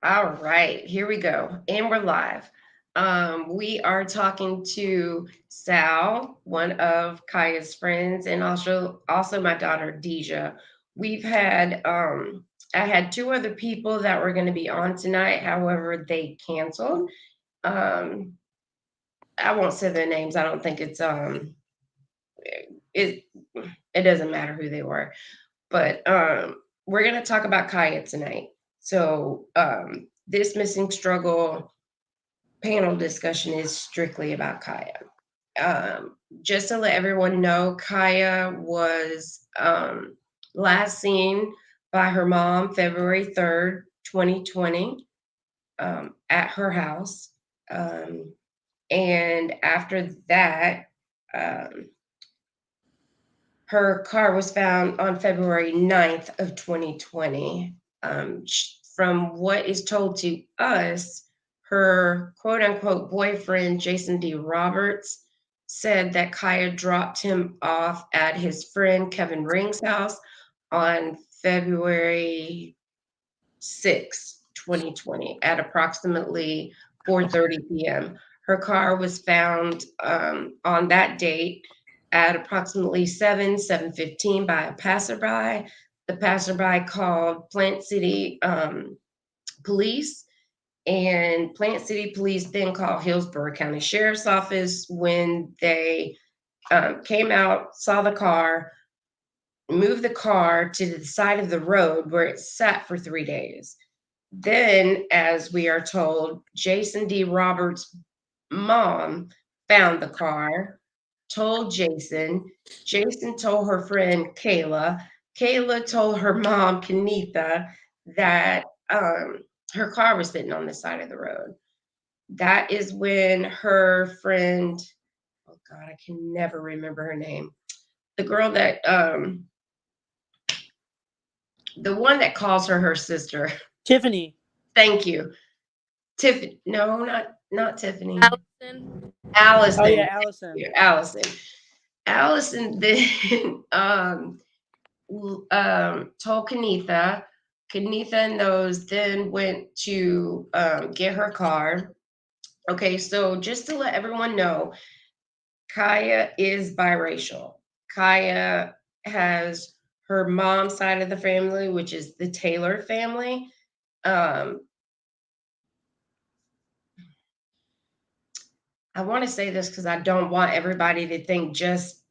All right, here we go. And we're live. We are talking to Sal, one of Kaya's friends, and also my daughter Deja. We've had I had two other people that were going to be on tonight. However, they canceled. Um, I won't say their names. I don't think it it doesn't matter who they were. But we're going to talk about Kaya tonight. So this missing struggle panel discussion is strictly about Kaya. Just to let everyone know, Kaya was last seen by her mom February 3rd, 2020, at her house. Um, and after that, um, her car was found on February 9th of 2020. From what is told to us, her quote unquote boyfriend, Jason D. Roberts, said that Kaya dropped him off at his friend Kevin Ring's house on February 6th, 2020 at approximately 4:30 p.m. Her car was found on that date at approximately 7:15 by a passerby. The passerby called Plant City police, and Plant City police then called Hillsborough County Sheriff's Office. When they came out, saw the car, moved the car to the side of the road where it sat for 3 days. Then, as we are told, Jason D. Roberts' mom found the car, told Jason. Jason told her friend Kayla. Kayla told her mom, Kenitha, that her car was sitting on the side of the road. That is when her friend, oh God, I can never remember her name. The girl that, the one that calls her sister. Tiffany. Thank you. Tiffany. No, not Tiffany. Allison. Oh Allison. yeah, Thank Allison. you, Allison. Allison then told Kenitha. Kenitha and those then went to get her car. Okay, so just to let everyone know, Kaya is biracial. Kaya has her mom's side of the family, which is the Taylor family. Um, I want to say this because I don't want everybody to think just,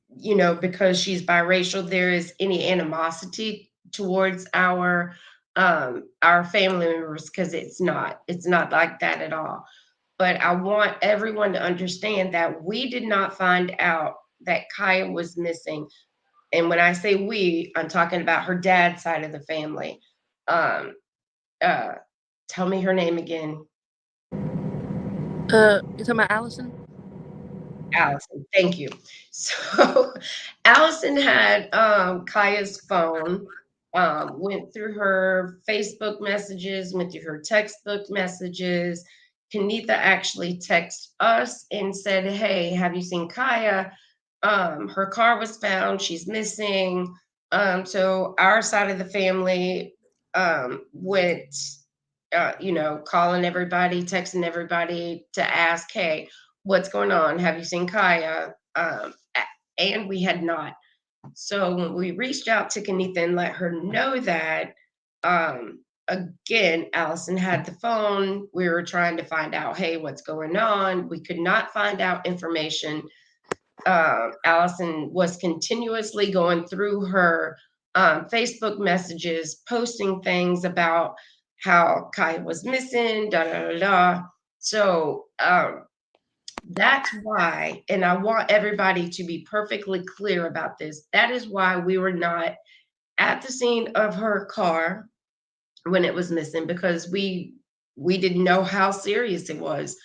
because she's biracial, there is any animosity towards our family members, because it's not like that at all. But I want everyone to understand that we did not find out that Kaya was missing. And when I say we, I'm talking about her dad's side of the family. Um, uh, Tell me her name again. You talking about Allison? Allison, thank you. So Allison had Kaya's phone, went through her Facebook messages, went through her textbook messages. Kenitha actually texted us and said, "Hey, have you seen Kaya? Her car was found. She's missing." So our side of the family went, calling everybody, texting everybody to ask, "Hey, what's going on? Have you seen Kaya?" And we had not. So when we reached out to Kenitha and let her know that, again, Allison had the phone. We were trying to find out, hey, what's going on? We could not find out information. Allison was continuously going through her Facebook messages, posting things about how Kaya was missing, da da da da. So that's why, and I want everybody to be perfectly clear about this. That is why we were not at the scene of her car when it was missing, because we didn't know how serious it was.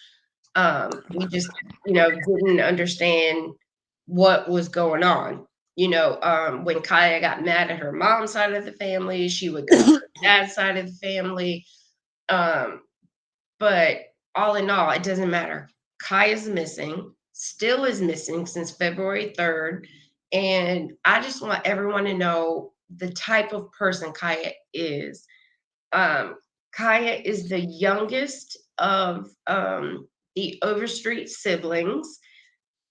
We just, didn't understand what was going on. When Kaya got mad at her mom's side of the family, she would go to her dad's side of the family. Um, but all in all, it doesn't matter. Kaya's missing, still is missing since February 3rd. And I just want everyone to know the type of person Kaya is. Um, Kaya is the youngest of the Overstreet siblings.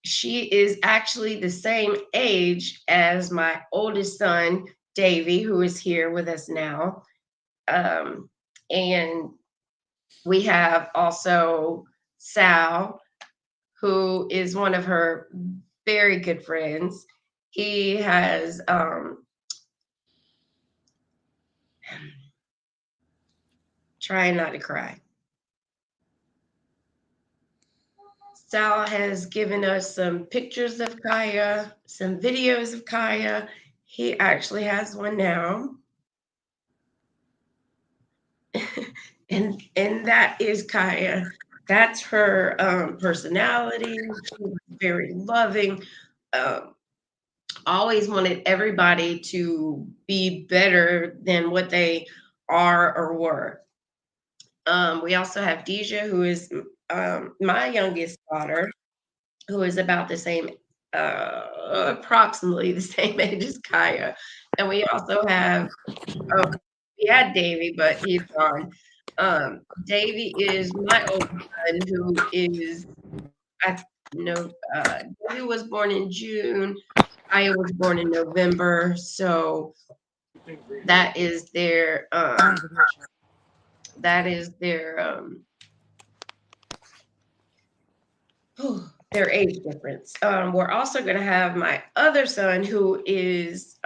She is actually the same age as my oldest son, Davy, who is here with us now. And we have also Sal, who is one of her very good friends. He has trying not to cry. Sal has given us some pictures of Kaya, some videos of Kaya. He actually has one now. and that is Kaya. That's her personality. She's very loving. Um, always wanted everybody to be better than what they are or were. We also have Deja, who is my youngest daughter, who is about the same, approximately the same age as Kaya. And we also have, oh, we had Davy, but he's gone. Davy is my oldest son, who is, I know, Davy was born in June. Kaya was born in November. So that is their, that is their, their age difference. We're also going to have my other son, who is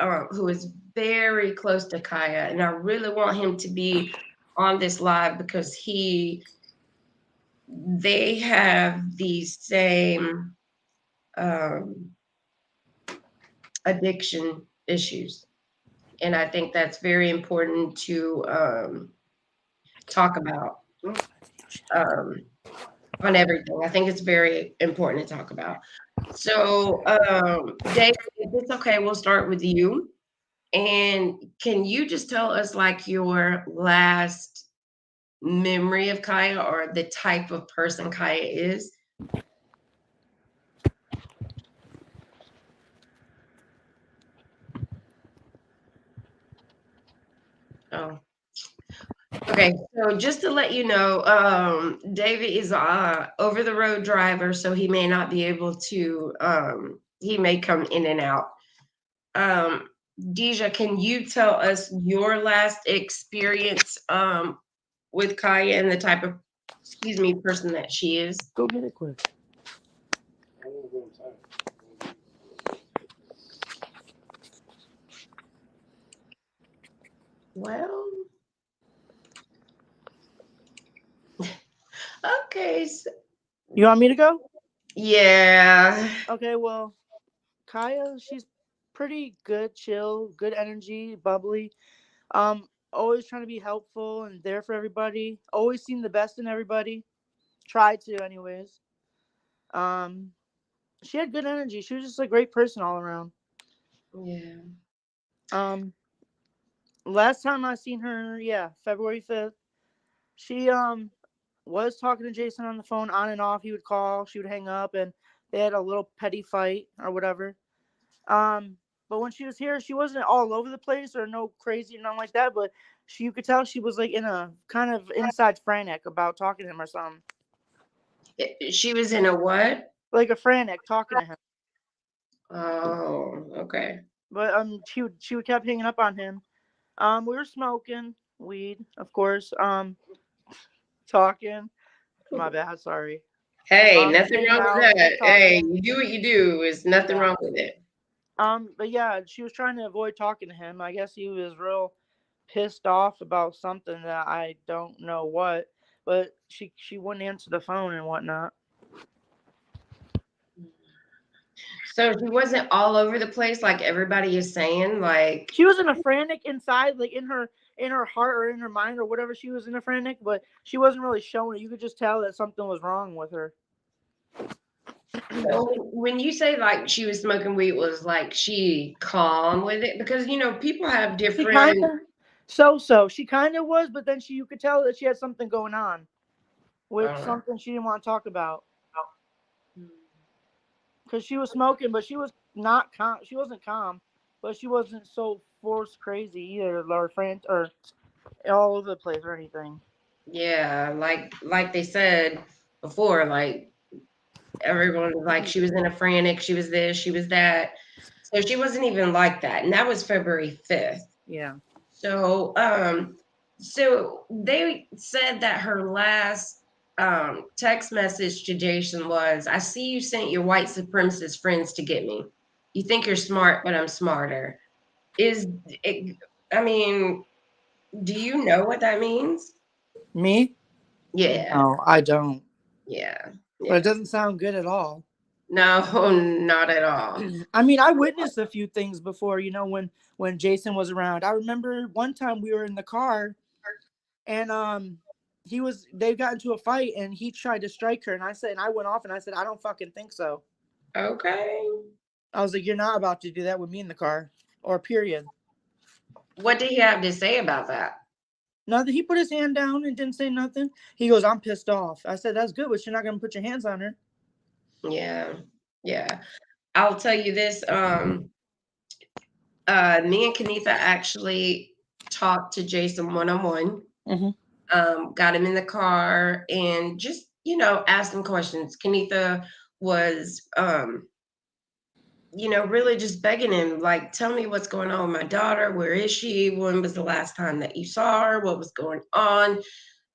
very close to Kaya, and I really want him to be on this live because they have the same um, addiction issues, and I think that's very important to talk about. Um, on everything. I think it's very important to talk about. So, Dave, if it's okay, we'll start with you. And can you just tell us like your last memory of Kaya or the type of person Kaya is? Oh, okay. So just to let you know, David is a over the road driver, so he may not be able to. He may come in and out. Um, Deja, can you tell us your last experience with Kaya and the type of, excuse me, person that she is? Go get it quick. Well, okay. So, You want me to go? yeah. Okay, well, Kaya, she's pretty good, chill, good energy, bubbly. Always trying to be helpful and there for everybody. Always seen the best in everybody. Try to, anyways. Um, she had good energy. She was just a great person all around. Yeah. Um, last time I seen her, yeah, February 5th. She was talking to Jason on the phone on and off. He would call, she would hang up, and they had a little petty fight or whatever. Um, but when she was here, she wasn't all over the place or no crazy or nothing like that. But you could tell she was like in a kind of inside frantic about talking to him or something. She was in a what? Like a frantic talking to him. Oh, okay. But she would kept hanging up on him. We were smoking weed, of course. Talking. My bad, sorry. Hey, Just nothing hanging wrong with out, just that. Hey, talking. you do what you do. There's nothing Yeah. wrong with it. But yeah, she was trying to avoid talking to him. I guess he was real pissed off about something that I don't know what. But she wouldn't answer the phone and whatnot. So she wasn't all over the place like everybody is saying. Like, She was in a frantic inside, like in her heart or in her mind or whatever. She was in a frantic, but she wasn't really showing it. You could just tell that something was wrong with her. so when you say like she was smoking weed, was like she calm with it? Because people have She kind different. of so she kind of was, but then you could tell that she had something going on with Uh, something she didn't want to talk about. Because she was smoking, but she was not calm. She wasn't calm, but she wasn't so force crazy either, or frantic or all over the place or anything. Yeah, like they said before, like everyone was like she was in a frantic, she was this, she was that. So she wasn't even like that. And that was February 5th. Yeah. So so they said that her last text message to Jason was, I see you sent your white supremacist friends to get me. You think you're smart, but I'm smarter. Is it, I mean, do you know what that means? Me? Yeah. No, I don't. Yeah. But it Yeah. doesn't sound good at all. No, not at all. I mean, I witnessed a few things before, when Jason was around. I remember one time we were in the car and they got into a fight and he tried to strike her and I went off and I said, I don't fucking think so. Okay. I was like, you're not about to do that with me in the car. Or period. What did he have to say about that? Nothing. He put his hand down and didn't say nothing. He goes, I'm pissed off. I said, that's good, but you're not gonna put your hands on her. Yeah. Yeah. I'll tell you this. Me and Kenitha actually talked to Jason one-on-one. Mm-hmm. Got him in the car and just, asked him questions. Kenitha was, really just begging him, like, tell me what's going on with my daughter. Where is she? When was the last time that you saw her? What was going on?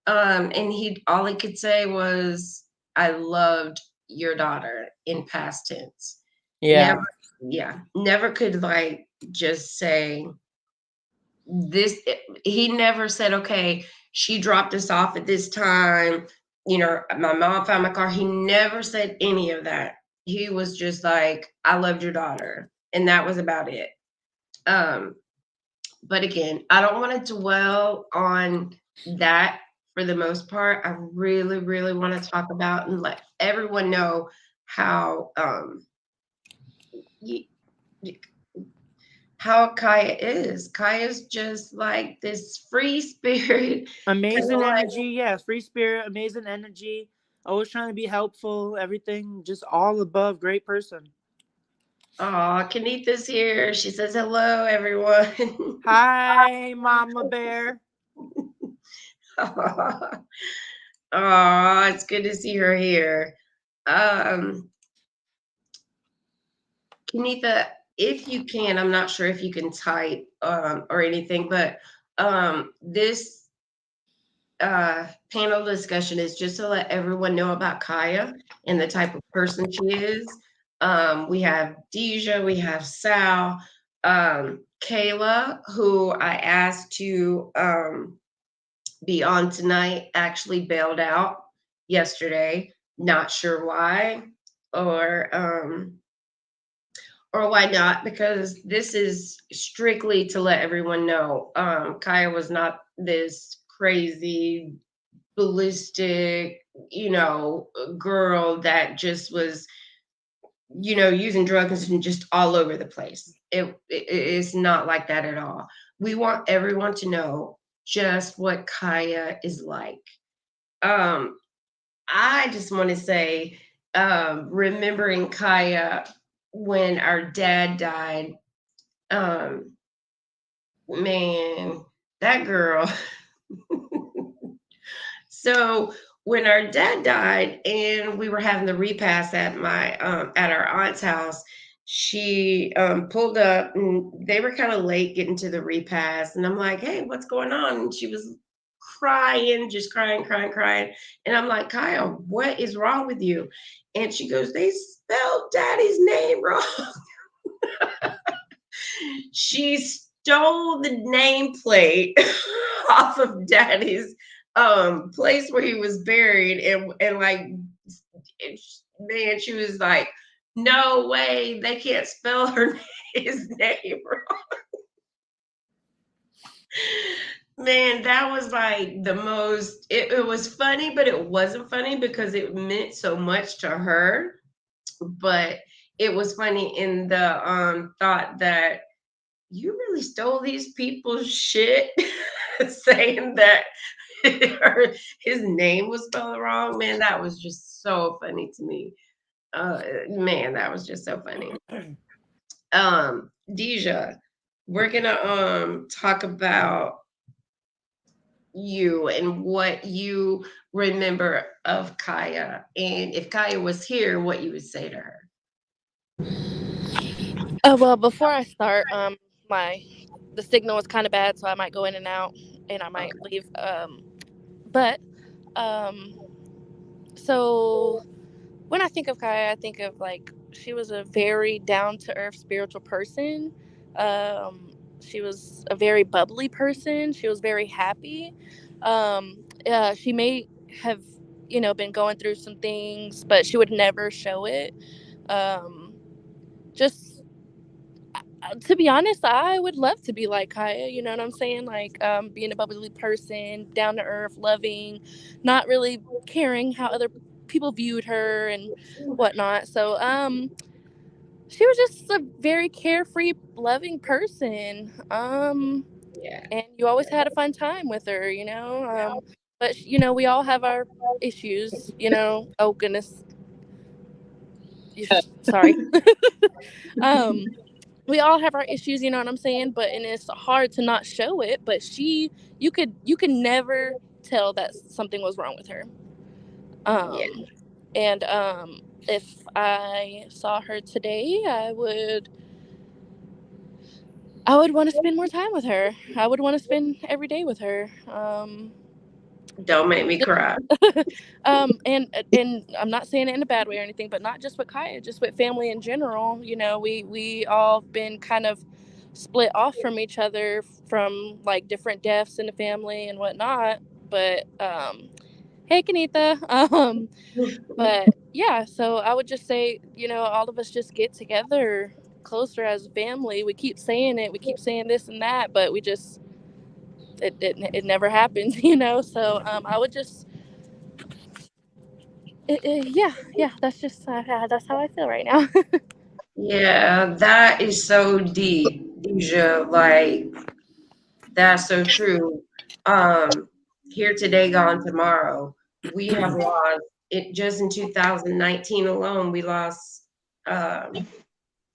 And all he could say was, I loved your daughter in past tense. Never, Yeah. yeah, never could like just say this. He never said, okay, she dropped us off at this time. My mom found my car. He never said any of that. He was just like, I loved your daughter. And that was about it. Um, but again, I don't want to dwell on that for the most part. I really, really want to talk about and let everyone know how y- y- how Kaya is. Kaya's just like this free spirit, kind of Amazing like, energy. Yeah. Free spirit, amazing energy. Always trying to be helpful. Everything. Just all above. Great person. oh, Kanitha's here. She says hello, everyone. Hi, Mama Bear. Oh, it's good to see her here. Um, Kenitha, if you can, I'm not sure if you can type or anything, but this panel discussion is just to let everyone know about Kaya and the type of person she is. We have Deja, we have Sal, Kayla, who I asked to be on tonight, actually bailed out yesterday. Not sure why, or or why not, because this is strictly to let everyone know Kaya was not this crazy ballistic, girl that just was, using drugs and just all over the place. It's not like that at all. We want everyone to know just what Kaya is like. Um, I just want to say, remembering Kaya when our dad died, um, man, that girl. So when our dad died and we were having the repast at our aunt's house, she pulled up and they were kind of late getting to the repast. And I'm like, hey, what's going on? And she was crying, just crying, crying, crying. And I'm like, Kyle, what is wrong with you? And she goes, they spelled daddy's name wrong. She stole the nameplate off of daddy's place where he was buried, and like, man, she was like, no way, they can't spell his name wrong. Man, that was like the most, it was funny, but it wasn't funny because it meant so much to her. But it was funny in the thought that you really stole these people's shit, saying that his name was spelled wrong. Man, that was just so funny to me. Man, that was just so funny. Deja, we're gonna talk about you and what you remember of Kaya, and if Kaya was here, what you would say to her. Well, before I start, my the signal was kind of bad, so I might go in and out, and I might Okay. leave. But um, so when I think of Kaya, I think of like she was a very down to earth spiritual person. She was a very bubbly person. She was very happy. She may have, been going through some things, but she would never show it. Um, just to be honest, I would love to be like Kaya. You know what I'm saying? Like being a bubbly person, down to earth, loving, not really caring how other people viewed her and whatnot. So she was just a very carefree, loving person. Yeah. And you always had a fun time with her. But we all have our issues. Oh goodness, sorry. um we all have our issues, you know what I'm saying? And it's hard to not show it, but you could never tell that something was wrong with her. Yeah. And if I saw her today, I would want to spend more time with her. I would want to spend every day with her. Don't make me cry. And I'm not saying it in a bad way or anything, but not just with Kaya, just with family in general. We all been kind of split off from each other from like different deaths in the family and whatnot. But hey, Kanitha. But yeah, so I would just say, all of us just get together closer as a family. We keep saying it, we keep saying this and that, but we just it never happens, So I would just yeah, that's just that's how I feel right now. Yeah, that is so deep, Deja. Like, that's so true. Um, Here today, gone tomorrow. We have lost it just in 2019 alone. We lost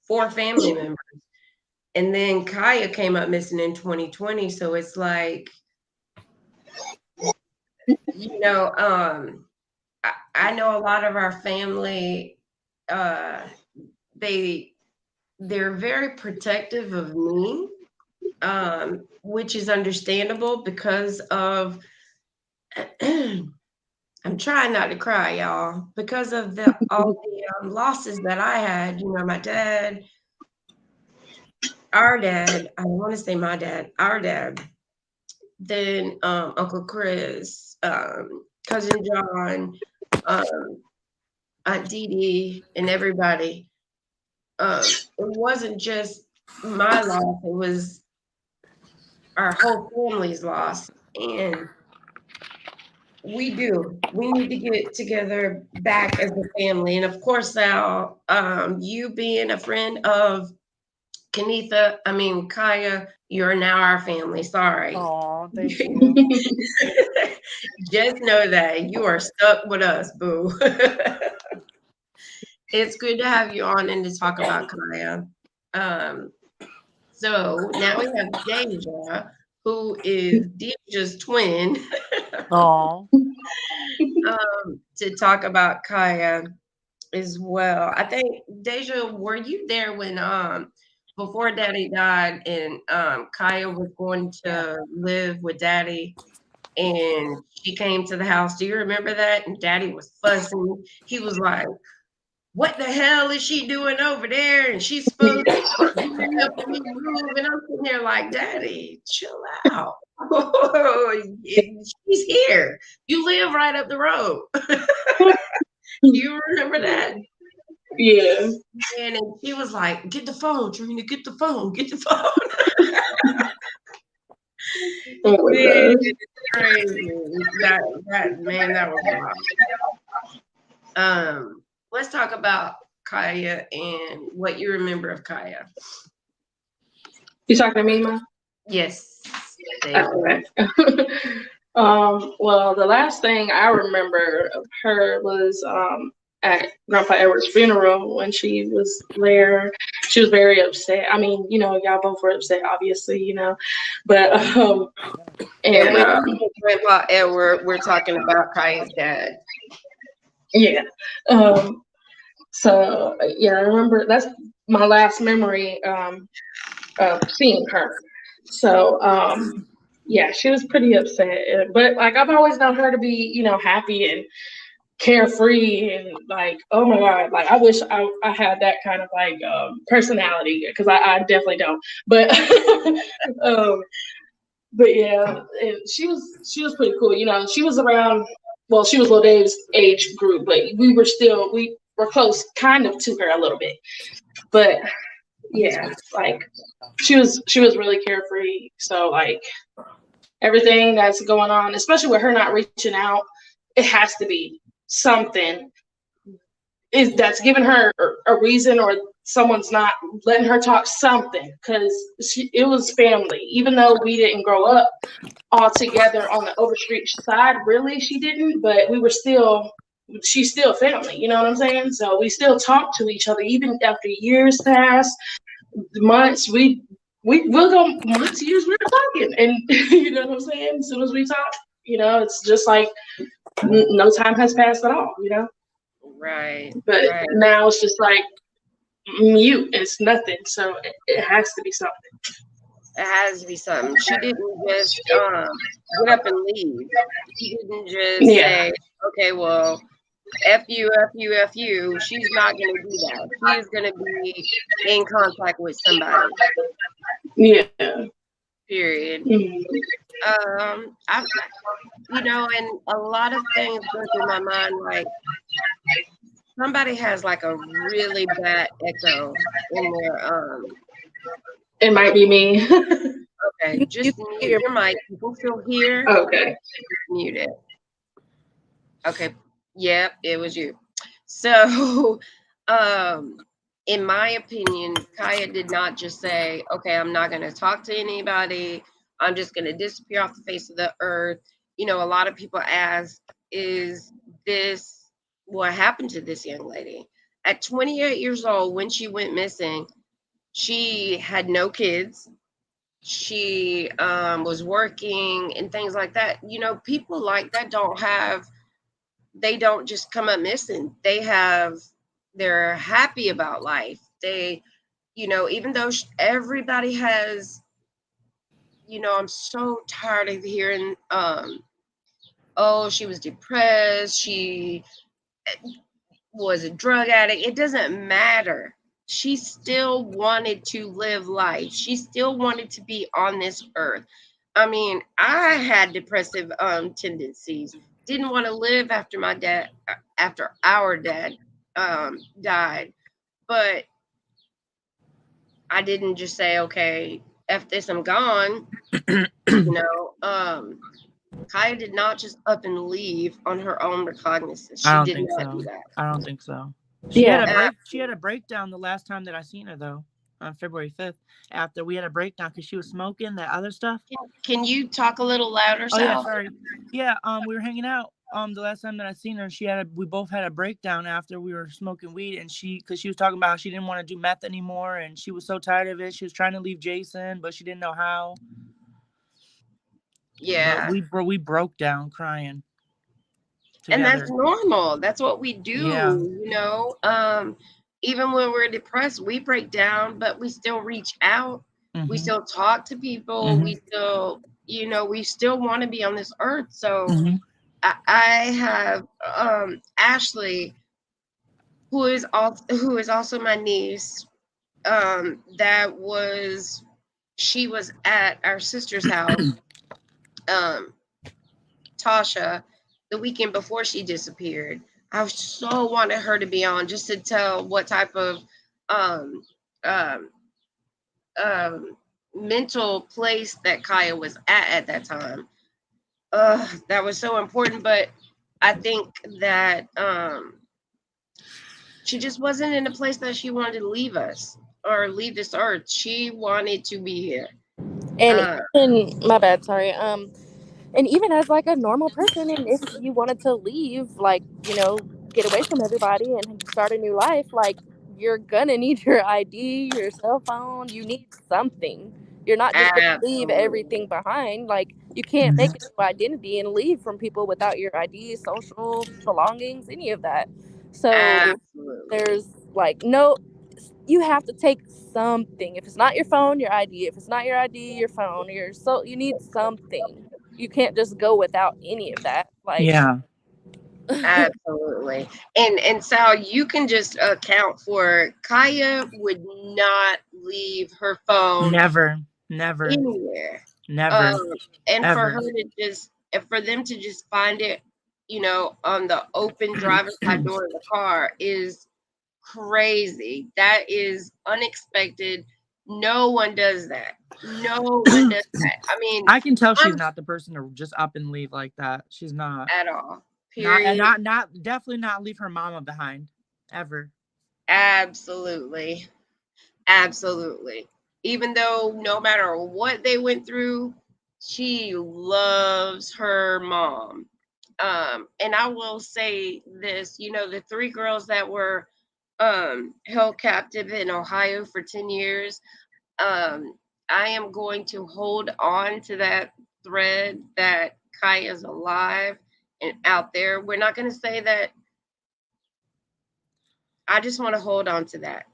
four family members, and then Kaya came up missing in 2020. So it's like, you know, I know a lot of our family. Uh, they they're very protective of me, which is understandable because of I'm trying not to cry, y'all, because of all the losses that I had. You know, my dad, our dad. I want to say my dad, our dad. Then Uncle Chris, cousin John, um, Aunt Dee Dee, and everybody. It wasn't just my loss; it was our whole family's loss, and we need to get together back as a family. And of course, Sal, you being a friend of Kaya, you're now our family. Sorry. Oh, thank you. Just know that you are stuck with us, boo. It's good to have you on and to talk about Kaya. Um, so now we have Deja, who is Deja's twin, Oh, to talk about Kaya as well. I think Deja, were you there when before Daddy died and Kaya was going yeah. to live with Daddy and she came to the house? Do you remember that? And Daddy was fussing. He was like, "What the hell is she doing over there? And she's supposed to be helping me move." And I'm sitting there like, "Daddy, chill out. She's here. You live right up the road." You remember that? Yeah. And she was like, "Get the phone, Trina, get the phone, get the phone." Oh my Man, gosh. it's crazy. That was wild. Let's talk about Kaya and what you remember of Kaya. You talking to me, Ma? Yes. Okay. Well, the last thing I remember of her was at Grandpa Edward's funeral when she was there. She was very upset. I mean, y'all both were upset, obviously, but And when and we say Grandpa Edward, we're talking about Kaya's dad. yeah. So yeah, I remember that's my last memory of seeing her. So yeah, she was pretty upset. But like I've always known her to be, happy and carefree and like, oh my God, like I wish I had that kind of like personality because I definitely don't. But um but yeah, and she was pretty cool. She was around. Well, she was Lil Dave's age group, but we were close, kind of to her a little bit. But yeah, like she was really carefree. So like everything that's going on, especially with her not reaching out, it has to be something that's giving her a reason, or someone's not letting her talk something, because it was family. Even though we didn't grow up all together on the Overstreet side, really, she didn't, but she's still family, you know what I'm saying? So we still talk to each other, even after years pass, months, we'll go months, years, we're talking, and you know what I'm saying? As soon as we talk, it's just like no time has passed at all, Right. But right. now it's just like mute. It's nothing. So it has to be something. It has to be something. She didn't just get up and leave. She didn't just say, okay, well, F you, F you, F you. She's not going to do that. She is going to be in contact with somebody. Yeah. Period. Mm-hmm. And a lot of things go through my mind, like somebody has like a really bad echo in their It might be me. Okay, just mute your mic. People still here. Okay. Mute it. Okay. Yep, it was you. So, in my opinion, Kaya did not just say, okay, I'm not going to talk to anybody. I'm just going to disappear off the face of the earth. A lot of people ask, is this what happened to this young lady? At 28 years old, when she went missing, she had no kids. She was working and things like that. People like that they don't just come up missing. They're happy about life. They, even though everybody has, I'm so tired of hearing, oh, she was depressed. She was a drug addict. It doesn't matter. She still wanted to live life. She still wanted to be on this earth. I mean, I had depressive tendencies. Didn't want to live after our dad died. But I didn't just say, okay, F this, I'm gone. Kaya did not just up and leave on her own recognizance. She did not do that. I don't think so. She had a breakdown the last time that I seen her, though, on February 5th. After we had a breakdown because she was smoking that other stuff. Can you talk a little louder, Sal? Oh yeah, sorry. Yeah, we were hanging out. The last time that I seen her, we both had a breakdown after we were smoking weed, and because she was talking about how she didn't want to do meth anymore, and she was so tired of it. She was trying to leave Jason, but she didn't know how. Yeah, but we broke down crying together. And that's normal. That's what we do. Yeah. Even when we're depressed, we break down, but we still reach out. Mm-hmm. We still talk to people. Mm-hmm. We still, we still want to be on this earth. So mm-hmm. I have Ashley, who is also my niece. She was at our sister's house, Tasha, the weekend before she disappeared. I so wanted her to be on just to tell what type of mental place that Kaya was at that time. That was so important, but I think that she just wasn't in a place that she wanted to leave us or leave this earth. She wanted to be here. And my bad, sorry. And even as like a normal person, and if you wanted to leave, like, get away from everybody and start a new life, like you're gonna need your ID, your cell phone. You need something. You're not just gonna leave everything behind. Like you can't make a new identity and leave from people without your ID, social belongings, any of that. So Absolutely. there's like no, you have to take something. If it's not your phone, your ID. If it's not your ID, your phone. You need something. You can't just go without any of that. Like Yeah. Absolutely. And Sal, you can just account for Kaya would not leave her phone Never. anywhere. Never. And for Ever. her to just, and for them to just find it, on the open driver's side door of the car is crazy. That is unexpected. No one does that. No one does that. I mean, I can tell she's I'm not the person to just up and leave like that. She's not. at all. Period. Not definitely not leave her mama behind. Ever. Absolutely. Absolutely. Even though no matter what they went through, she loves her mom. And I will say this, the 3 girls that were held captive in Ohio for 10 years, I am going to hold on to that thread that Kai is alive and out there. We're not going to say that. I just want to hold on to that.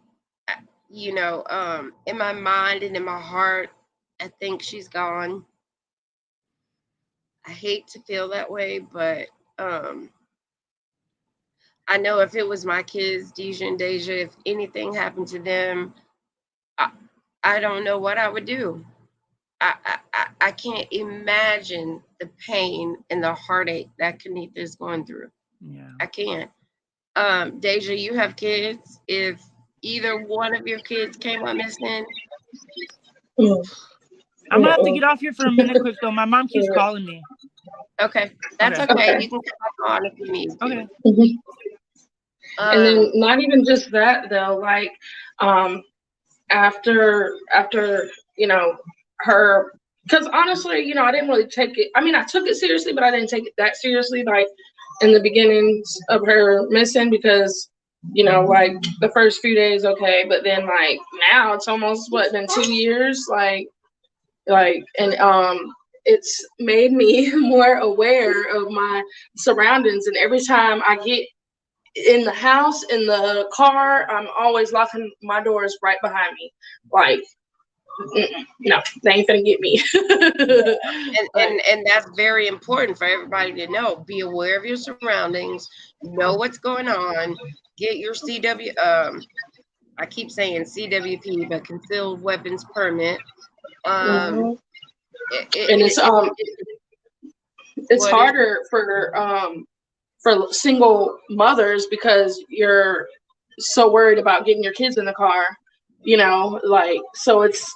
In my mind and in my heart, I think she's gone. I hate to feel that way, but I know if it was my kids, Deja and Deja, if anything happened to them, I don't know what I would do. I can't imagine the pain and the heartache that Kenitha is going through. Yeah. I can't. Deja, you have kids. If either one of your kids came up missing, I'm gonna have to get off here for a minute quick though. My mom keeps calling me. Okay, that's okay. You can come on if you need to. Okay. And then not even just that though, like after her, because honestly, I didn't really take it. I mean, I took it seriously, but I didn't take it that seriously, like in the beginnings of her missing, because like the first few days, okay, but then like now it's almost been 2 years, like and it's made me more aware of my surroundings, and every time I get in the house, in the car, I'm always locking my doors right behind me. Like, no, they ain't finna get me. and that's very important for everybody to know. Be aware of your surroundings. Know what's going on. Get your I keep saying CWP, but concealed weapons permit. And it's harder for single mothers because you're so worried about getting your kids in the car, like, so it's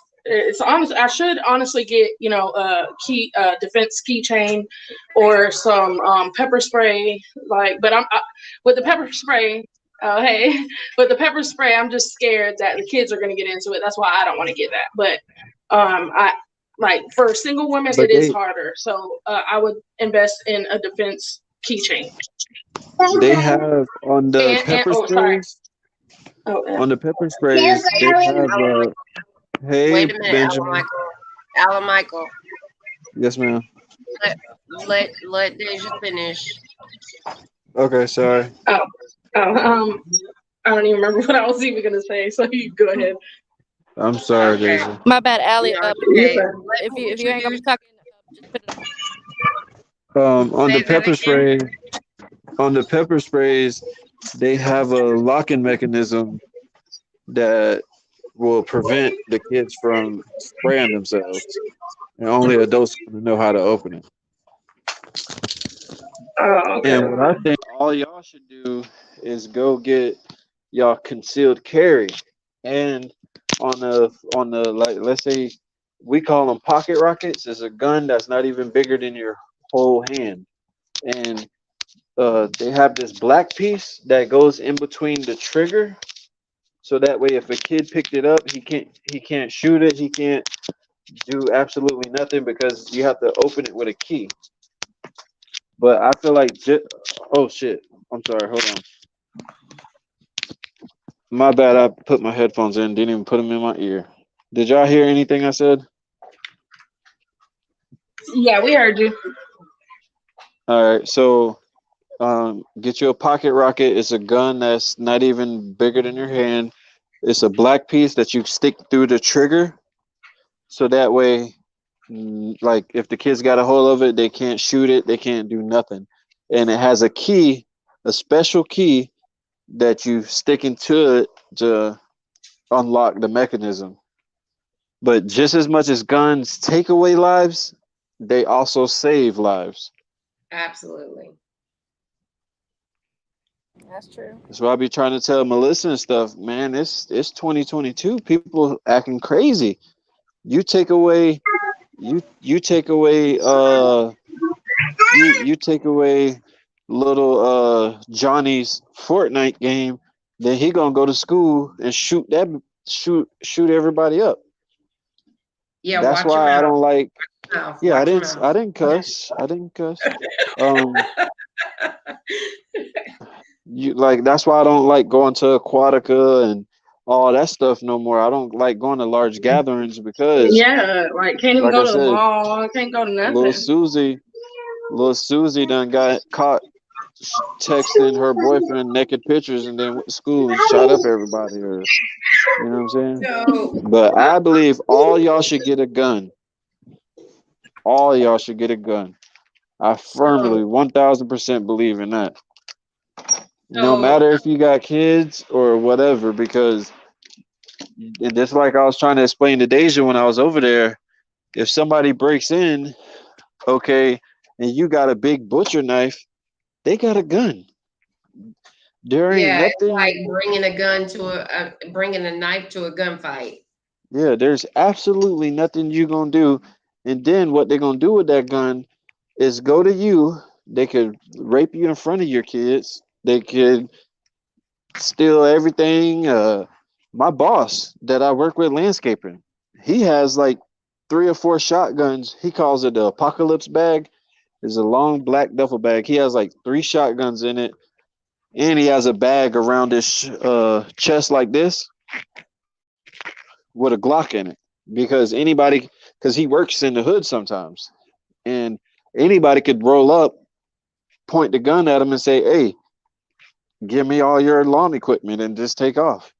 honest. I should honestly get a defense keychain or some pepper spray, like, but with the pepper spray. With the pepper spray, I'm just scared that the kids are going to get into it. That's why I don't want to get that. But I like, for single women, it is harder. So I would invest in a defense keychain. They have on the pepper sprays. On the pepper sprays, they have. Hey, wait a minute, Benjamin. Alan Michael. Yes, ma'am. Let Deja finish. Okay, sorry. I don't even remember what I was even gonna say. So you go ahead. I'm sorry, Deja. My bad, Allie. Okay. If you ain't gonna be talking, just put it On Say the that pepper again. spray, on the pepper sprays, they have a locking mechanism that will prevent the kids from spraying themselves, and only adults know how to open it. Okay. And what I think all y'all should do is go get y'all concealed carry, and on the like, let's say we call them pocket rockets. It's a gun that's not even bigger than your whole hand, and they have this black piece that goes in between the trigger, so that way if a kid picked it up, he can't shoot it, he can't do absolutely nothing because you have to open it with a key. But I feel like oh shit, I'm sorry, hold on. My bad. I put my headphones in. Didn't even put them in my ear. Did y'all hear anything I said? Yeah, we heard you. All right. So, get you a pocket rocket. It's a gun that's not even bigger than your hand. It's a black piece that you stick through the trigger, so that way, like if the kids got a hold of it, they can't shoot it. They can't do nothing. And it has a key, a special key that you stick into it to unlock the mechanism. But just as much as guns take away lives, they also save lives. Absolutely. That's true. That's what I be trying to tell Melissa and stuff. Man, it's 2022. People acting crazy. You take away you take away you take away little Johnny's Fortnite game, then he gonna go to school and shoot everybody up. Yeah, That's watch your why I mouth. don't like. Mouth. Yeah, Watch your mouth. I didn't cuss. I didn't cuss. Um, you like that's why I don't like going to Aquatica and all that stuff no more. I don't like going to large gatherings because, Yeah, like can't even like I go to the said, mall, can't go to little nothing. Susie, little Susie done got caught texting her boyfriend naked pictures and then went to school and shot up everybody. Or you know what I'm saying? So, But I believe all y'all should get a gun. All y'all should get a gun. I firmly so, 1000% believe in that. No so, matter if you got kids or whatever, because and just like I was trying to explain to Deja when I was over there, if somebody breaks in, okay, and you got a big butcher knife, they got a gun. There ain't yeah, it's nothing. like bringing a gun to bringing a knife to a gunfight. Yeah, there's absolutely nothing you gonna do. And then what they're gonna do with that gun is go to you. They could rape you in front of your kids. They could steal everything. My boss that I work with landscaping, he has like 3 or 4 shotguns. He calls it the apocalypse bag. It's a long black duffel bag. He has like 3 shotguns in it, and he has a bag around his chest like this with a Glock in it. Because he works in the hood sometimes, and anybody could roll up, point the gun at him, and say, "Hey, give me all your lawn equipment," and just take off.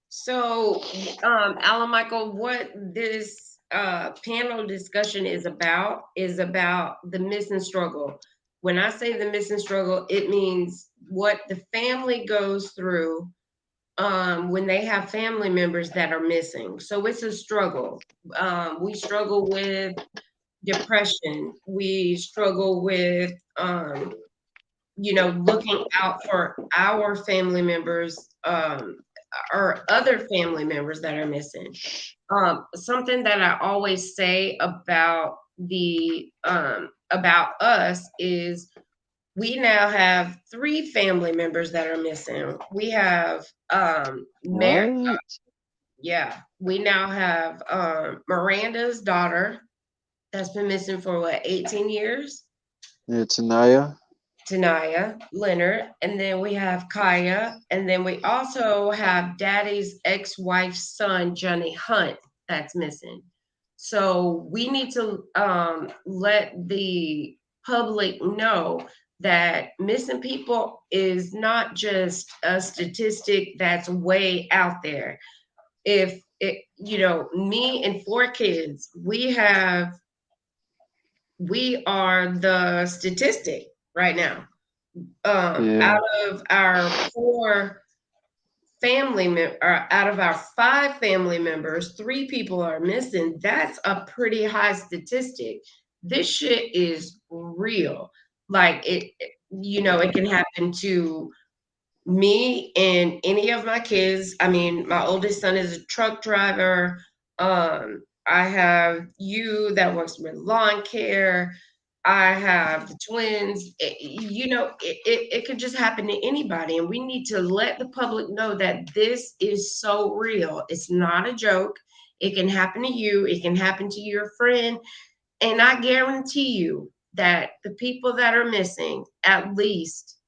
So, Alan Michael, what this panel discussion is about the missing struggle. When I say the missing struggle, it means what the family goes through when they have family members that are missing. So it's a struggle. We struggle with depression. We struggle with looking out for our family members or other family members that are missing. Something that I always say about us is we now have 3 family members that are missing. We have What? yeah, we now have Miranda's daughter that's been missing for what, 18 years? Yeah, Tanaya. Tanaya Leonard, and then we have Kaya, and then we also have Daddy's ex-wife's son, Johnny Hunt, that's missing. So we need to let the public know that missing people is not just a statistic that's way out there. If it, me and 4 kids, we are the statistic right now. Yeah. Out of our 4 or out of our 5 family members, 3 people are missing. That's a pretty high statistic. This shit is real. Like it can happen to me and any of my kids. I mean, my oldest son is a truck driver. I have you that works with lawn care. I have the twins. It could just happen to anybody. And we need to let the public know that this is so real. It's not a joke. It can happen to you, it can happen to your friend. And I guarantee you that the people that are missing, at least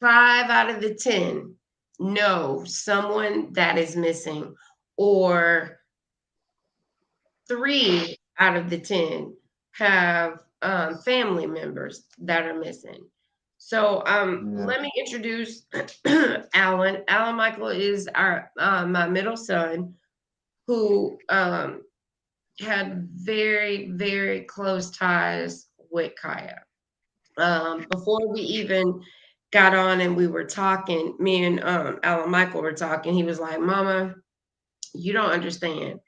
5 out of the 10 know someone that is missing, or 3 out of the 10 have family members that are missing. So Yeah. let me introduce Alan. Alan Michael is our my middle son, who had very, very close ties with Kaya. Before we even got on and we were talking, me and Alan Michael were talking, he was like, Mama, you don't understand.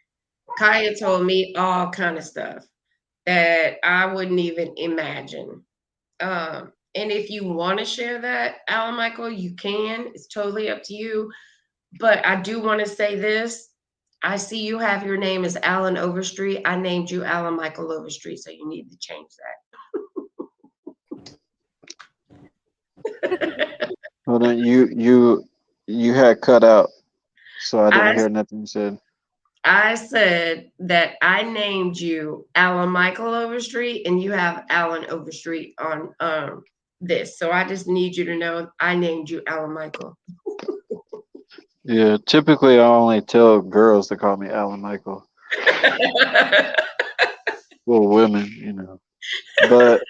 Kaya told me all kind of stuff that I wouldn't even imagine. And if you want to share that, Alan Michael, you can. It's totally up to you. But I do want to say this. I see you have your name as Alan Overstreet. I named you Alan Michael Overstreet, so you need to change that. Hold on, you had cut out, so I didn't I hear nothing you said. I said that I named you Alan Michael Overstreet, and you have Alan Overstreet on this. So I just need you to know I named you Alan Michael. Yeah, typically I only tell girls to call me Alan Michael. Well, women, you know. But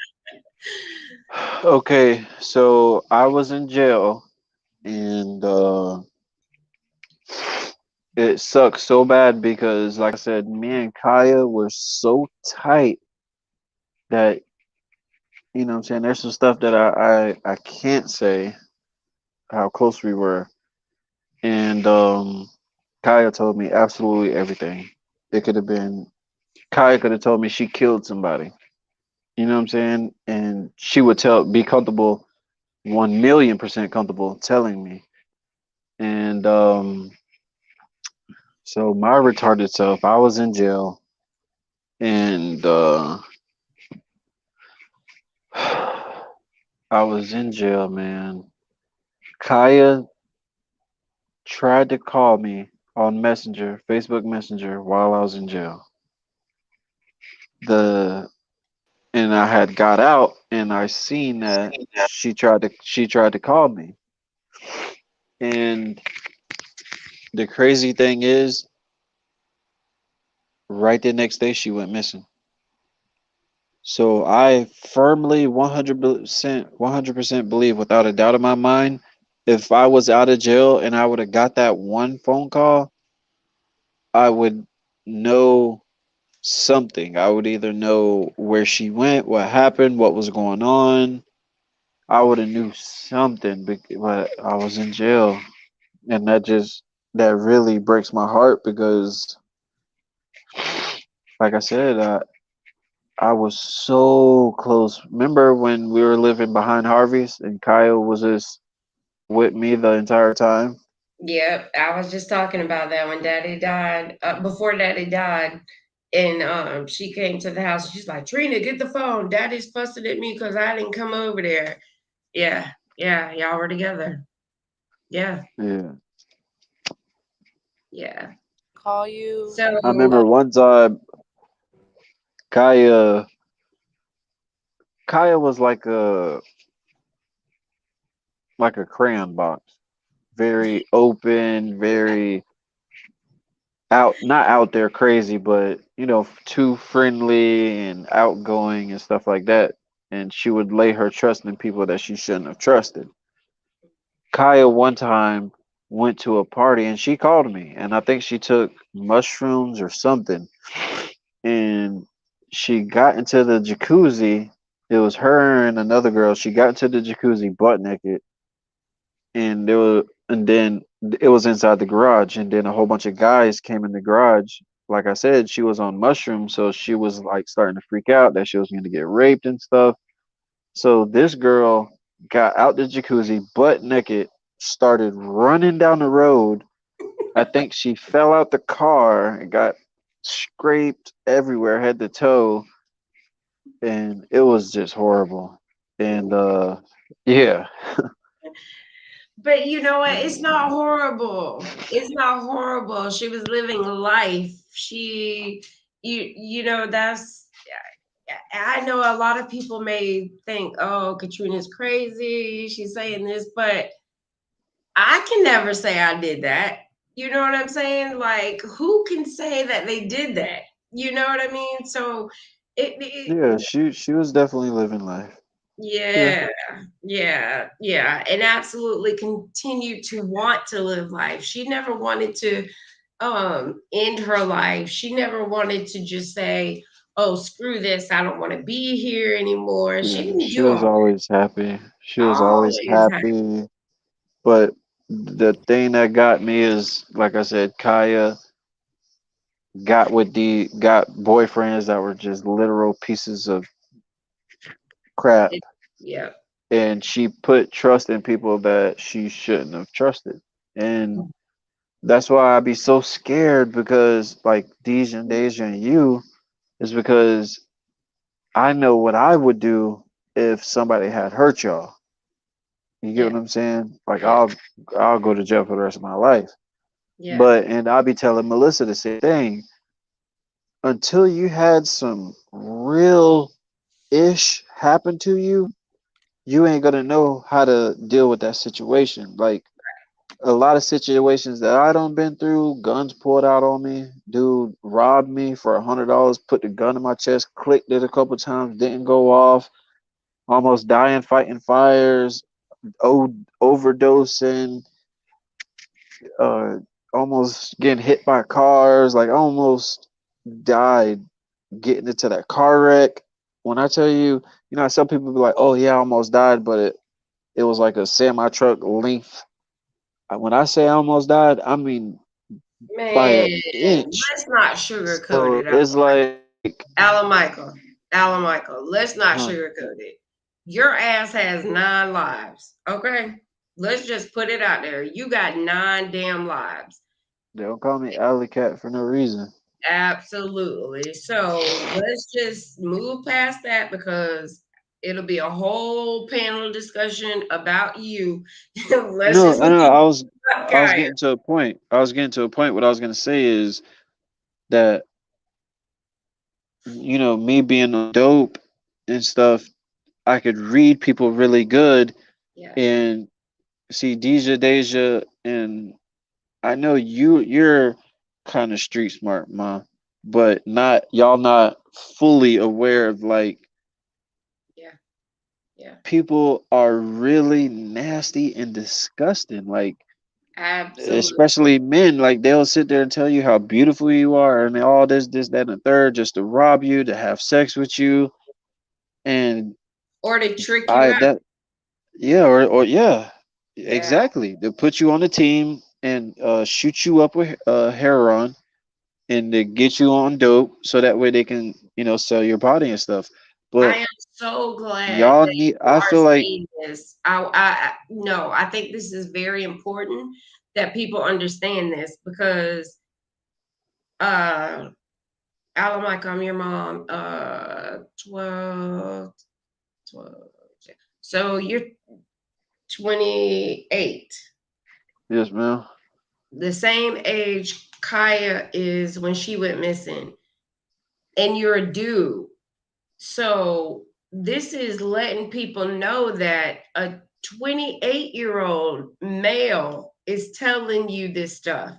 okay, so I was in jail, and it sucks so bad because, like I said, me and Kaya were so tight that, you know what I'm saying, there's some stuff that I can't say how close we were. And Kaya told me absolutely everything. It could have been Kaya could have told me she killed somebody. You know what I'm saying? And she would be comfortable, 1,000,000% comfortable telling me. And so my retarded self, I was in jail, and I was in jail, man. Kaya tried to call me on Messenger, Facebook Messenger, while I was in jail. The and I had got out, and I seen that she tried to call me. And the crazy thing is, right the next day she went missing. So I firmly 100% believe, without a doubt in my mind, if I was out of jail and I would have got that one phone call, I would know something. I would either know where she went, what happened, what was going on. I would have knew something, but I was in jail, and that really breaks my heart because, like I said, I was so close. Remember when we were living behind Harvey's and Kyle was just with me the entire time? Yep, I was just talking about that when Daddy died. Before Daddy died, and she came to the house. She's like, Trina, get the phone. Daddy's fussing at me because I didn't come over there. Yeah, yeah, y'all were together. Yeah, Yeah. yeah. Call you. So I remember one time Kaya was like a crayon box. Very open, very not out there crazy, but too friendly and outgoing and stuff like that. And she would lay her trust in people that she shouldn't have trusted. Kaya one time went to a party and she called me, and I think she took mushrooms or something, and she got into the jacuzzi. It was her and another girl. She got into the jacuzzi butt naked, and then it was inside the garage, and then a whole bunch of guys came in the garage. Like I said, she was on mushrooms, so she was like starting to freak out that she was going to get raped and stuff. So this girl got out the jacuzzi butt naked, started running down the road. I think she fell out the car and got scraped everywhere, head to toe, and it was just horrible. And yeah. but you know what? It's not horrible. It's not horrible. She was living life. You know, I know a lot of people may think, oh, Katrina's crazy. She's saying this, but I can never say I did that. You know what I'm saying? Like, who can say that they did that? You know what I mean? So, it Yeah, she was definitely living life. Yeah. yeah, yeah, and absolutely continue to want to live life. She never wanted to end her life. She never wanted to just say, "Oh, screw this. I don't want to be here anymore." She Yeah, didn't she do was all always happy. She that. was always Always happy. happy. But the thing that got me is, like I said, Kaya got boyfriends that were just literal pieces of crap, Yeah. and she put trust in people that she shouldn't have trusted. And that's why I be so scared, because like Deja and you, is because I know what I would do if somebody had hurt y'all. You get Yeah. what I'm saying? Like Yeah. I'll go to jail for the rest of my life. Yeah. But and I'll be telling Melissa the same thing. Until you had some real ish happen to you, you ain't gonna know how to deal with that situation. Like a lot of situations that I done been through, guns pulled out on me, dude robbed me for $100, put the gun in my chest, clicked it a couple times, didn't go off, almost dying fighting fires, overdosing, uh, almost getting hit by cars, like almost died getting into that car wreck. When I tell you, you know, some people be like, "Oh yeah, I almost died," but it was like a semi truck length. When I say I almost died, I mean by Man, an inch. let's not sugarcoat So it. it's like, Alan Michael. Alan Michael. Let's not huh, sugarcoat it. Your ass has 9 lives. Okay? Let's just put it out there. You got 9 damn lives. they don't call me Alley Cat for no reason. Absolutely. So let's just move past that because it'll be a whole panel discussion about you. Let's No, just I look know. at I was Kaya. getting to a point. I was getting to a point. What I was gonna say is that, you know, me being dope and stuff, I could read people really good. Yeah. And see, Deja, and I know you're kind of street smart, ma, but not y'all not fully aware of like Yeah. Yeah. people are really nasty and disgusting. Like Absolutely. especially men, like they'll sit there and tell you how beautiful you are and all this, that, and the third, just to rob you, to have sex with you. And Or to trick you I out. that yeah, or yeah, Yeah. exactly. They'll put you on the team and shoot you up with heroin and to get you on dope so that way they can, you know, sell your body and stuff. I But am so glad y'all that need, you I are feel like, saying this. No, I think this is very important that people understand this because uh Alan, like I'm your mom, 12. So you're 28. yes, man. The same age Kaya is when she went missing. And you're a dude. So this is letting people know that a 28-year-old male is telling you this stuff.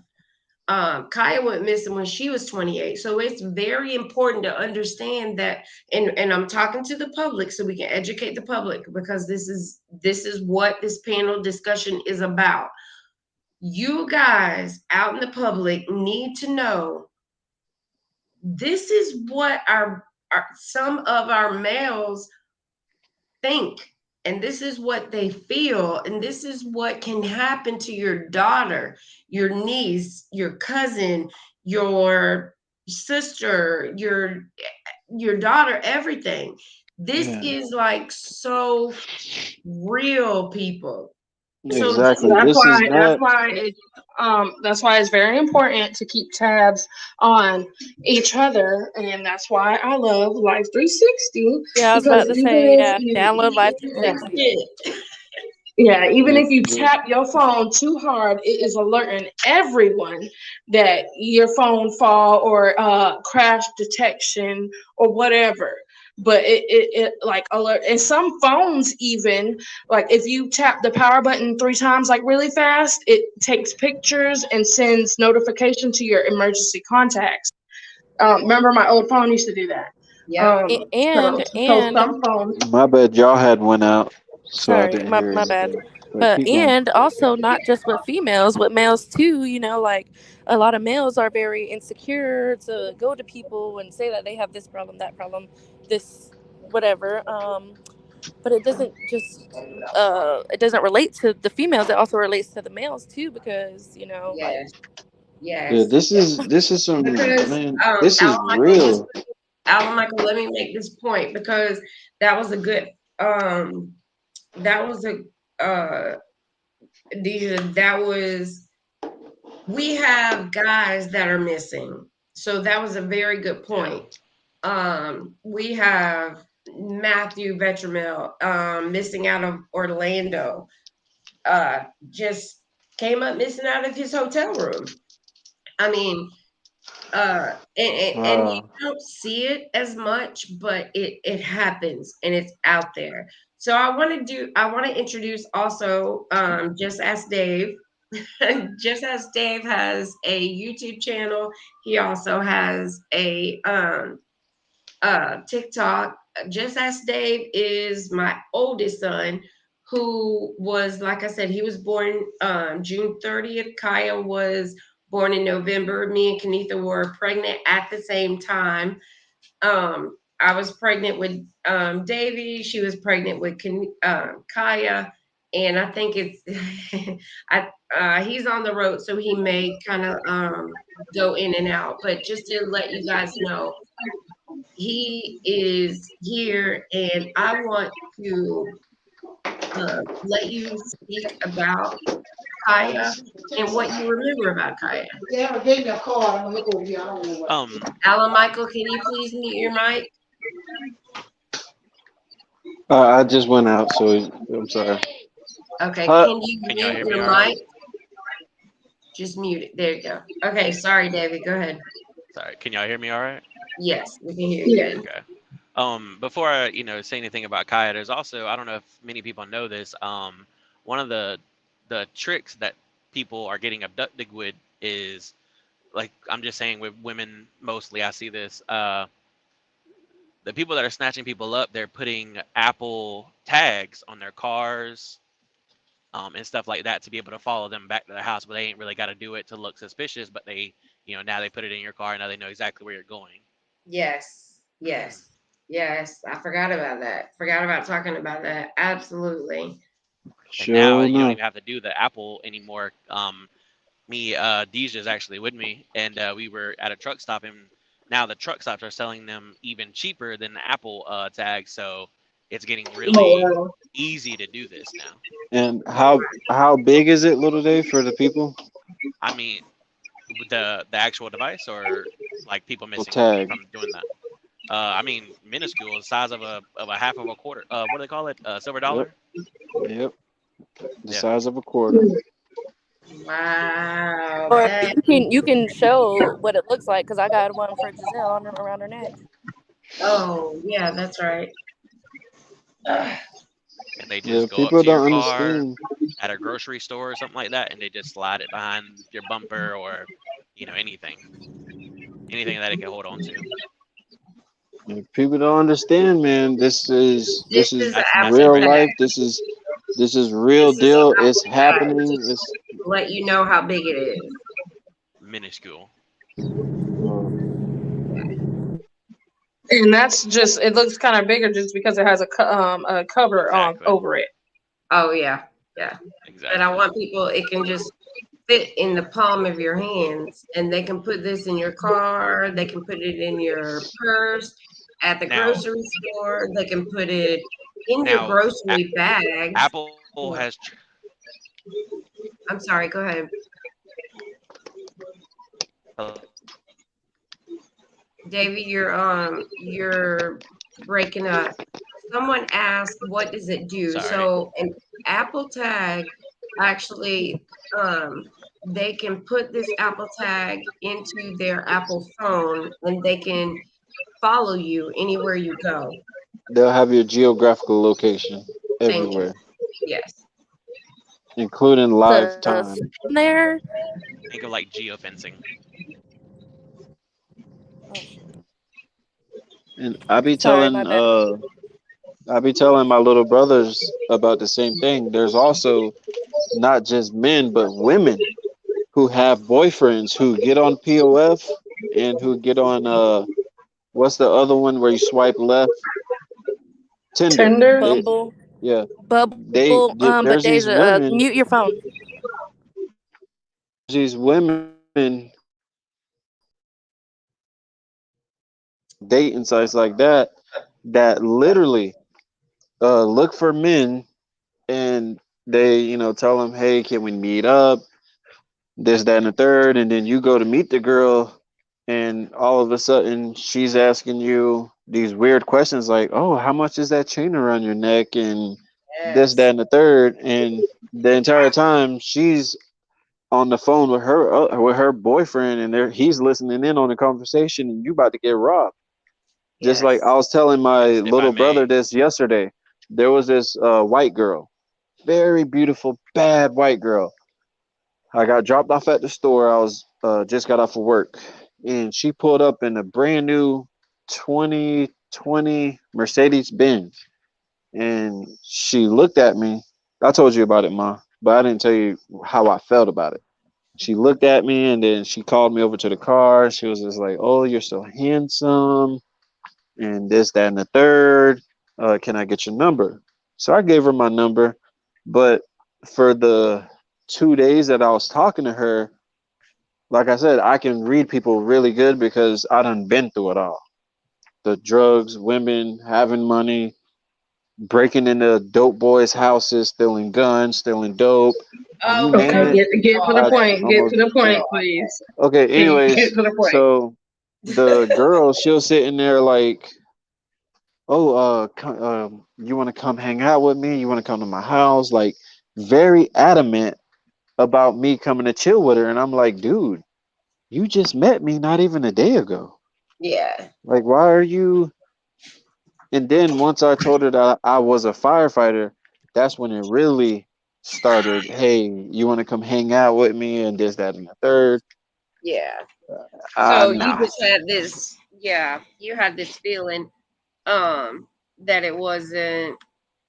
Kaya went missing when she was 28. So it's very important to understand that, and I'm talking to the public so we can educate the public because this is what this panel discussion is about. You guys out in the public need to know this is what our some of our males think, and this is what they feel, and this is what can happen to your daughter, your niece, your cousin, your sister, your daughter, everything. This Yeah, is like so real, people. So exactly. That's This is why not. that's why it's very important to keep tabs on each other, and that's why I love Life 360 Yeah, I was because about to even say, if yeah, download Life 360. yeah, even Yeah, if you yeah, tap your phone too hard, it is alerting everyone that your phone fall or crash detection or whatever. but it like alert. And some phones even, like if you tap the power button 3 times like really fast, it takes pictures and sends notification to your emergency contacts. Remember my old phone used to do that. Yeah. So some phones. My bad, y'all had went out, so I Sorry, didn't my hear bad. anything. But keep going. And also not just with females, with males too, you know, like a lot of males are very insecure to go to people and say that they have this problem, that problem, this whatever. But it doesn't just it doesn't relate to the females, it also relates to the males too, because, you know, like Yes. Yeah, Yes. this is some, Because man. This is Alan Michael, real. Alan Michael, let me make this point because that was a good that was a Deja, that was we have guys that are missing. So that was a very good point. We have Matthew Vetramel missing out of Orlando. Just came up missing out of his hotel room. I mean, and you don't see it as much, but it happens and it's out there. So I want to introduce also Just Ask Dave. Just Ask Dave has a YouTube channel. He also has a TikTok. Just Ask Dave is my oldest son, who was, like I said, he was born June 30th. Kaya was born in November. Me and Kanitha were pregnant at the same time. I was pregnant with Davy. She was pregnant with Kaya. And I think it's, he's on the road, so he may kind of go in and out. But just to let you guys know, he is here, and I want to let you speak about Kaya and what you remember about Kaya. Yeah, gave me a call. I'm gonna look over here. I don't know what. Alan Michael, can you please mute your mic? I just went out, so I'm sorry. Okay, can you Can y'all mute hear me your all right? mic? Just mute it. There you go. Okay, sorry, David. Go ahead. Sorry, can y'all hear me all right? Yes, we can hear you. Yeah. Okay. Before I, say anything about Kaya, there's also, I don't know if many people know this, one of the tricks that people are getting abducted with is, like, I'm just saying with women mostly, I see this, the people that are snatching people up, they're putting Apple tags on their cars, and stuff like that to be able to follow them back to the house, but they ain't really got to do it to look suspicious, but they, now they put it in your car, now they know exactly where you're going. Yes, yes, yes. I forgot about that. Forgot about talking about that. Absolutely. And now Sure you don't enough. even have to do the Apple anymore. Deja's actually with me, and we were at a truck stop, and now the truck stops are selling them even cheaper than the Apple tag. So it's getting really Oh, wow. easy to do this now. And how big is it, Little Dave, for the people? I mean, with the actual device, or like people missing Tag. from doing that. I mean, minuscule, the size of a half of a quarter. What do they call it? Silver dollar. Yep. The Yeah. size of a quarter. Wow. or That, you can show what it looks like, because I got one for Giselle on around her neck. oh, yeah, that's right. Ugh. And they Yeah, just go up people to your don't car understand. at a grocery store or something like that, and they just slide it behind your bumper, or anything that it can hold on to. Yeah, people don't understand, man. This is This is That's real Apple life. Tag. This is real This is deal. Apple It's Tag. happening. Just It's to let you know how big it is. minuscule. And that's just, it looks kind of bigger just because it has a cover Exactly. over it. Oh, yeah, yeah. Exactly. But I want people, it can just fit in the palm of your hands, and they can put this in your car, they can put it in your purse, at the Now- grocery store, they can put it in your Now, grocery bag. Apple has. I'm sorry, go ahead. Davey, you're breaking up. Someone asked, what does it do? Sorry. So an Apple Tag, actually, they can put this Apple Tag into their Apple phone, and they can follow you anywhere you go. They'll have your geographical location Thank you. everywhere, Yes. including live The time. there. Think of like geofencing. Oh shit. And Sorry, my bad. I be telling my little brothers about the same thing. There's also not just men but women who have boyfriends who get on POF and who get on what's the other one where you swipe left? Tinder. Tender. Bumble. Yeah, Bubble. But there's these Deja, women, mute your phone. these women dating sites like that that literally look for men and they, tell them, hey, can we meet up? This, that, and the third. And then you go to meet the girl, and all of a sudden she's asking you these weird questions like, oh, how much is that chain around your neck? And this, Yes. that, and the third. And the entire time she's on the phone with her boyfriend, and he's listening in on the conversation, and you about to get robbed. Just like Yes. I was telling my If I little brother may, this yesterday. There was this white girl, very beautiful, bad white girl. I got dropped off at the store. I was just got off of work, and she pulled up in a brand new 2020 Mercedes Benz, and she looked at me. I told you about it, Ma, but I didn't tell you how I felt about it. She looked at me, and then she called me over to the car. She was just like, "Oh, you're so handsome," and this, that, and the third. Can I get your number? So I gave her my number, but for the 2 days that I was talking to her, like I said, I can read people really good because I done been through it all. The drugs, women, having money, breaking into dope boys' houses, stealing guns, stealing dope. You Oh name Okay, God. it. get to the I point. Get to almost the point, please. okay. Get Anyways, to the point. so the girl, she'll sit in there like, oh, you want to come hang out with me? You want to come to my house? Like, very adamant about me coming to chill with her. And I'm like, dude, you just met me not even a day ago. Yeah. Like, why are you? And then once I told her that I was a firefighter, that's when it really started. Hey, you want to come hang out with me and this, that, and the third? Yeah. So you Nah. just had this, yeah, you had this feeling that it wasn't,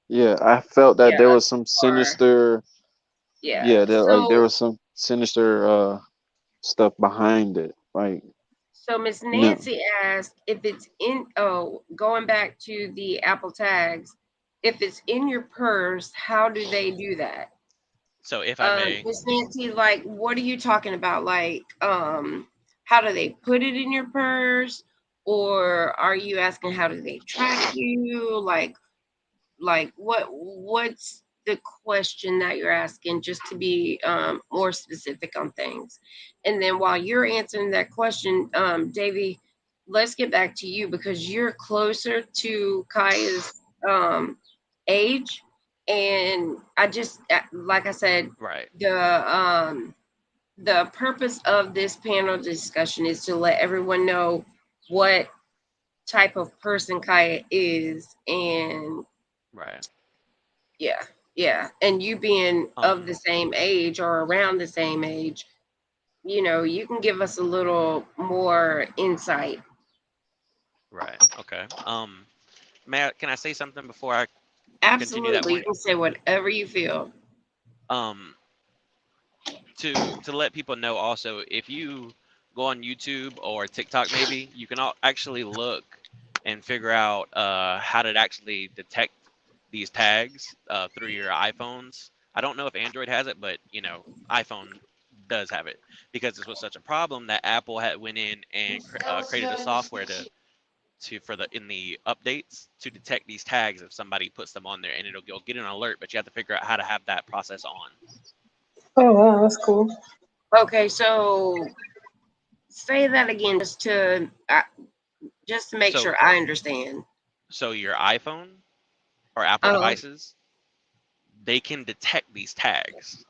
Yeah, I felt that yeah, there up was some to par. sinister. Yeah. Yeah, there So was some sinister stuff behind it. Like, Miss no. Nancy asked if it's in, oh, going back to the Apple tags, if it's in your purse, how do they do that? so if I may, Miss Nancy, like, what are you talking about? Like, how do they put it in your purse? Or are you asking how do they track you? Like what's the question that you're asking, just to be more specific on things. And then while you're answering that question, Davy, let's get back to you because you're closer to Kaya's age. And I just like I said, right, the purpose of this panel discussion is to let everyone know what type of person Kaya is. And right. yeah, yeah. And you being of Um, the same age or around the same age, you can give us a little more insight. right. Okay. Can I say something before I continue that Absolutely. You point? can say whatever you feel. Um, to let people know also, if you go on YouTube or TikTok, maybe you can actually look and figure out how to actually detect these tags through your iPhones. I don't know if Android has it, but iPhone does have it because this was such a problem that Apple had went in and created a software for the in the updates to detect these tags if somebody puts them on there, and you'll get an alert, but you have to figure out how to have that process on. Oh wow, that's cool. Okay, so say that again just to make So sure I understand. your iPhone or Apple Oh, devices, they can detect these tags,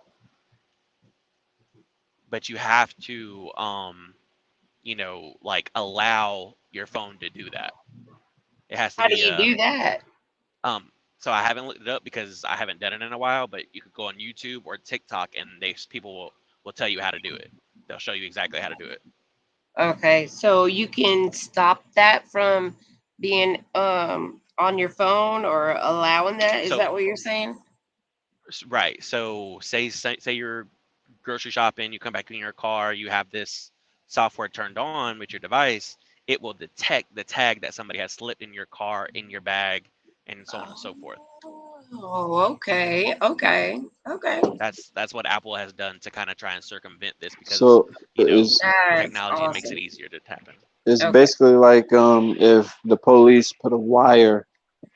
but you have to like allow your phone to do that. It has to How do be you do that? so I haven't looked it up because I haven't done it in a while, but you could go on YouTube or TikTok and people will tell you how to do it. They'll show you exactly how to do it. Okay, so you can stop that from being on your phone or allowing that. Is So that what you're saying? right. So say you're grocery shopping, you come back in your car, you have this software turned on with your device, it will detect the tag that somebody has slipped in your car, in your bag, and so on and so forth. Oh, okay, okay, okay. That's what Apple has done to kind of try and circumvent this because So is That's technology makes it awesome. easier to tap in. it's Okay. basically like if the police put a wire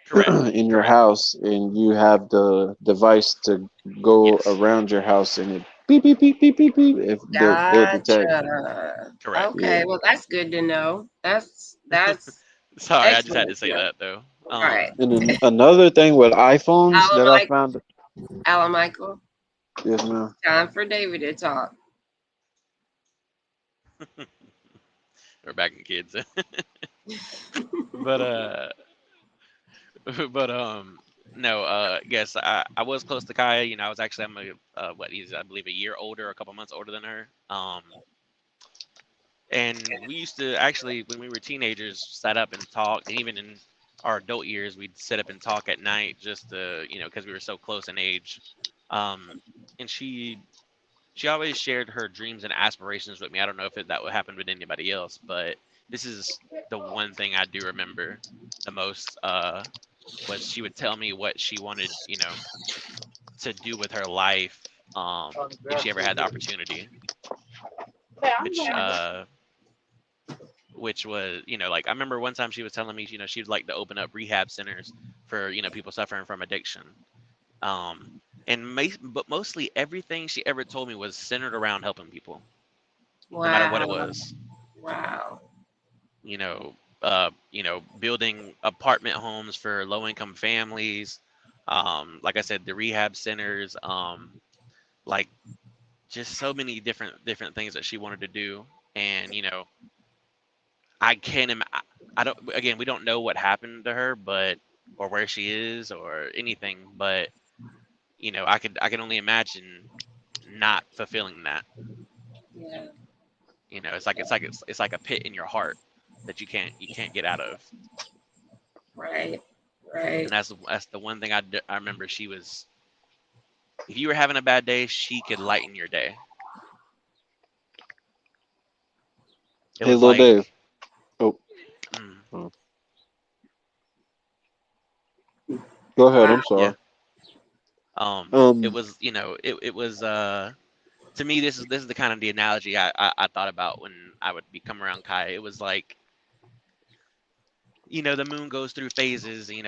Correct. in your Correct. house and you have the device to go Yes. around your house and it beep beep beep beep beep beep if they'll detect. Gotcha. Correct. Okay, Yeah. well that's good to know. That's Sorry, I just had to excellent. say Yeah. that though. All right. And then another thing with iPhones that I found. Alan Michael, Yes, ma'am. time for David to talk. We're back in kids. but no, yes, I was close to Kaya. I was actually he's I believe a year older, a couple months older than her. And we used to actually, when we were teenagers, sat up and talk, and even in our adult years, we'd sit up and talk at night just to, because we were so close in age. And she always shared her dreams and aspirations with me. I don't know if that would happen with anybody else, but this is the one thing I do remember the most. Was she would tell me what she wanted, to do with her life, if she ever had the opportunity, which was, like I remember one time she was telling me, she'd like to open up rehab centers for, people suffering from addiction. But mostly everything she ever told me was centered around helping people, no matter what it was. Wow. Building apartment homes for low-income families. Like I said, the rehab centers, like just so many different things that she wanted to do. And, I can't I don't, again, we don't know what happened to her, or where she is or anything, but, I can only imagine not fulfilling that. Yeah. It's like a pit in your heart that you can't get out of. Right. Right. And that's the one thing I remember. She was, if you were having a bad day, she could lighten your day. It Hey, was Lil like, Dave. Oh, go ahead. I'm sorry. It was, it was, to me, this is the kind of the analogy I thought about when I would come around Kai. It was like, the moon goes through phases, the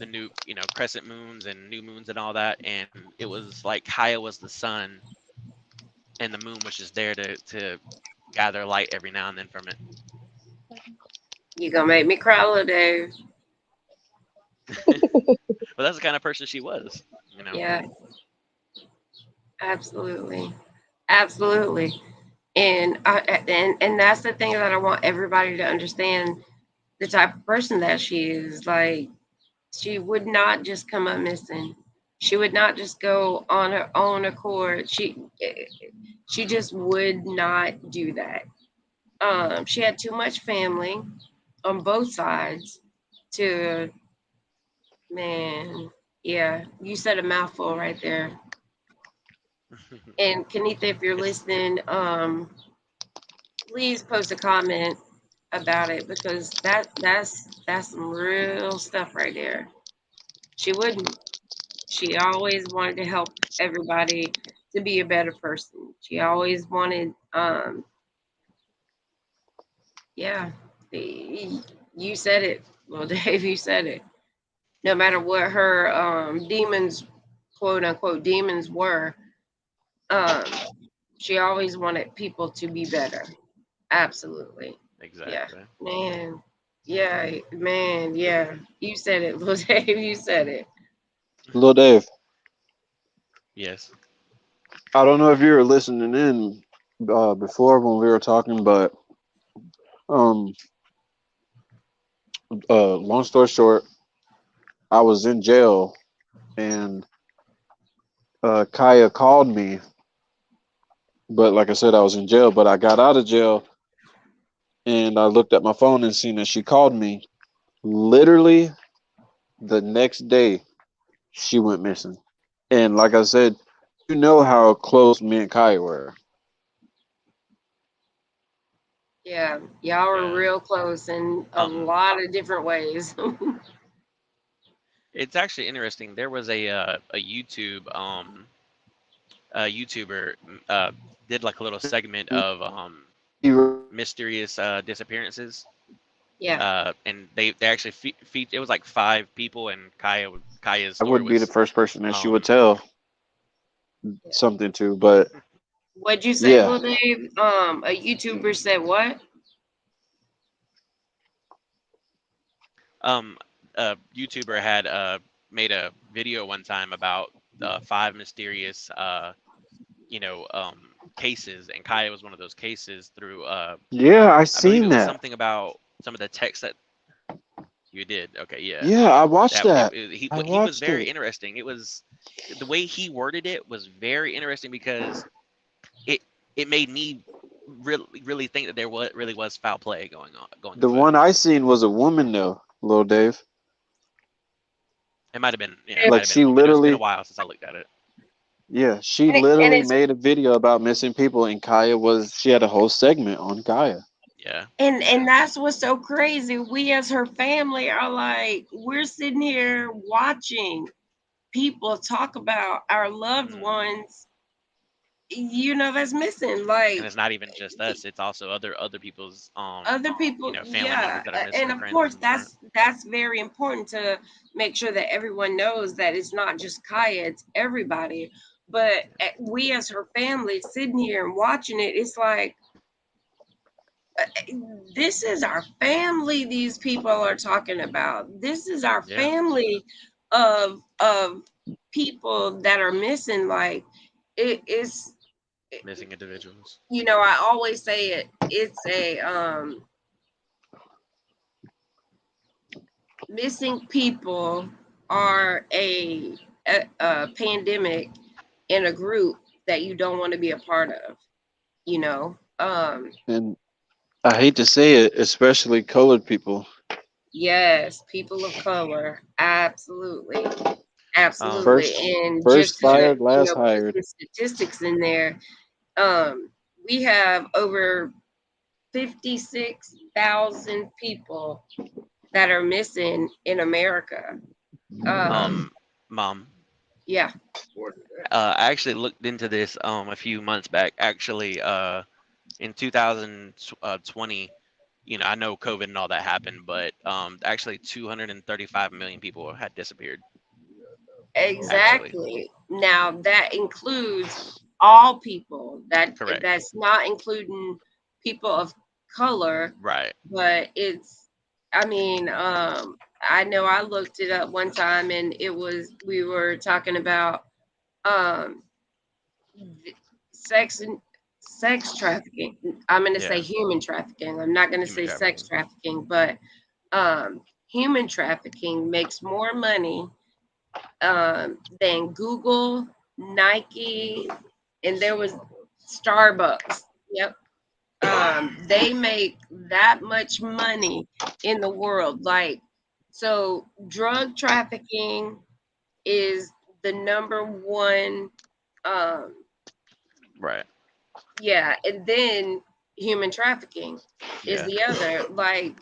new, crescent moons and new moons and all that. And it was like Kaya was the sun and the moon was just there to gather light every now and then from it. You gonna make me cry, little Dave. But that's the kind of person she was, Yeah. Absolutely. Absolutely. And that's the thing that I want everybody to understand, the type of person that she is. Like, she would not just come up missing. She would not just go on her own accord. She just would not do that. She had too much family on both sides to, man, yeah, you said a mouthful right there. And Kenitha, if you're listening, please post a comment about it, because that's some real stuff right there. She wouldn't. She always wanted to help everybody to be a better person. She always wanted, yeah, you said it. Well, Dave, you said it. No matter what her demons, quote unquote demons, were, um, she always wanted people to be better. Absolutely. Exactly. Yeah, man. Yeah, man. Yeah, you said it, Lil Dave. You said it. Lil Dave. Yes. I don't know if you were listening in before when we were talking, but Um, long story short, I was in jail, and Kaya called me, but like I said, I was in jail. But I got out of jail, and I looked at my phone and seen that she called me. Literally the next day, she went missing. And like I said, you know how close me and Kaya were. Yeah, y'all were Yeah. real close in a Um, lot of different ways. it's actually interesting. There was a YouTuber did like a little segment of You mysterious disappearances. Yeah. And they actually it was like 5 people, and Kaya's I story would be the was first person that she would um tell something to, but What'd you say, yeah, Lil Dave? A YouTuber said what? a YouTuber had made a video one time about 5 mysterious cases, and Kaya was one of those cases through yeah, I I believe seen it was that. something about some of the texts that you did. Okay, yeah. Yeah, I watched That that. I he was watched very it. interesting. It was the way he worded it was very interesting because it it made me really think that there really was foul play going The afoot. one I seen was a woman though, Lil Dave. It might have been, yeah, it might Like have been she a woman. It's been a literally, while since I looked at it. yeah, she And literally it's made a video about missing people, and she had a whole segment on Kaya. Yeah. and that's what's so crazy. We as her family are like, we're sitting here watching people talk about our loved Mhm. ones, that's missing. And Like it's not even just us; it's also other people's other people, family members yeah. that are missing And or of friends course and whatnot. that's very important to make sure that everyone knows that it's not just Kaya, it's everybody. But we as her family sitting here and watching it, it's like, this is our family these people are talking about. This is our Yeah, family of people that are missing. Like it's missing individuals. I always say it's a missing people are a pandemic in a group that you don't want to be a part of, you know. And I hate to say it, especially colored people. Yes, people of color, absolutely. Absolutely. First, And first just to, fired, last put hired. some statistics in there, we have over 56,000 people that are missing in America. Um, Mom, Yeah. I actually looked into this a few months back. Actually, in 2020, I know COVID and all that happened, but actually 235 million people had disappeared. Actually, Exactly. Now that includes all people. correct. That's not including people of color, Right. but I mean, I know I looked it up one time and we were talking about um sex and sex trafficking. I'm going to say Yeah. human trafficking. I'm not going to Human say sex trafficking. trafficking, but human trafficking makes more money than Google, Nike, and there was Starbucks. Yep. They make that much money in the world. Like, so drug trafficking is the number one. Um, Right. yeah, and then human trafficking is Yeah. the other. Like,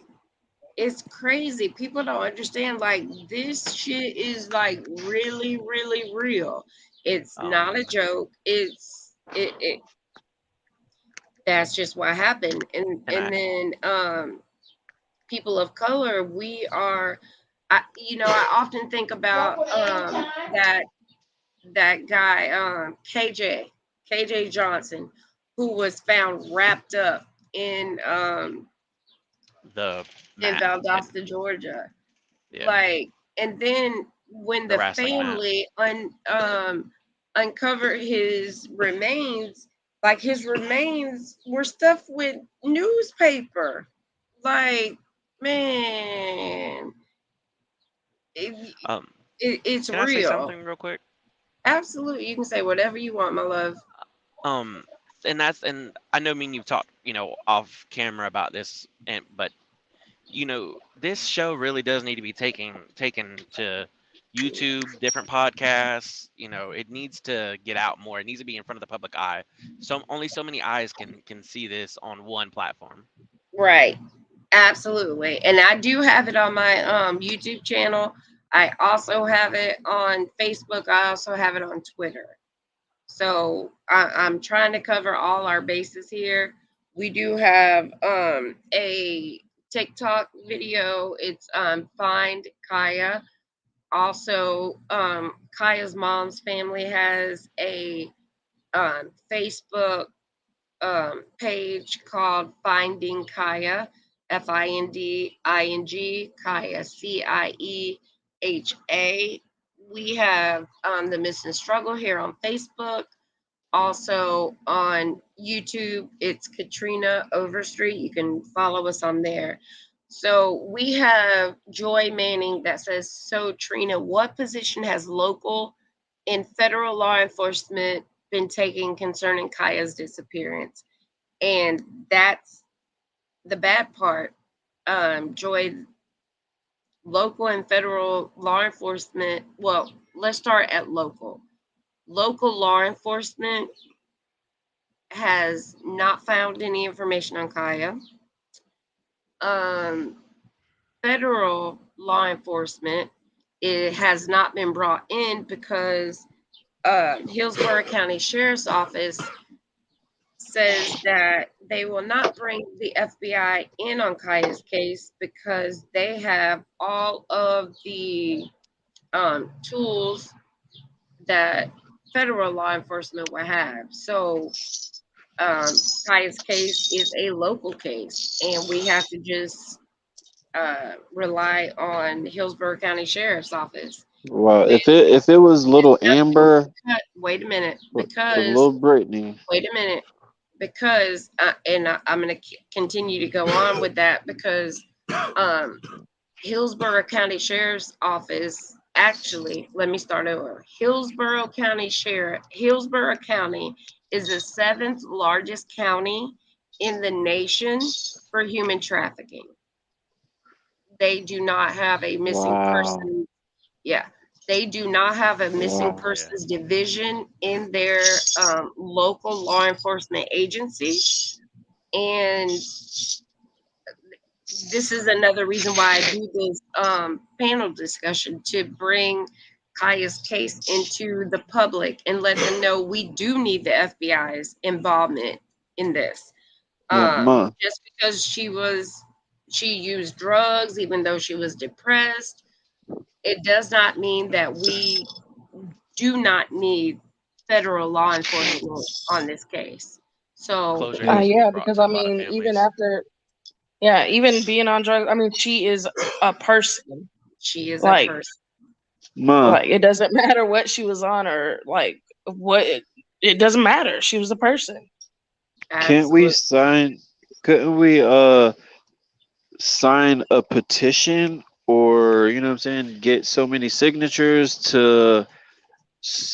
it's crazy. People don't understand. Like, this shit is like really, really real. It's not a Um. joke. It that's just what happened. And And and then people of color, we are I often think about that guy, KJ Johnson, who was found wrapped up the in Matt. Valdosta, Georgia. Yeah. Like, and then when The the wrestling Matt. family uncovered his remains, like his remains were stuffed with newspaper. Like, man, it, Um, it's can I say real. something real quick? Absolutely. You can say whatever you want, my love. Um, and I know me and you've talked, off camera about this, but this show really does need to be taken to YouTube, different podcasts. It needs to get out more. It needs to be in front of the public eye. So only so many eyes can see this on one platform. Right. Absolutely. And I do have it on my YouTube channel. I also have it on Facebook. I also have it on Twitter. So I'm trying to cover all our bases here. We do have a TikTok video. It's Find Kaya. Also, Kaya's mom's family has a Facebook page called Finding Kaya, Finding Kaya, Cieha. We have the Missing Struggle here on Facebook. Also on YouTube, it's Katrina Overstreet. You can follow us on there. So we have Joy Manning that says, so Trina, what position has local and federal law enforcement been taking concerning Kaya's disappearance? And that's the bad part. Joy, local and federal law enforcement, well, let's start at local. Local law enforcement has not found any information on Kaya. Federal law enforcement, it has not been brought in because Hillsborough County Sheriff's Office says that they will not bring the FBI in on Kaya's case because they have all of the tools that federal law enforcement will have. So Kaya's case is a local case, and we have to just rely on Hillsborough County Sheriff's Office. Well, if it was little Amber Wait a minute, with because little Brittany, wait a minute, because I'm going to continue to go on with that because Hillsborough County Sheriff's Office. Actually, let me start over. Hillsborough County is the 7th largest county in the nation for human trafficking. They do not have a missing wow, person. Yeah, they do not have a missing wow. persons division in their local law enforcement agency. And this is another reason why I do this panel discussion, to bring Kaya's case into the public and let them know we do need the FBI's involvement in this. Yeah, Ma. Just because she used drugs, even though she was depressed, it does not mean that we do not need federal law enforcement on this case. So Closure needs to be Yeah, brought because to I a lot of mean, even families. after, yeah, even being on drugs, I mean, she is a person. she is a Like, person. Ma, like it doesn't matter what she was on or like what it doesn't matter. She was a person. can't we Absolutely. couldn't we sign a petition, or you know what I'm saying, get so many signatures to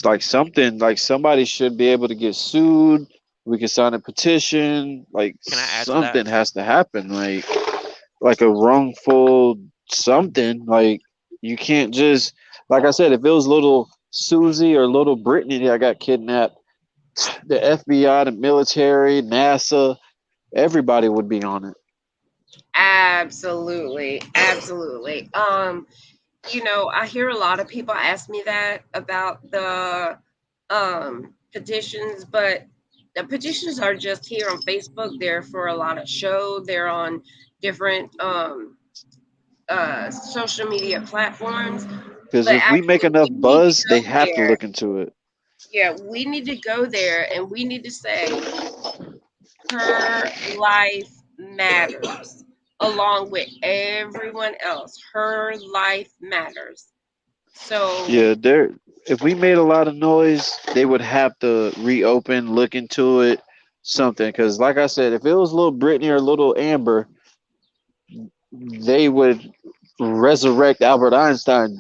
like something, like somebody should be able to get sued. We can sign a petition, like Can I add to that? something has to happen, like a wrongful something. Like you can't just, like I said, if it was little Susie or little Brittany that got kidnapped, the FBI, the military, NASA, everybody would be on it. Absolutely. I hear a lot of people ask me that about the petitions, but the petitions are just here on Facebook. They're for a lot of show. They're on different social media platforms. Because But if we make actually, enough we need to buzz, they go have to there. look into it. Yeah, we need to go there and we need to say her life matters along with everyone else. Her life matters. So Yeah, if we made a lot of noise, they would have to reopen, look into it, something. Because like I said, if it was little Brittany or little Amber, they would resurrect Albert Einstein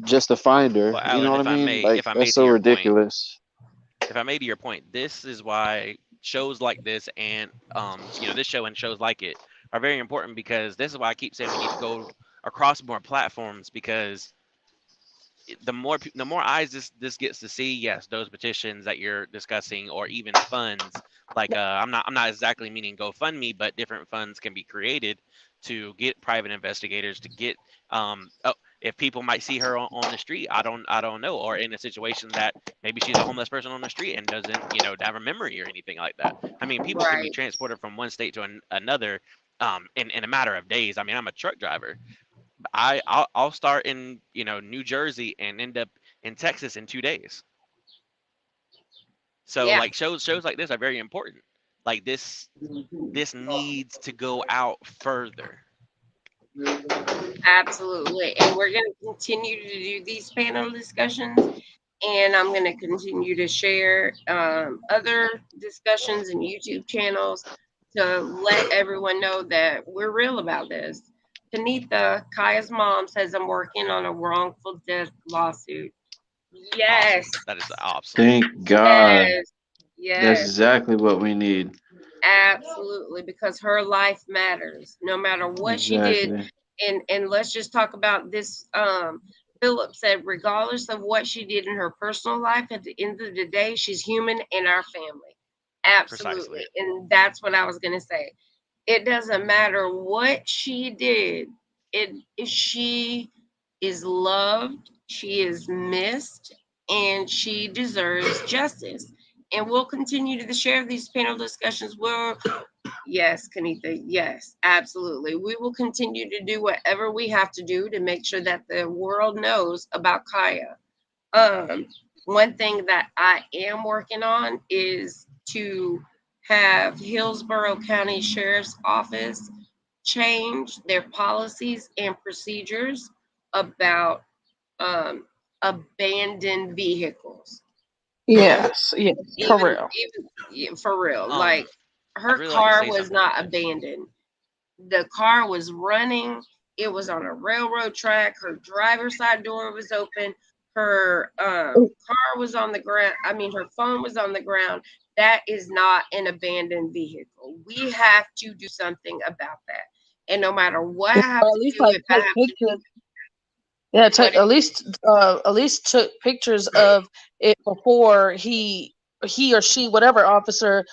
just to find her. Well, You know Alan, what I mean? Like if I that's made to so your point, ridiculous. if I made to your point, this is why shows like this and this show and shows like it are very important, because this is why I keep saying we need to go across more platforms, because the more eyes this gets to see, yes, those petitions that you're discussing, or even funds, like I'm not exactly meaning GoFundMe, but different funds can be created to get private investigators to get if people might see her on the street, I don't know, or in a situation that maybe she's a homeless person on the street and doesn't have a memory or anything like that. I mean, people can be Right. transported from one state to another in a matter of days. I mean, I'm a truck driver. I'll start in New Jersey and end up in Texas in 2 days. So Yeah. like shows like this are very important. Like this needs to go out further. Absolutely. And we're going to continue to do these panel discussions. And I'm going to continue to share other discussions and YouTube channels to let everyone know that we're real about this. Tanitha, Kaya's mom, says I'm working on a wrongful death lawsuit. Yes. Awesome. That is awesome. Thank God. Yes. That's Yes. exactly what we need. Absolutely. Because her life matters no matter what she did. And let's just talk about this. Philip said, regardless of what she did in her personal life, at the end of the day, she's human in our family. Absolutely. Precisely. And that's what I was going to say. It doesn't matter what she did. She is loved, she is missed, and she deserves justice. And we'll continue to share these panel discussions. Yes, Kanitha, yes, absolutely. We will continue to do whatever we have to do to make sure that the world knows about Kaya. One thing that I am working on is to have Hillsborough County Sheriff's Office change their policies and procedures about abandoned vehicles. Yes, yes, for real. Even for real. Like I'd her really like to car say was something not about this. abandoned. The car was running. It was on a railroad track. Her driver's side door was open. Her car was on the ground. I mean, her phone was on the ground. That is not an abandoned vehicle. We have to do something about that. And no matter what I have Or at to least do, like if I take have to, pictures. Yeah, what at least took pictures of it before he or she, whatever officer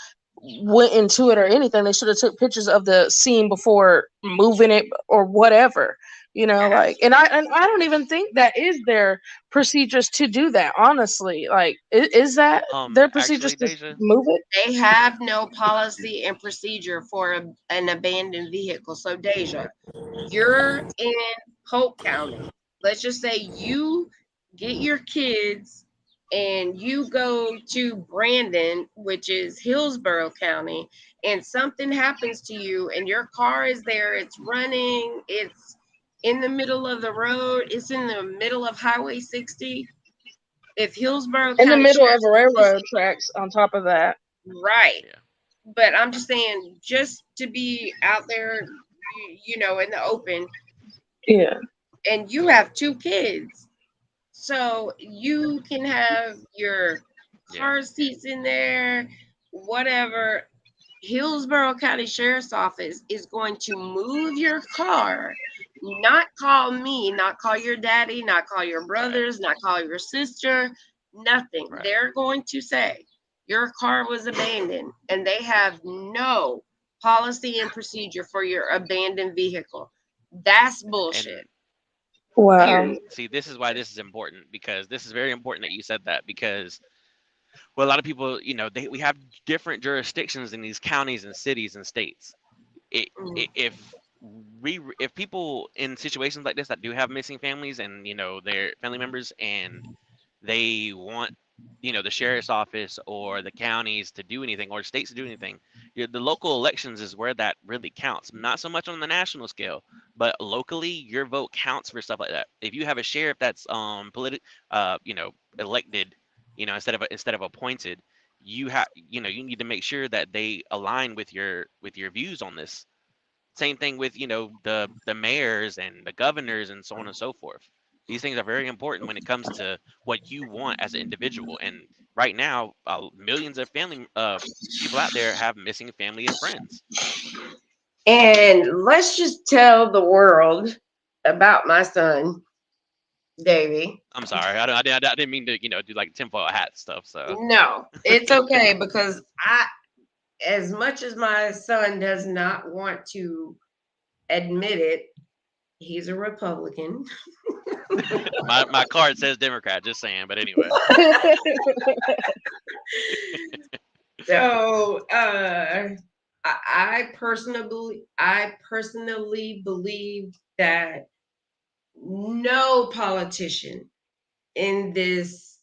went into it or anything. They should have took pictures of the scene before moving it or whatever. Like, and I don't even think that is their procedures to do that. Honestly, like, is that their procedures Actually, to Deja, move it? they have no policy and procedure for an abandoned vehicle. So, Deja, you're in Polk County. Let's just say you get your kids and you go to Brandon, which is Hillsborough County, and something happens to you and your car is there, it's running, it's in the middle of the road, it's in the middle of Highway 60. If Hillsborough In the County middle of Sheriff's a Office, railroad tracks. On top of that, right. yeah. But I'm just saying, just to be out there, in the open, yeah. and you have 2 kids. So you can have your car seats in there, whatever. Hillsborough County Sheriff's Office is going to move your car, not call me, not call your daddy, not call your brothers, not call your sister, nothing. Right. They're going to say your car was abandoned, and they have no policy and procedure for your abandoned vehicle. That's bullshit. And Wow. Period. see, this is why this is important, because this is very important that you said that, because well, a lot of people, we have different jurisdictions in these counties and cities and states. If people in situations like this that do have missing families and their family members, and they want the sheriff's office or the counties to do anything, or states to do anything, the local elections is where that really counts. Not so much on the national scale, but locally your vote counts for stuff like that. If you have a sheriff that's elected, instead of appointed, you need to make sure that they align with your views on this, Same thing with, the mayors and the governors and so on and so forth. These things are very important when it comes to what you want as an individual. And right now, millions of people out there have missing family and friends. And let's just tell the world about my son, Davey. I'm sorry, I didn't mean to, do like tinfoil hat stuff. So No, it's okay because as much as my son does not want to admit it, he's a Republican. my card says Democrat, just saying. But anyway. So I personally believe that no politician in this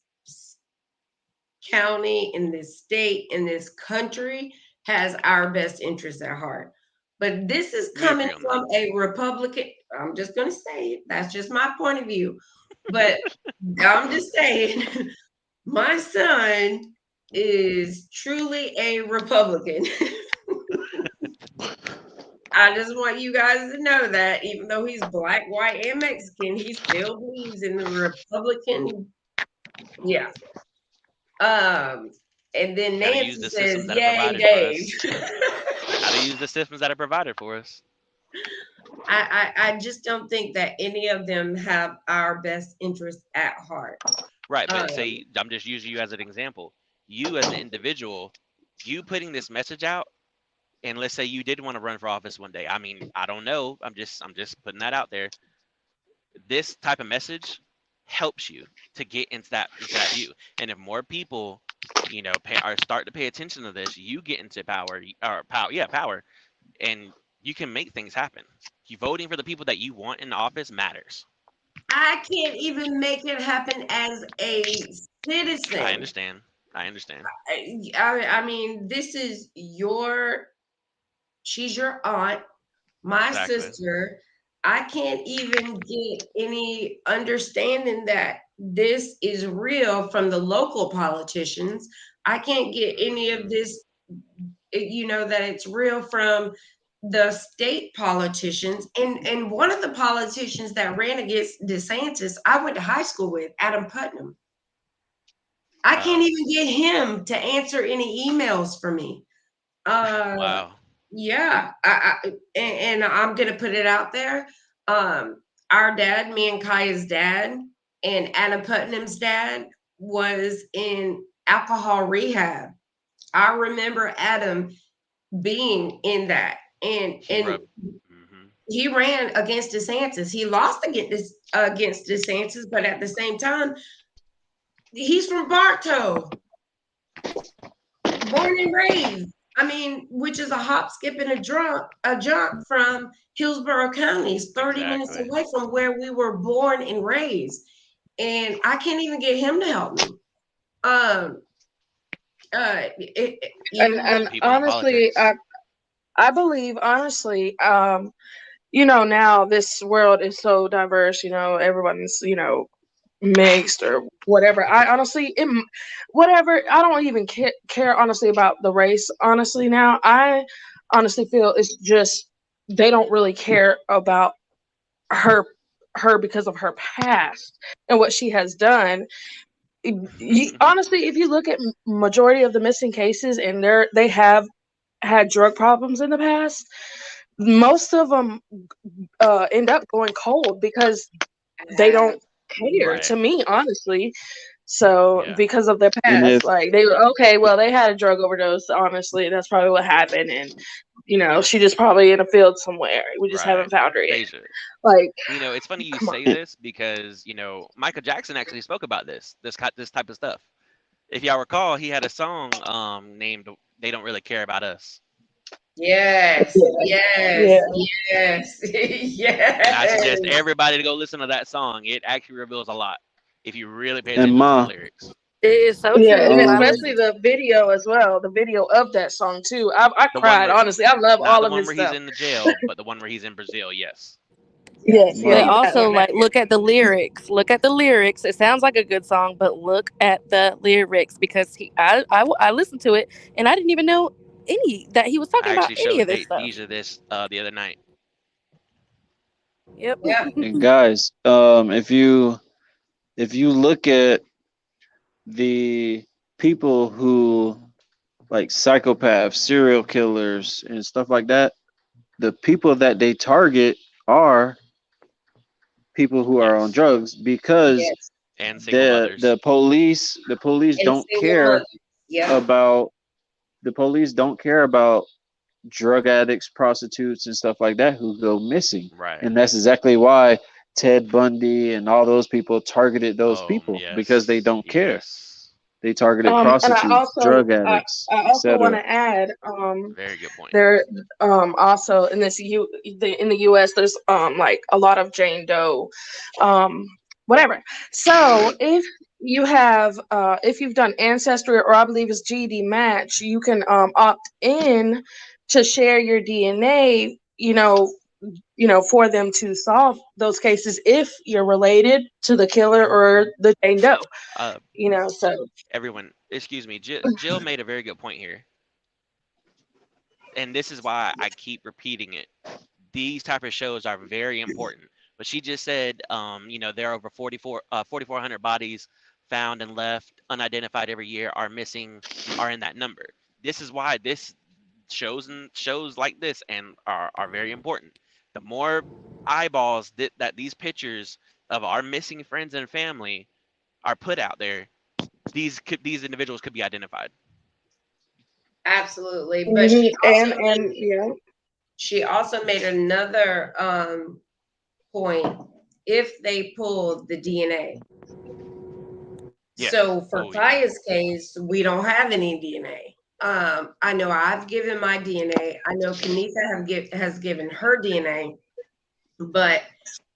county, in this state, in this country has our best interests at heart. But this is coming from a Republican. I'm just going to say it. That's just my point of view. But I'm just saying, my son is truly a Republican. I just want you guys to know that even though he's black, white, and Mexican, he still believes in the Republican. Yeah. And then Nancy says, "Yay, Dave." How to use the systems that are provided for us. I just don't think that any of them have our best interest at heart. Right, but say I'm just using you as an example. You as an individual, you putting this message out, and let's say you did want to run for office one day. I mean, I don't know. I'm just putting that out there. This type of message helps you to get into that view. And if more people, start to pay attention to this, you get into power, and you can make things happen. You voting for the people that you want in office matters. I can't even make it happen as a citizen. I understand. I mean, this is she's your aunt, my sister. I can't even get any understanding that this is real from the local politicians. I can't get any of this, that it's real from the state politicians. And one of the politicians that ran against DeSantis, I went to high school with, Adam Putnam. I can't even get him to answer any emails for me. Wow. Yeah. And I'm going to put it out there. Our dad, me and Kaya's dad, and Adam Putnam's dad was in alcohol rehab. I remember Adam being in that. And he ran against DeSantis. He lost against DeSantis, but at the same time, he's from Bartow, born and raised. I mean, which is a hop, skip, and a jump from Hillsborough County. It's 30 minutes away from where we were born and raised. And I can't even get him to help me. And honestly, I believe, honestly, now this world is so diverse, everyone's, mixed or whatever. I honestly, I don't even care honestly about the race. Honestly, now I honestly feel it's just they don't really care about her because of her past and what she has done. Honestly, if you look at majority of the missing cases and they have had drug problems in the past, most of them end up going cold because they don't care, to me, honestly. So because of their past, like they were they had a drug overdose. Honestly, that's probably what happened, and she just probably in a field somewhere. We just haven't found her yet. Like, it's funny you say this because Michael Jackson actually spoke about this type of stuff. If y'all recall, he had a song named "They Don't Really Care About Us." Yes. And I suggest everybody to go listen to that song. It actually reveals a lot if you really pay attention to the lyrics. It is so true. And especially the video as well. The video of that song too. I cried, honestly. I love all of his stuff. The one where he's in the jail, but the one where he's in Brazil, yes. Yes. But also, look at the lyrics. Look at the lyrics. It sounds like a good song, but look at the lyrics because I listened to it and I didn't even know that he was talking about any of this stuff. Deja this the other night. Yep. Yeah. And guys, if you look at the people who like psychopaths, serial killers, and stuff like that, the people that they target are people who are on Yes. drugs because Yes. And single the mothers. the police the police And don't single care mothers. Yep. about the police don't care about drug addicts, prostitutes, and stuff like that who go missing. Right. And that's exactly why Ted Bundy and all those people targeted those Oh, people yes. because they don't care. Yes. They targeted And prostitutes, drug I addicts, also want etc. to add, Very good point. there, also in in the U.S. there's like a lot of Jane Doe, whatever. So if you've done Ancestry, or I believe it's GD Match, you can opt in to share your DNA. For them to solve those cases if you're related to the killer or the Jane Doe. Uh, So everyone, excuse me. Jill made a very good point here, and this is why I keep repeating it. These type of shows are very important. But she just said, there are over 4,400 bodies found and left unidentified every year are in that number. This is why this shows like this and are very important. The more eyeballs that these pictures of our missing friends and family are put out there, these individuals could be identified. Absolutely. But yeah. she also made another point if they pulled the DNA. Yes. So for Oh, yeah. Kaya's case, we don't have any DNA. I know I've given my DNA. I know Kanika has given her DNA. But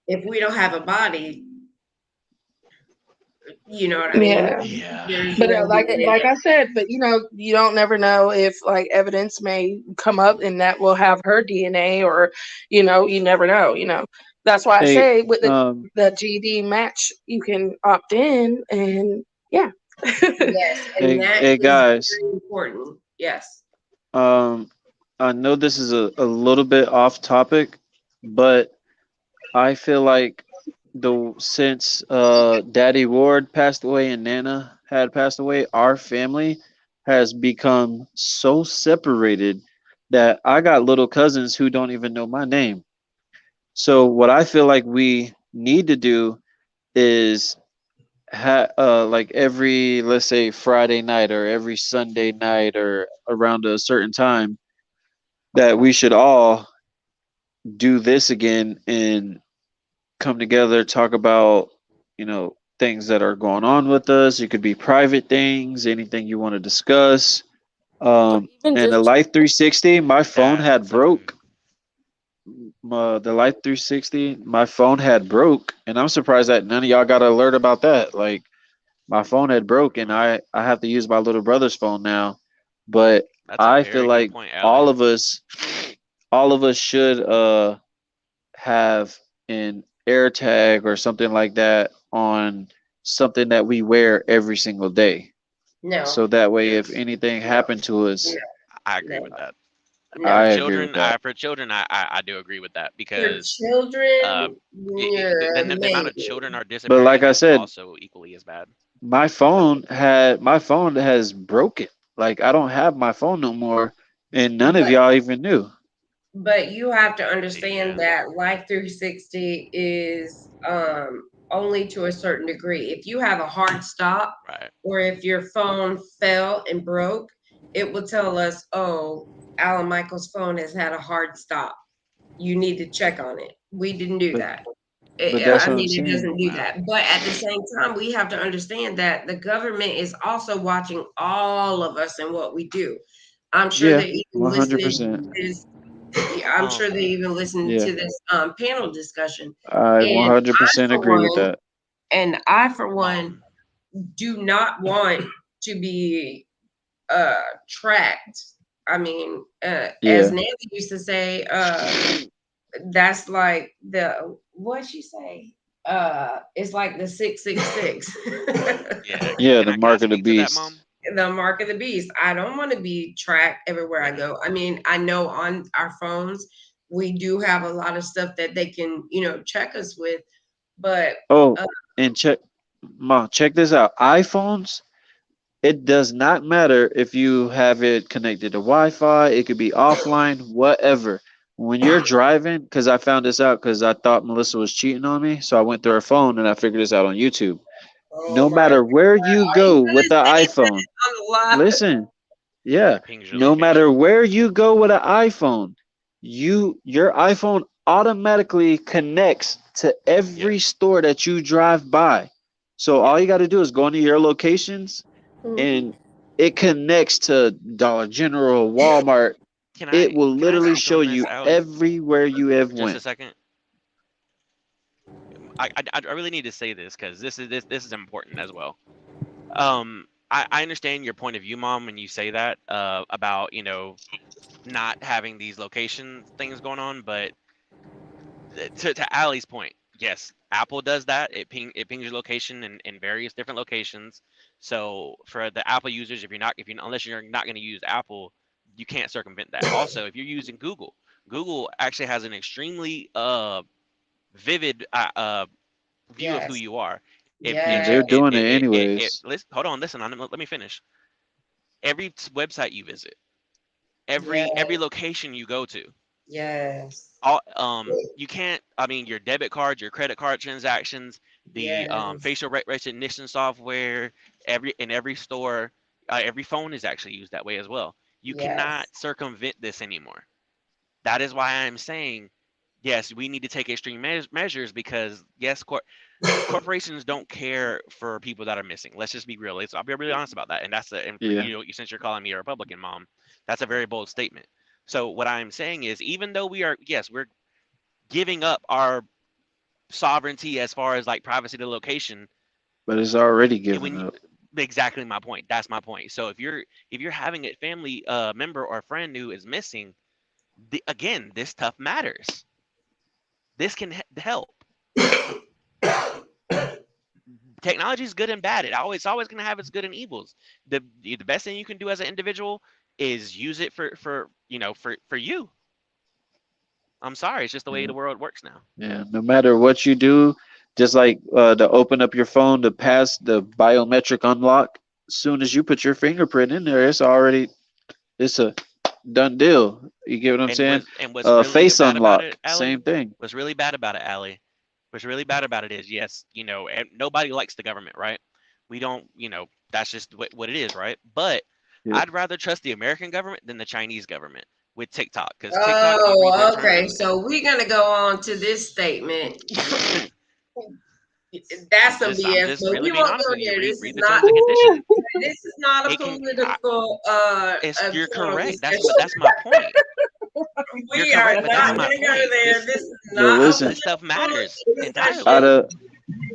if we don't have a body, you know what I mean? Yeah. Yeah. There's But no like DNA. I said, but you don't never know if like evidence may come up and that will have her DNA, or you never know. That's why I Hey, say with the GD Match, you can opt in, and yeah. Yes, and that hey is guys, very important. Yes. I know this is a little bit off topic, but I feel like since Daddy Ward passed away and Nana had passed away, our family has become so separated that I got little cousins who don't even know my name. So what I feel like we need to do is like every, let's say, Friday night or every Sunday night or around a certain time, that we should all do this again and come together, talk about, things that are going on with us. It could be private things, anything you want to discuss. Or even And the just Life 360, my phone had That's broke. The Life 360, my phone had broke, and I'm surprised that none of y'all got an alert about that. Like, my phone had broke, and I have to use my little brother's phone now. But That's a I very feel good like point, all Allie. of us should have an AirTag or something like that on something that we wear every single day. No. So that way, if Yes. anything No. happened to us, I agree No. with that. No. I For agree with that. children, I do agree with that For because children, the amount of maybe. children are But like disappearing I is said, also equally as bad. my phone has broken. Like, I don't have my phone no more, and none of But y'all even knew. but you have to understand Yeah. that Life 360 is only to a certain degree. If you have a hard stop, Right. or if your phone fell and broke, it will tell us, oh, Alan Michael's phone has had a hard stop. You need to check on it. We didn't do But that. that's I what I'm mean, it saying. doesn't do Wow. that. But at the same time, we have to understand that the government is also watching all of us and what we do. I'm sure Yeah, they even listening to 100%. this. I'm sure they even listened Yeah, to this panel discussion. I And 100% agree with that. I for one Um. do not want to be tracked. I mean, as Yeah. Nancy used to say, that's like what she say? It's like the 666. Yeah. Yeah, Can the I mark of the speak to that, beast. Mom? The mark of the beast. I don't want to be tracked everywhere I Yeah. go. I mean, I know on our phones we do have a lot of stuff that they can, check us with. But Oh, uh, and check this out. iPhones, it does not matter if you have it connected to Wi-Fi, it could be offline, whatever. When you're driving, because I found this out because I thought Melissa was cheating on me, so I went through her phone and I figured this out on YouTube. oh No my matter where you God, are you go gonna with the say iPhone, that on the live? listen, yeah, It pings your no matter location. where you go with an iPhone, your iPhone automatically connects to every Yes. store that you drive by. So all you got to do is go into your locations and it connects to Dollar General, Walmart. Can It I will can I literally speak show on this, you Allie? everywhere you have Just a went. second. I really need to say this because this is important as well. I understand your point of view, Mom, when you say that about not having these location things going on, but to Allie's point, yes, Apple does that. It pings your location in various different locations. So for the Apple users, unless you're not going to use Apple, you can't circumvent that. Also, if you're using Google, Google actually has an extremely vivid view of who Yes, you are. And yes, they're doing it anyways. Hold on, listen. Let me finish. Every website you visit, every yes, location you go to, yes, all you can't. I mean, your debit cards, your credit card transactions, the yes, facial recognition software, every store, every phone is actually used that way as well. You cannot yes. circumvent this anymore. That is why I'm saying, yes, we need to take extreme measures because yes, corporations don't care for people that are missing. Let's just be real. I'll be really honest about that. And Yeah. since you're calling me a Republican, Mom, that's a very bold statement. So what I'm saying is, even though we're giving up our sovereignty as far as like privacy to location, But it's already given when up. exactly my point. That's my point. So if you're having a family member or friend who is missing, again, this stuff matters. This can help. Technology is good and bad. It's always going to have its good and evils. The best thing you can do as an individual is use it for you. I'm sorry, it's just the way Yeah. the world works now. Yeah. No matter what you do, just like to open up your phone to pass the biometric unlock, as soon as you put your fingerprint in there, it's a done deal. You get what I'm And saying? what's really Face bad about unlock, it, Allie? same thing. What's really bad about it, Allie? What's really bad about it is, yes, nobody likes the government, right? We don't, that's just what it is, right? But Yeah. I'd rather trust the American government than the Chinese government with TikTok, because TikTok, if you read their Oh, terms okay. of So we're gonna go on to this statement. That's some I'm BS, just but really we being won't honest go with you. there. Read This is read the not. terms and conditions. This is not a It can. political You're forum correct. discussion. That's my point. You're We are correct, but that's not my gonna go point. there. This is But not a listen, This stuff political matters discussion. out entirely. of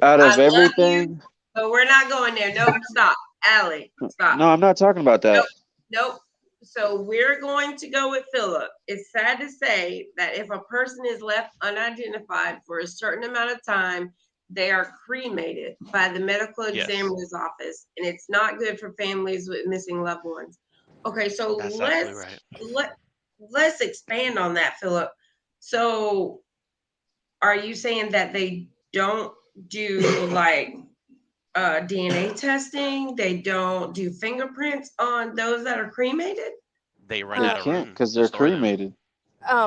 out I of love you, everything, but we're not going there. Nope, stop. Allie, stop. no, I'm not talking about that. Nope, nope. So we're going to go with Philip. It's sad to say that if a person is left unidentified for a certain amount of time, they are cremated by the medical Yes, examiner's office, and it's not good for families with missing loved ones. Okay, so that's absolutely right. let's expand on that, Philip. So are you saying that they don't do like DNA testing? They don't do fingerprints on those that are cremated? They run They out of can't room because to they're store them. cremated.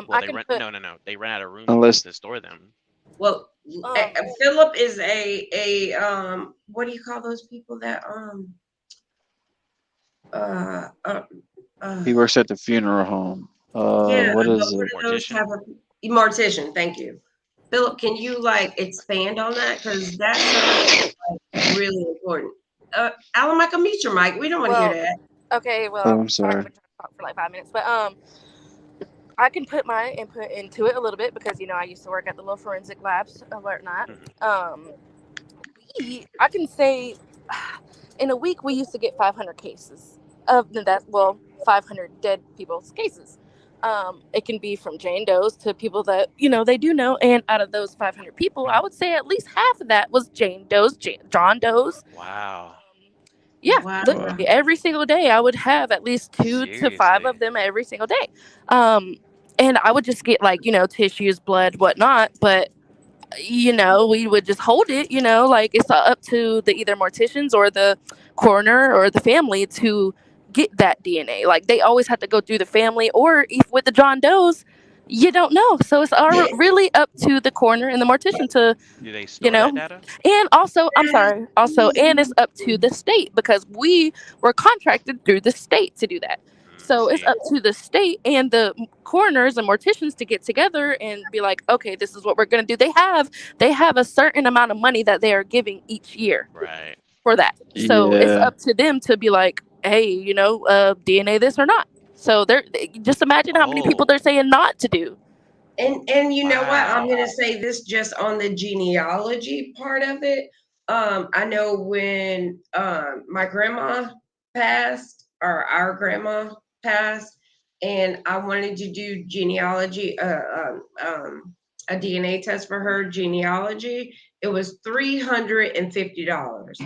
Well, I they can run put no. They run out of room Unless to store them. Well, um Philip is a what do you call those people that uh uh, he works at the funeral home. yeah, What but is what it? are those Mortician. type of mortician? Thank you, Philip. Can you like expand on that, because that sounds like really important. Alan, Michael, mute your mic. We don't want to hear well that. okay, well, Oh, I'm sorry, I've sorry. been trying to talk for like 5 minutes, but I can put my input into it a little bit because I used to work at the little forensic labs and whatnot. Mhm. I can say in a week we used to get 500 cases of that. Well, 500 dead people's cases. It can be from Jane Doe's to people that they do know, and out of those 500 people, I would say at least half of that was Jane Doe's, John Doe's. Wow. Yeah, Wow. literally every single day I would have at least 2 to 5 Seriously. of them every single day. Um, and I would just get like, tissues, blood, whatnot. But we would just hold it, like it's up to the either morticians or the coroner or the family to get that DNA. Like they always have to go through the family, or if with the John Doe's, you don't know. So it's really up to the coroner and the mortician to, Do they store that data? and also, I'm sorry, and it's up to the state because we were contracted through the state to do that. So it's See. up to the state and the coroners and morticians to get together and be like, okay, this is what we're going to do. They have a certain amount of money that they are giving each year Right. for that. So it's Yeah. up to them to be like, hey, DNA this or not. So just imagine how many people Oh. they're saying not to do. And you know what? I'm Wow. gonna say this just on the genealogy part of it. I know when my grandma passed, or our grandma passed, and I wanted to do genealogy, a DNA test for her genealogy, it was $350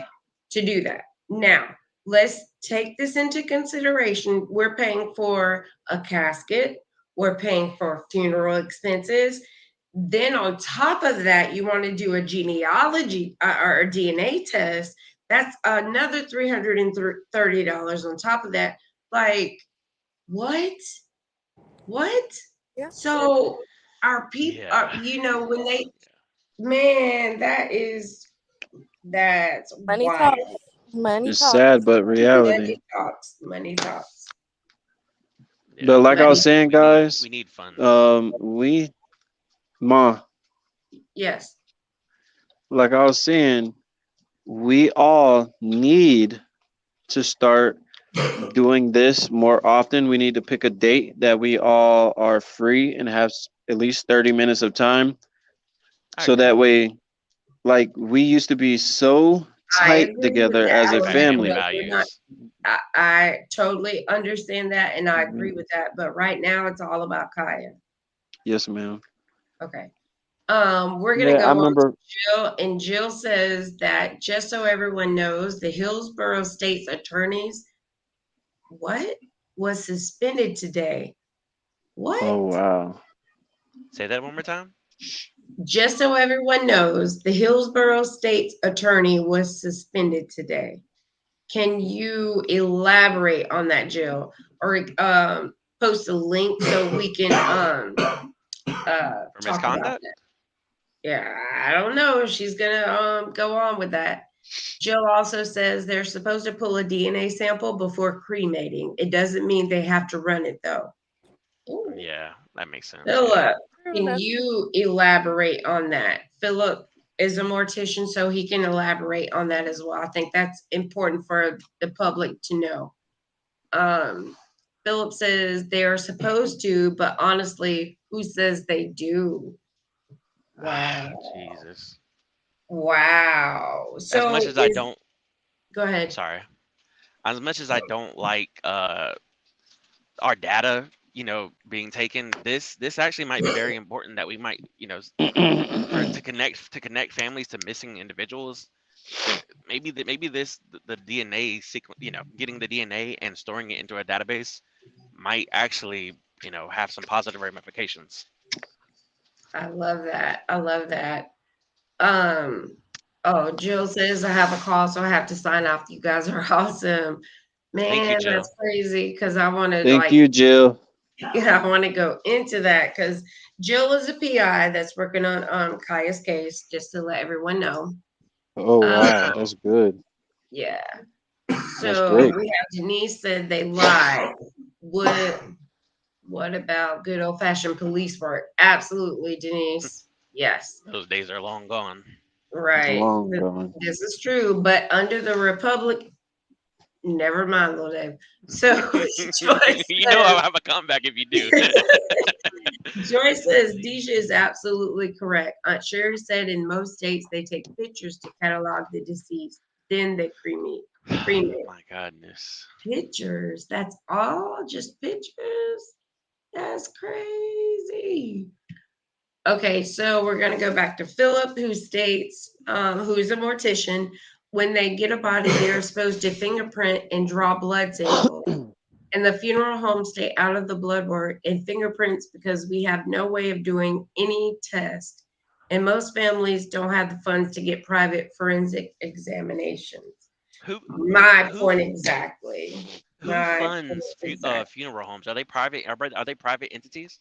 to do that. Now, let's take this into consideration. We're paying for a casket, we're paying for funeral expenses. Then on top of that, you want to do a genealogy or a DNA test. That's another $330 on top of that. Like, what? What? Yeah. So our people, Yeah. when they, man, that's Money wild. talks. Money It's talks. sad, but reality. Money talks. Money talks. Yeah. But like I was Money. saying, guys, We need funds. Yes. like I was saying, we all need to start doing this more often. We need to pick a date that we all are free and have at least 30 minutes of time. I So agree. that way, like, we used to be so I tight agree with together that. as a For family But we're not, values. I totally understand that and I agree Mhm. with that. But right now it's all about Kaya. Yes, ma'am. Okay. We're gonna Yeah, I go on to remember. Jill, and Jill says that just so everyone knows, the Hillsborough State's attorneys was suspended today. What? Oh, wow. Say that one more time. Just so everyone knows, the Hillsborough State's attorney was suspended today. Can you elaborate on that, Jill, or post a link so we can For talk about misconduct? that? Yeah, I don't know if she's gonna go on with that. Jill also says they're supposed to pull a DNA sample before cremating. It doesn't mean they have to run it though. Ooh. Yeah, that makes sense. Philip, True, can that's you elaborate on that? Philip is a mortician, so he can elaborate on that as well. I think that's important for the public to know. Philip says they are supposed to, but honestly, who says they do? Wow. Jesus. Wow. As So much as I don't, go ahead. sorry. As much as I don't like our data, being taken, this actually might be very important that we might, to connect families to missing individuals. Maybe the DNA sequence, getting the DNA and storing it into a database might actually, have some positive ramifications. I love that. I love that. Oh, Jill says I have a call, so I have to sign off. You guys are awesome. Thank you, Man, Jill. that's crazy because I want to Thank you, Jill. I want to go into that because Jill is a PI that's working on Kaya's case, just to let everyone know. Oh, wow. That's good. Yeah. That's So great. we have Denise said they lied. What about good old fashioned police work? Absolutely, Denise. Yes. Those days are long gone. Right. Long gone. This is true, but under the Republic, never mind, little Dave. So Joyce I'll have a comeback if you do. Joyce says Deja is absolutely correct. Aunt Sherry said in most states they take pictures to catalog the deceased, then they cremate. My goodness. Pictures. That's all? Just pictures? That's crazy. Okay, so we're going to go back to Philip, who states, who's a mortician, when they get a body, they're supposed to fingerprint and draw blood samples. and the funeral home stay out of the blood work and fingerprints because we have no way of doing any test. And most families don't have the funds to get private forensic examinations. Who My who point exactly. who My point funds exactly. funeral homes? Are they private? Are they private entities?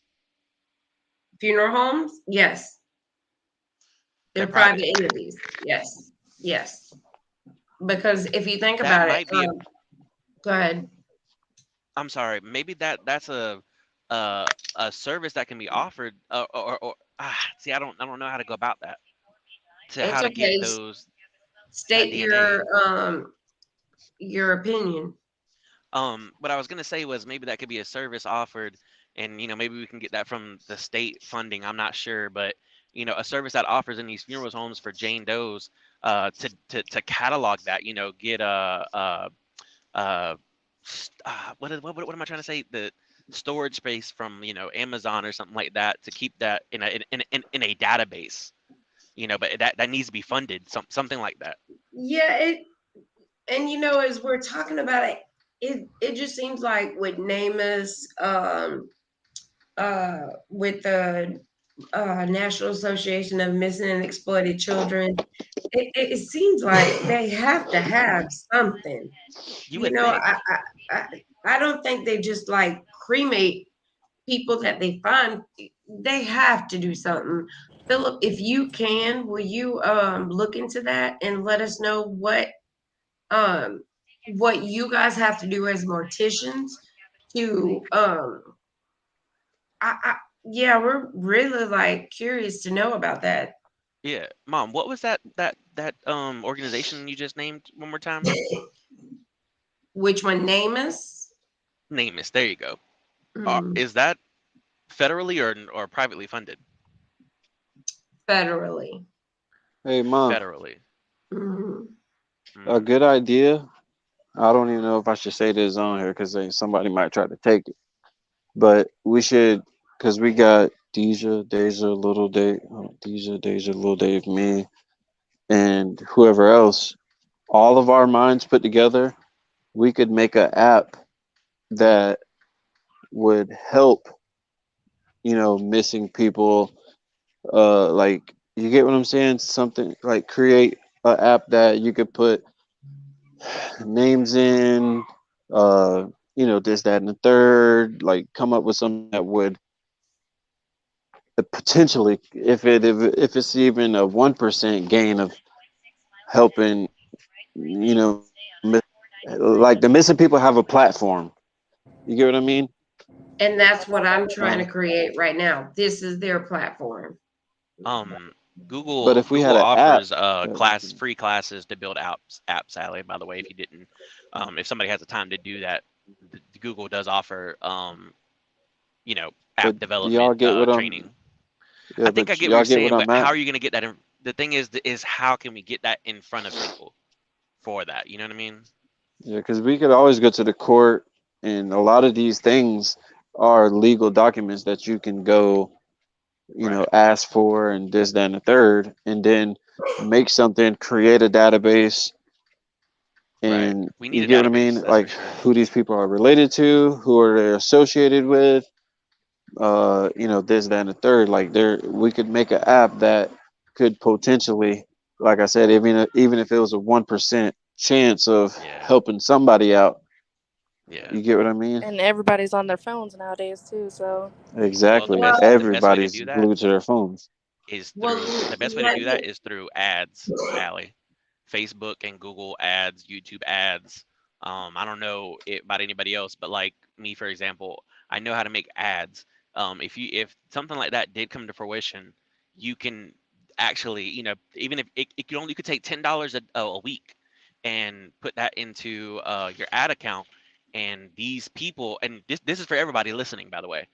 Funeral homes? Yes. They're They're private. private entities. Yes. Yes. Because if you think That about it, might be. go ahead. I'm sorry. Maybe that's a service that can be offered. See, I don't know how to go about that. To how It's to get okay. those that State DNA. your opinion. What I was gonna say was maybe that could be a service offered, and maybe we can get that from the state funding. I'm not sure, but a service that offers in these funeral homes for Jane Doe's, to catalog that. Get what am I trying to say? The storage space from Amazon or something like that to keep that in a database. But that needs to be funded, something like that. Yeah, and as we're talking about it, it just seems like with NamUs, with the National Association of Missing and Exploited Children, it seems like they have to have something. You would think. I don't think they just like cremate people that they find. They have to do something. Philip, if you can, will you look into that and let us know what you guys have to do as morticians to yeah, we're really like curious to know about that. Yeah, Mom, what was that organization you just named one more time? Which one? NamUs? NamUs. There you go. Mm, Is that federally or privately funded? federally. Hey, Mom, Federally. Mhm. a Mm. good idea. I don't even know if I should say this on here because somebody might try to take it. But we should, because we got Deja, Little Dave, me, and whoever else. All of our minds put together, we could make an app that would help, missing people. Like you get what I'm saying? Something like create an app that you could put names in, this, that, and the third. Like come up with something that would potentially, if it's even a 1% gain of helping, you know, like the missing people have a platform. You get what I mean? And that's what I'm trying Uh, to create right now. This is their platform. Um, but Google if we Google had an app, offers free classes to build apps, Sally. By the way, if you didn't, if somebody has the time to do that, Google does offer but app do y'all development get what I'm? training. I Yeah, think I but get what y'all you're get what saying, but I'm how at. are you going to get that in? The thing is how can we get that in front of people for that? You know what I mean? Yeah, because we could always go to the court, and a lot of these things are legal documents that you can go, Right. ask for, and this, that, and the third, and then make something, create a database, Right. and We need you a get what I mean? database, that's for Like sure. who these people are related to, who are they associated with, this, that, and the third. Like we could make an app that could potentially, like I said, even if it was a 1% chance of Yeah. helping somebody out. Yeah. You get what I mean? And everybody's on their phones nowadays too, so Well, Exactly. the best way to Everybody's do that glued to their phones. is Well, through the best way to do that is through ads, Allie. Facebook and Google ads, YouTube ads. I don't know about anybody else, but like me, for example, I know how to make ads. If something like that did come to fruition, you can actually, even if you could take $10 a week and put that into your ad account, and these people, and this is for everybody listening, by the way.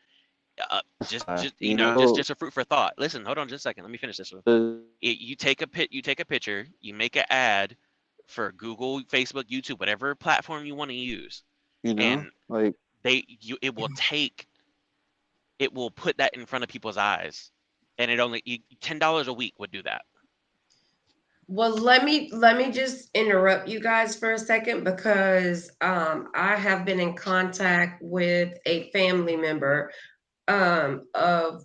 Just You know, just a fruit for thought. Listen, hold on just a second. Let me finish this one. the- You take a picture, you make an ad for Google, Facebook, YouTube, whatever platform you want to use, and like it will put that in front of people's eyes, and $10 a week would do that. Well, let me just interrupt you guys for a second because I have been in contact with a family member of uh,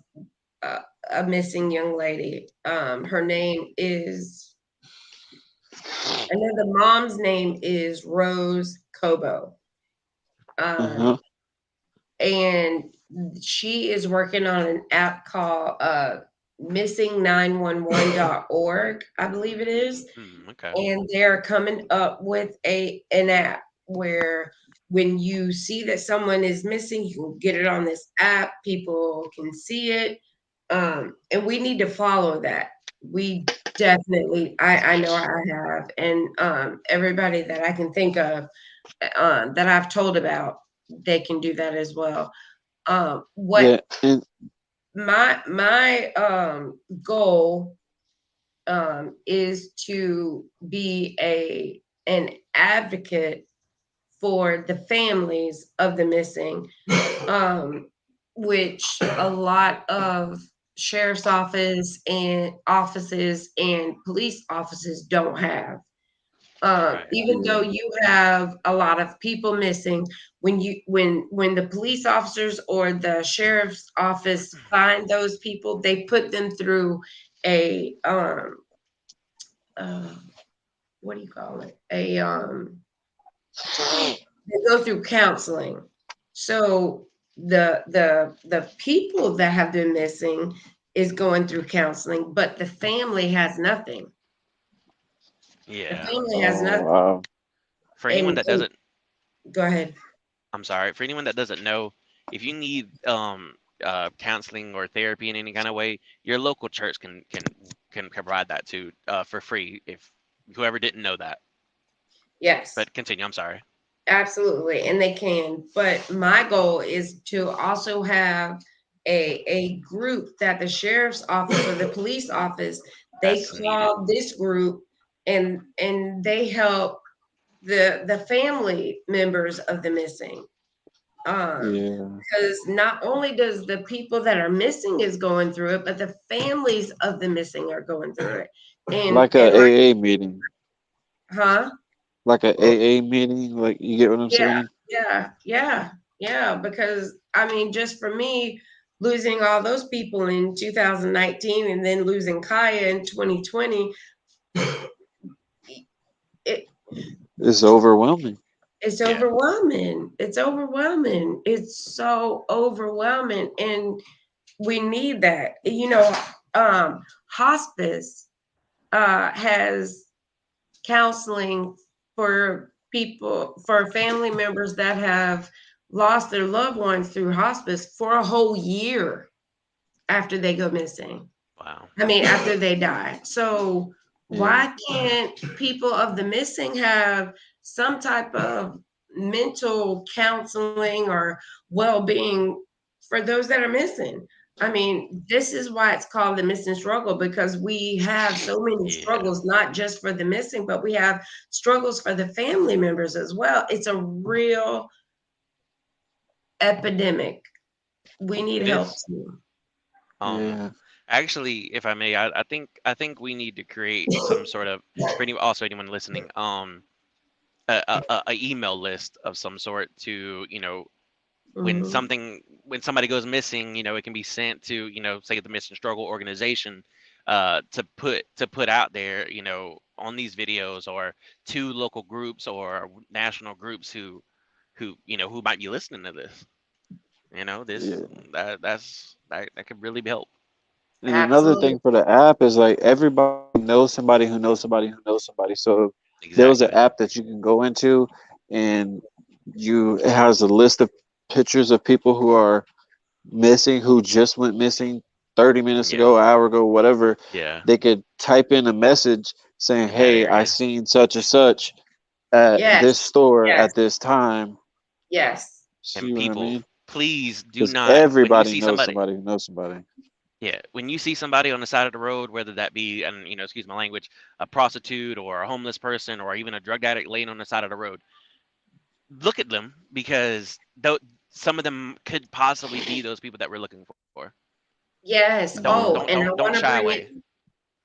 a missing young lady. Her name is, I know the mom's name is Rose Cobo. Uh-huh. And she is working on an app called missing911.org, I believe it is. Okay. And they're coming up with an app where when you see that someone is missing, you can get it on this app. People can see it, and we need to follow that. We definitely, I know I have, and everybody that I can think of that I've told about, they can do that as well. Yeah, What and my goal is to be an advocate for the families of the missing, which a lot of sheriff's offices and police offices don't have. Right. Even yeah, though you have a lot of people missing, when the police officers or the sheriff's office find those people, they put them through a uh, what do you call it? They go through counseling. So the people that have been missing is going through counseling, but the family has nothing. The Yeah. family has oh nothing. wow, For anyone that And doesn't, go ahead. I'm sorry. For anyone that doesn't know, if you need counseling or therapy in any kind of way, your local church can provide that too for free. If whoever didn't know that, Yes. but continue. I'm sorry. Absolutely, and they can. But my goal is to also have a group that the sheriff's office or the police office, they That's needed. call this group, and they help the family members of the missing. yeah, Because not only does the people that are missing is going through it, but the families of the missing are going through it. And like a AA meeting, huh? like a AA meeting. Like you get what I'm Yeah, saying? yeah. Because I mean, just for me, losing all those people in 2019 and then losing Kaya in 2020, it, It's overwhelming. it's Yeah. overwhelming. It's overwhelming. It's so overwhelming, and we need that. Hospice has counseling for family members that have lost their loved ones through hospice for a whole year after they go missing. Wow. I mean, after they die. So Yeah, why can't people of the missing have some type of mental counseling or well-being for those that are missing? I mean, this is why it's called the missing struggle, because we have so many Yeah. struggles, not just for the missing, but we have struggles for the family members as well. It's a real epidemic. We need It help is. too. Um, yeah. Actually, if I may, I think we need to create some sort of for anyone listening, a email list of some sort to when Mhm. somebody goes missing, it can be sent to say the Missing Struggle organization, to put out there, on these videos or to local groups or national groups who might be listening to this. This Yeah. that could really help. And another Absolutely. thing for the app is like everybody knows somebody who knows somebody who knows somebody. So there was an Exactly. app that you can go into and it has a list of pictures of people who are missing, who just went missing 30 minutes Yeah. ago, an hour ago, whatever. Yeah. They could type in a message saying, In that "Hey, I area. seen such and such at Yes, this store yes, at this time." yes. See And what I people, mean? please do Because not, when you everybody see knows somebody, somebody who knows somebody. yeah, when you see somebody on the side of the road, whether that be, and excuse my language, a prostitute or a homeless person or even a drug addict laying on the side of the road, look at them, because though some of them could possibly be those people that we're looking for. Yes. Don't Yeah. Oh, don't and I don't don't want to shy bring it away.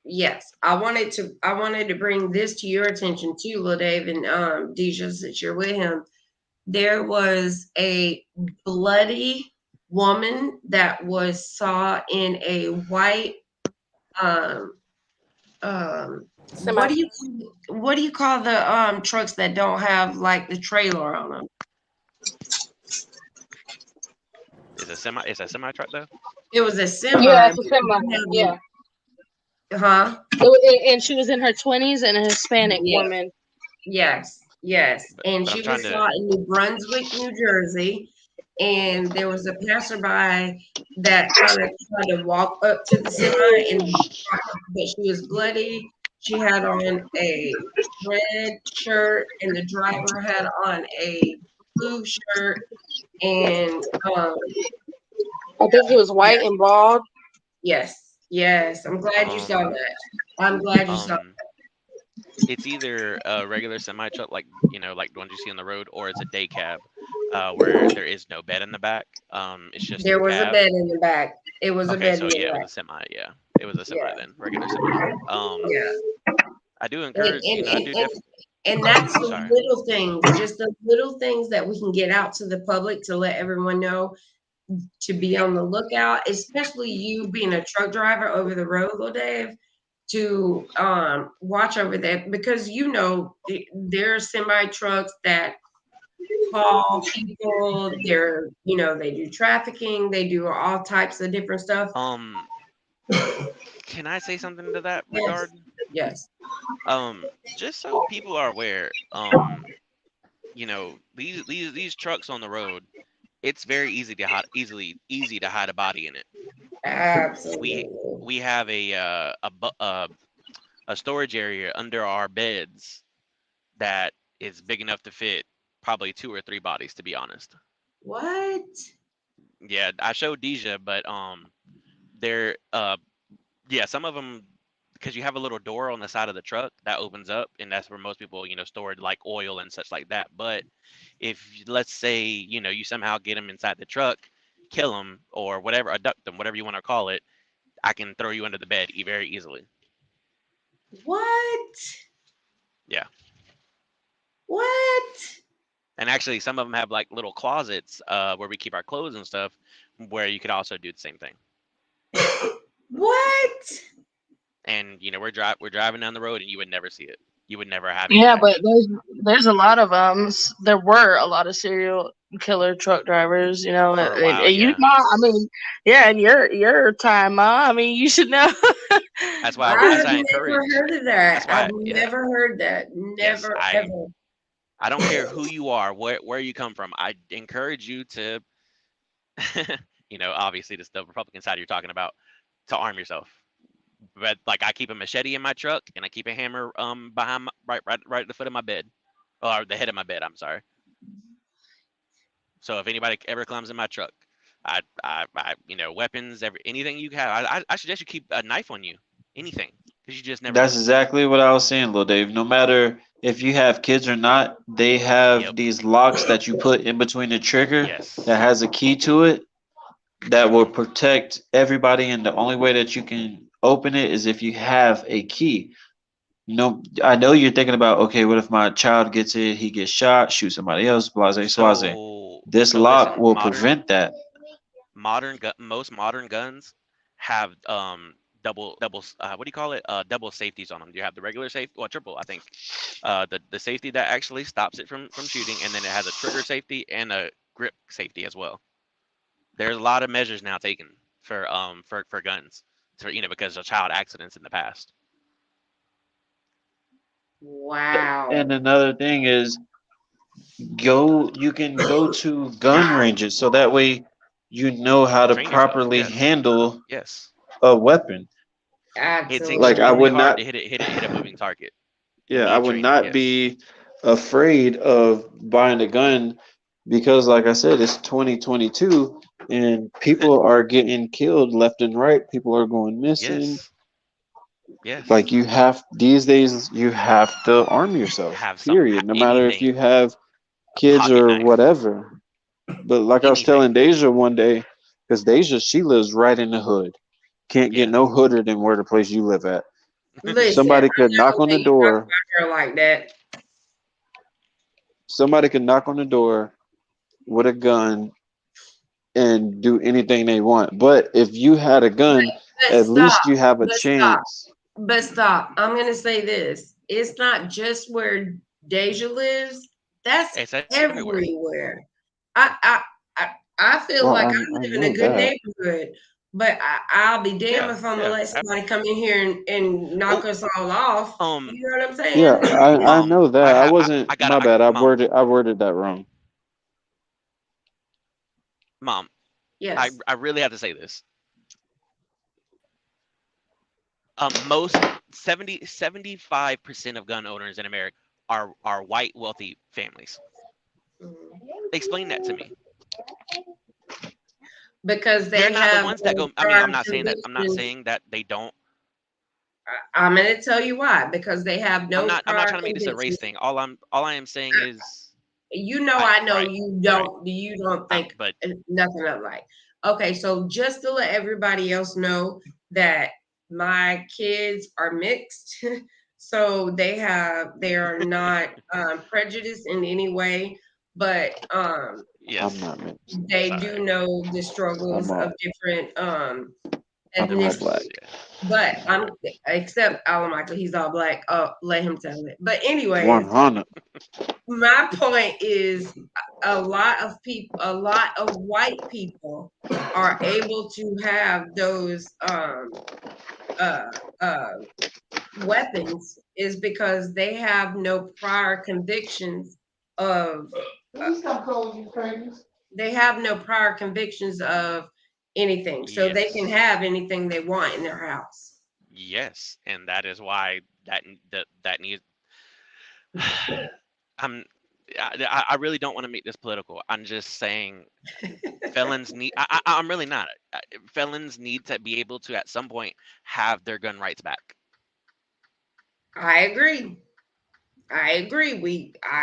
Yes, I wanted to bring this to your attention too, Lil Dave and Deja, since you're with him. There was a bloody woman that was saw in a white um Semi. what do you call the trucks that don't have like the trailer on them? It's a semi truck though. It was a Yeah, semi. it's a semi. Yeah. Huh? And she was in her 20s and a Hispanic Yeah. woman. Yes. And But I'm she trying was to. saw in New Brunswick, New Jersey. And there was a passerby that kind of tried to walk up to the semi, but she was bloody. She had on a red shirt, and the driver had on a blue shirt. And I think he was white and bald. yes. I'm glad you saw that. I'm glad you saw Um, it's either a regular semi truck, like like the ones you see on the road, or it's a day cab, where there is no bed in the back. It's just there the was a cab. bed in the back. It was a Okay, bed so in the yeah, it was back. a semi. Yeah, it was a semi Yeah. then, regular semi. Yeah. I do And encourage. and, I and, do and, definitely. and that's the Sorry. little things, just the little things that we can get out to the public to let everyone know to be on the lookout, especially you being a truck driver over the road, Lil Dave, to watch over that, because there are semi trucks that haul people. They do trafficking, they do all types of different stuff. Can I say something to that Yes, regard? yes. Just so people are aware, these trucks on the road, it's very easy to hide a body in it. Absolutely. We have a storage area under our beds that is big enough to fit probably 2 or 3 bodies, to be honest. What? Yeah, I showed Deja, but they're some of them, because you have a little door on the side of the truck that opens up, and that's where most people store like oil and such like that. But if, let's say, you somehow get them inside the truck, kill them or whatever, abduct them, whatever you want to call it, I can throw you under the bed very easily. What? Yeah. What? And actually, some of them have like little closets where we keep our clothes and stuff, where you could also do the same thing. What? And we're driving down the road, and you would never see it. You would never have. Yeah, but there's a lot of there were a lot of serial killer truck drivers, For a while, and yeah. I mean, yeah, in your time, Ma, I mean, you should know. That's why I've I never encourage. heard of that. That's why, I've never heard that. Yes, Never ever. I don't care who you are, where you come from. I encourage you to, obviously this the Republican side you're talking about, to arm yourself. But like, I keep a machete in my truck, and I keep a hammer behind right at the foot of my bed, or the head of my bed. I'm sorry. So if anybody ever climbs in my truck, I weapons, anything you have. I suggest you keep a knife on you, anything, because you just never. That's exactly what I was saying, Lil Dave. No matter if you have kids or not, they have these locks that you put in between the trigger that has a key to it that will protect everybody. And the only way that you can open it is if you have a key. I know you're thinking about, okay, what if my child gets it, he gets shot, shoot somebody else, blase, swaze. This lock will prevent that. Most modern guns have double what do you call it? Double safeties on them. You have the regular safety, well, triple, I think. The safety that actually stops it from shooting, and then it has a trigger safety and a grip safety as well. There's a lot of measures now taken for guns, because of child accidents in the past. Wow. And another thing is, you can go to gun ranges, so that way you know how to properly handle a weapon. Absolutely. Like, I would hard not to hit a moving target. Yeah, I would not be afraid of buying a gun, because, like I said, it's 2022 and people are getting killed left and right. People are going missing. Yes. Like, these days, you have to arm yourself. Period. No matter if you have kids or whatever. But like I was telling Deja one day, because Deja, she lives right in the hood. Can't get no hooder than where the place you live at. Listen, Somebody could I'm not knock gonna on the let you talk door. about her like that. Somebody could knock on the door with a gun and do anything they want. But if you had a gun, But at stop. least you have a But stop. chance. But stop. I'm gonna say this. It's not just where Deja lives. That's It's everywhere. everywhere. I I I, I feel Well, like I I live in know a good that. neighborhood, but I'll be damned Yeah, if I'm gonna yeah. let somebody come in here and knock us all off. Um, You know what I'm saying? Yeah, I know that. I wasn't, I got my bad. Mom, I worded that wrong. Mom, Yes. I really have to say this. Most 75% of gun owners in America are white wealthy families. Mhm. Explain that to me. Because They're they not the have ones that no go. I mean, prior I'm not saying that. I'm not convictions. saying that they don't. I'm gonna tell you why. Because they have no I'm not prior trying to make this a race convictions. thing. All I am saying is, You know, I know right, you right. don't think But nothing of like. Okay, so just to let everybody else know that my kids are mixed, so they are not prejudiced in any way, but I'm yes, not mixed. they sorry. do know the struggles I'm all, of different I'm all ethnicities. black. Yeah. But I'm except Alan Michael, he's all black. Let him tell it. But anyways, 100. my point is a lot of white people are able to have those uh uh weapons is because they have no prior convictions of Please come close your curtains. they have no prior convictions of anything, so they can Yes. have anything they want in their house. Yes, and that is why that needs. I'm. I really don't want to make this political. I'm just saying felons need. I'm really not. Felons need to be able to at some point have their gun rights back. I agree.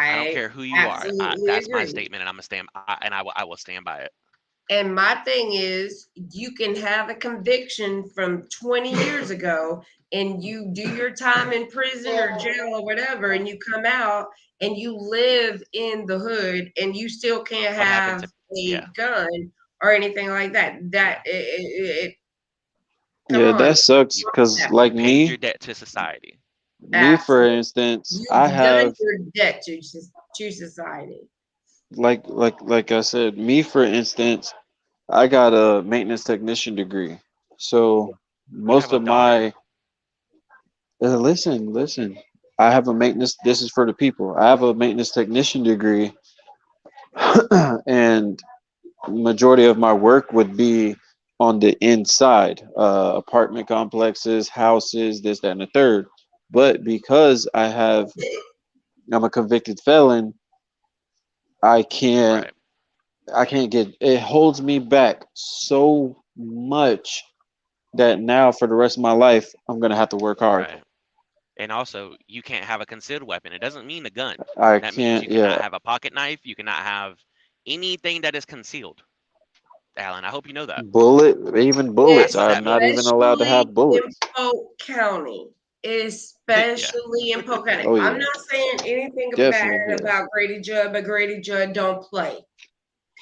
I don't I care who you are. absolutely That's my agree. statement, and I'm gonna stand. I will stand by it. And my thing is, you can have a conviction from 20 years ago and you do your time in prison or jail or whatever, and you come out and you live in the hood and you still can't What happened have to? a Yeah, gun or anything like that. yeah. Come Yeah, on. that sucks. You Cause you like paid your debt to society. me for Absolutely. instance, I You've done have your debt to society. like I said, me for instance, I got a maintenance technician degree. So You have most a of daughter. my listen. I have a maintenance. This is for the people. I have a maintenance technician degree, and majority of my work would be on the inside, apartment complexes, houses, this, that, and the third. But because I'm a convicted felon, I can't Right, I can't get it holds me back so much that now for the rest of my life I'm gonna have to work hard. right. And also, you can't have a concealed weapon. It doesn't mean a gun. I That means you can't, cannot yeah, have a pocket knife. You cannot have anything that is concealed. Alan, I hope you know that. even bullets. That's what I'm that not means. even allowed to Especially have in bullets. Polk County. Yeah. Especially in Polk County. Oh I'm yeah, not saying anything bad definitely, yeah. about Grady Judd, but Grady Judd don't play.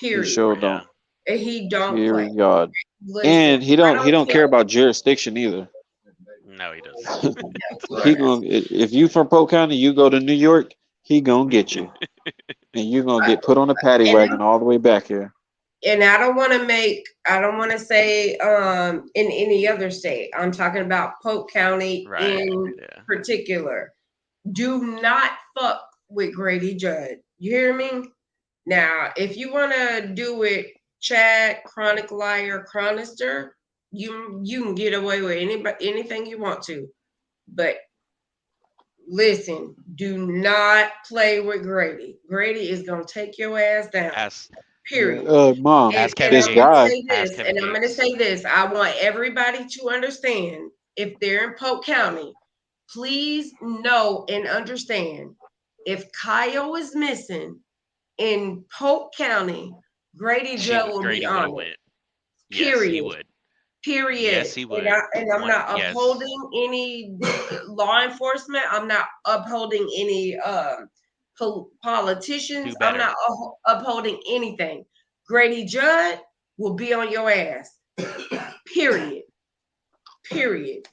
He Period. sure Yeah. don't. He don't play. Period. Listen, And he I don't he don't don't care. care about jurisdiction either. No, he doesn't. He gonna if you from Polk County, you go to New York, he gonna get you, and you gonna get put on a paddy And wagon all the way back here. I don't want to say in any other state. I'm talking about Polk County Right. in Yeah. particular. Do not fuck with Grady Judd. You hear me? Now, if you want to do it, Chad, Chronic Liar, Chronister, you can get away with anything you want to. But listen, do not play with Grady. Grady is gonna take your ass down. Ask Period. Mom, ask And Kevin this I'm gonna guy, Gates. say Ask this, Kevin and I'm gonna Gates. say this. I want everybody to understand if they're in Polk County, please know and understand if Kyle is missing in Polk County, Grady Judd will be Grady would have on it. went. Yes, he Period. would. Period. Yes, he would. And I'm not Yes. upholding any law enforcement. I'm not upholding any politicians. Do I'm better. not upholding anything. Grady Judd will be on your ass. Period. Period.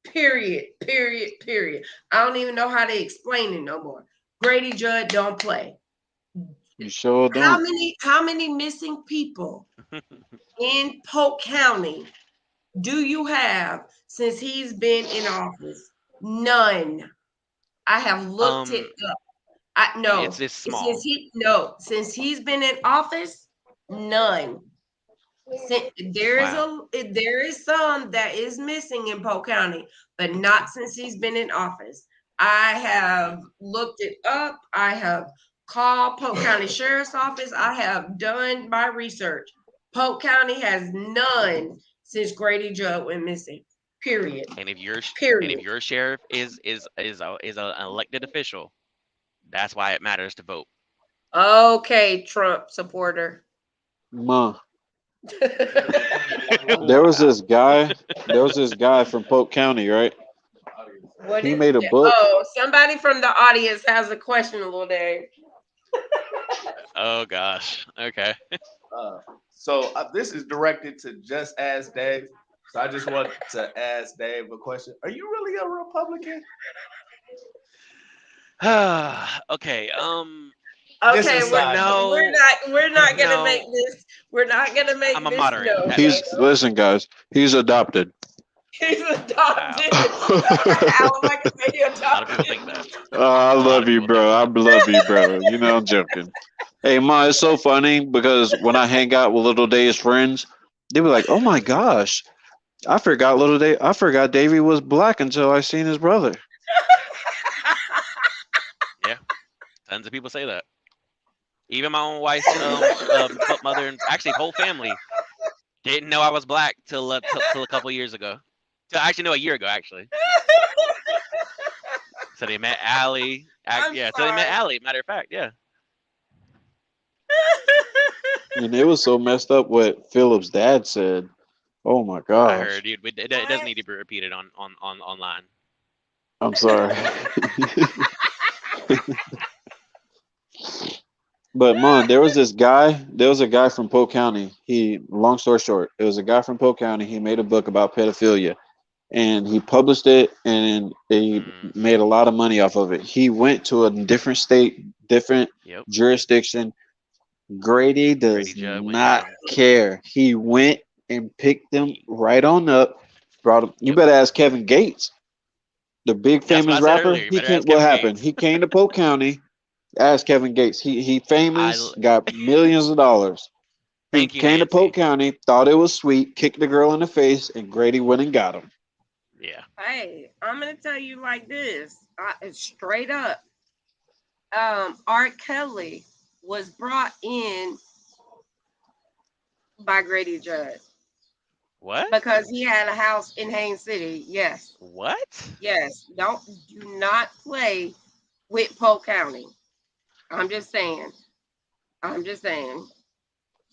Period. Period. Period. I don't even know how to explain it no more. Grady Judd don't play. You sure How don't. many missing people in Polk County do you have since he's been in office? None. I have looked it up. It's small. Since he's been in office, none. Wow. There is some that is missing in Polk County, but not since he's been in office. I have looked it up. I have called Polk County Sheriff's Office. I have done my research. Polk County has none since Grady Judd went missing. Period. And if your Period. sheriff is an elected official, that's why it matters to vote. Okay, Trump supporter. Ma, there was this guy from Polk County, right? What He is made a it? book. Oh, somebody from the audience has a question, little Dave. Oh gosh. Okay. So this is directed to Just Ask Dave. So I just want to ask Dave a question. Are you really a Republican? Okay. Just Okay, aside. No. we're not gonna No. make this. We're not gonna make I'm a this. moderate. No, Listen, guys, he's adopted. he's adopted. I How am I gonna be A lot of people adopted? think that. love you, bro. I love you, bro. You know I'm joking. Hey, Ma, it's so funny because when I hang out with Little Dave's friends, they be like, "Oh my gosh, I forgot Davey was black until I seen his brother." Tons of people say that. Even my own wife's mother and actually whole family didn't know I was black till a couple years ago. Actually, no, a year ago actually. So they met Allie. So they met Allie. Matter of fact, yeah. And it was so messed up what Philip's dad said. Oh my I gosh. heard, dude. It doesn't need to be repeated on online. I'm sorry. But man, there was a guy from Polk County. Long story short, it was a guy from Polk County. He made a book about pedophilia and he published it and they made a lot of money off of it. He went to a different state, different Yep. jurisdiction. Grady does Judd went not down. care. He went and picked them right on up, brought him. You Yep. better ask Kevin Gates, the big That's what famous I said rapper. earlier. You He better came. ask What Kevin happened? Gates. He came to Polk County. Ask Kevin Gates. He famous, got millions of dollars. He Thank you, came to Polk Nancy. County, thought it was sweet, kicked the girl in the face, and Grady went and got him. Yeah. Hey, I'm gonna tell you like this, straight up. Art Kelly was brought in by Grady Judd What? because he had a house in Haines City. Yes, What? yes. Do not play with Polk County. I'm just saying.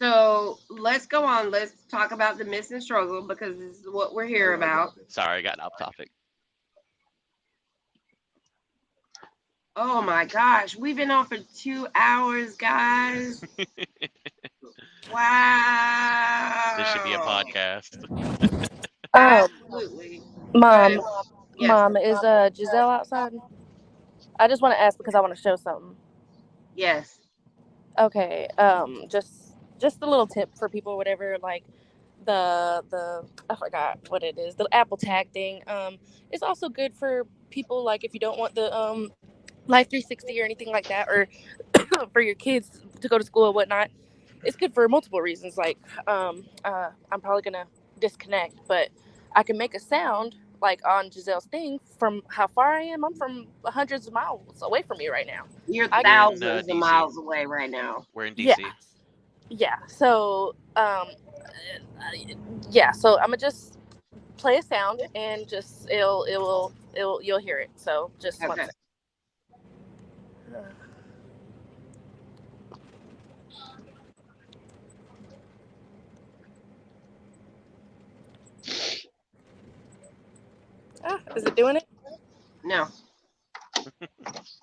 So let's go on. Let's talk about the missing struggle because this is what we're here about. Sorry, I got off topic. Oh my gosh, we've been on for 2 hours, guys. Wow. This should be a podcast. Absolutely. Mom, Yes. Mom, is Giselle outside? I just want to ask because I want to show something. Yes. Okay. Just a little tip for people, whatever. Like the I forgot what it is. The Apple Tag thing. It's also good for people like if you don't want the Life 360 or anything like that, or for your kids to go to school or whatnot. It's good for multiple reasons. Like I'm probably gonna disconnect, but I can make a sound like on Giselle's thing from how far I am. I'm from hundreds of miles away from you right now. You're I- thousands DC. of miles away right now. We're in DC. Yeah. So so I'm gonna just play a sound and just you'll hear it. So just one Okay. second. Is it doing it? No. Oh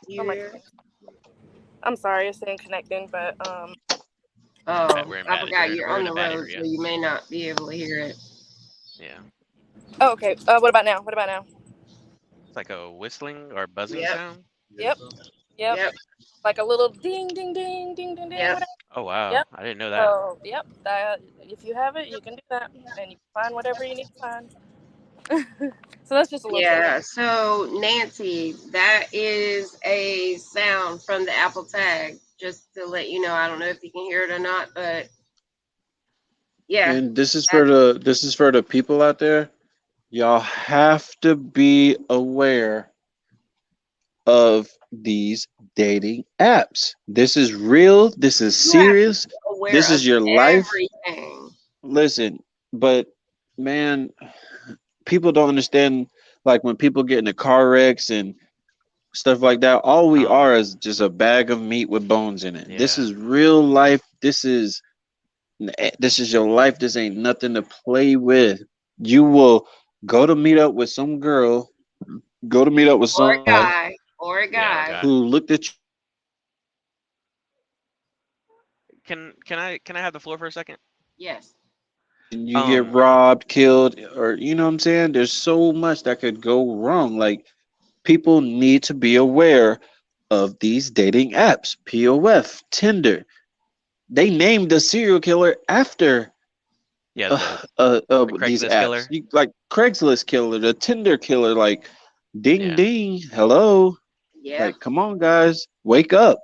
You my hear? goodness. I'm sorry, it's saying connecting, but Oh, We're in I bad. forgot you're We're on in the a bad road, area. so you may not be able to hear it. Yeah. oh, okay. What about now? What about now? It's like a whistling or buzzing Yep. sound. Yep. Yep. Yep. Like a little ding, ding, ding, ding, ding, ding. Yep. Whatever. Oh wow, Yep. I didn't know that. So, yep. If you have it, you can do that, and you can find whatever you need to find. So that's just a little trivia. Yeah. So Nancy, that is a sound from the Apple tag. Just to let you know, I don't know if you can hear it or not, but yeah. And this is for the people out there. Y'all have to be aware of these dating apps. This is real. This is You have to serious. be aware This of is your life. everything. Listen, but man, people don't understand. Like when people get into car wrecks and stuff like that, all we are is just a bag of meat with bones in it. This Yeah. is real life. This is your life. This ain't nothing to play with. You will go to meet up with some girl, go to meet up with Or some a guy. Or a Yeah. Or guy. guy. who looked at you Can I have the floor for a second? Yes. and you get robbed, killed, or you know what I'm saying? There's so much that could go wrong. Like people need to be aware of these dating apps, POF, Tinder. They named the serial killer after Yeah. The these Craigslist apps. killer. You, like Craigslist killer, the Tinder killer, like ding Yeah. ding, hello. Yep. Like, come on, guys, wake up.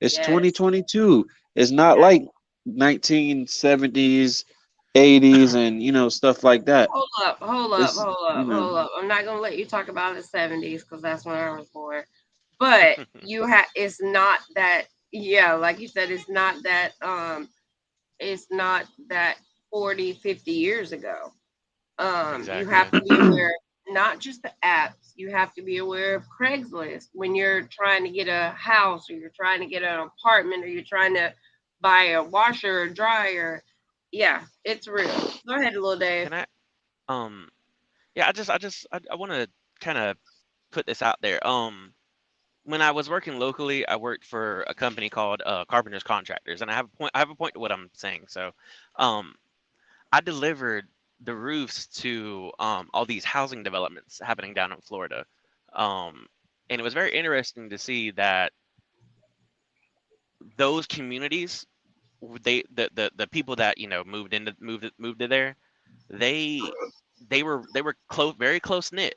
It's Yes. 2022. It's not Yes. like 1970s, 80s, and you know, stuff like that. Hold up. It's you know, I'm not gonna let you talk about the 70s because that's when I was born. But it's not that, yeah, like you said, it's not that 40, 50 years ago. You have to be Exactly. aware of not just the apps, you have to be aware of Craigslist when you're trying to get a house or you're trying to get an apartment or you're trying to buy a washer or dryer. Yeah, it's real. Go ahead, little Dave. Can I? Yeah. I want to kind of put this out there. When I was working locally, I worked for a company called Carpenters Contractors, and I have a point. I have a point to what I'm saying. So, um, I delivered the roofs to all these housing developments happening down in Florida, um, and it was very interesting to see that those communities, the people that moved to there, they they were close, very close knit.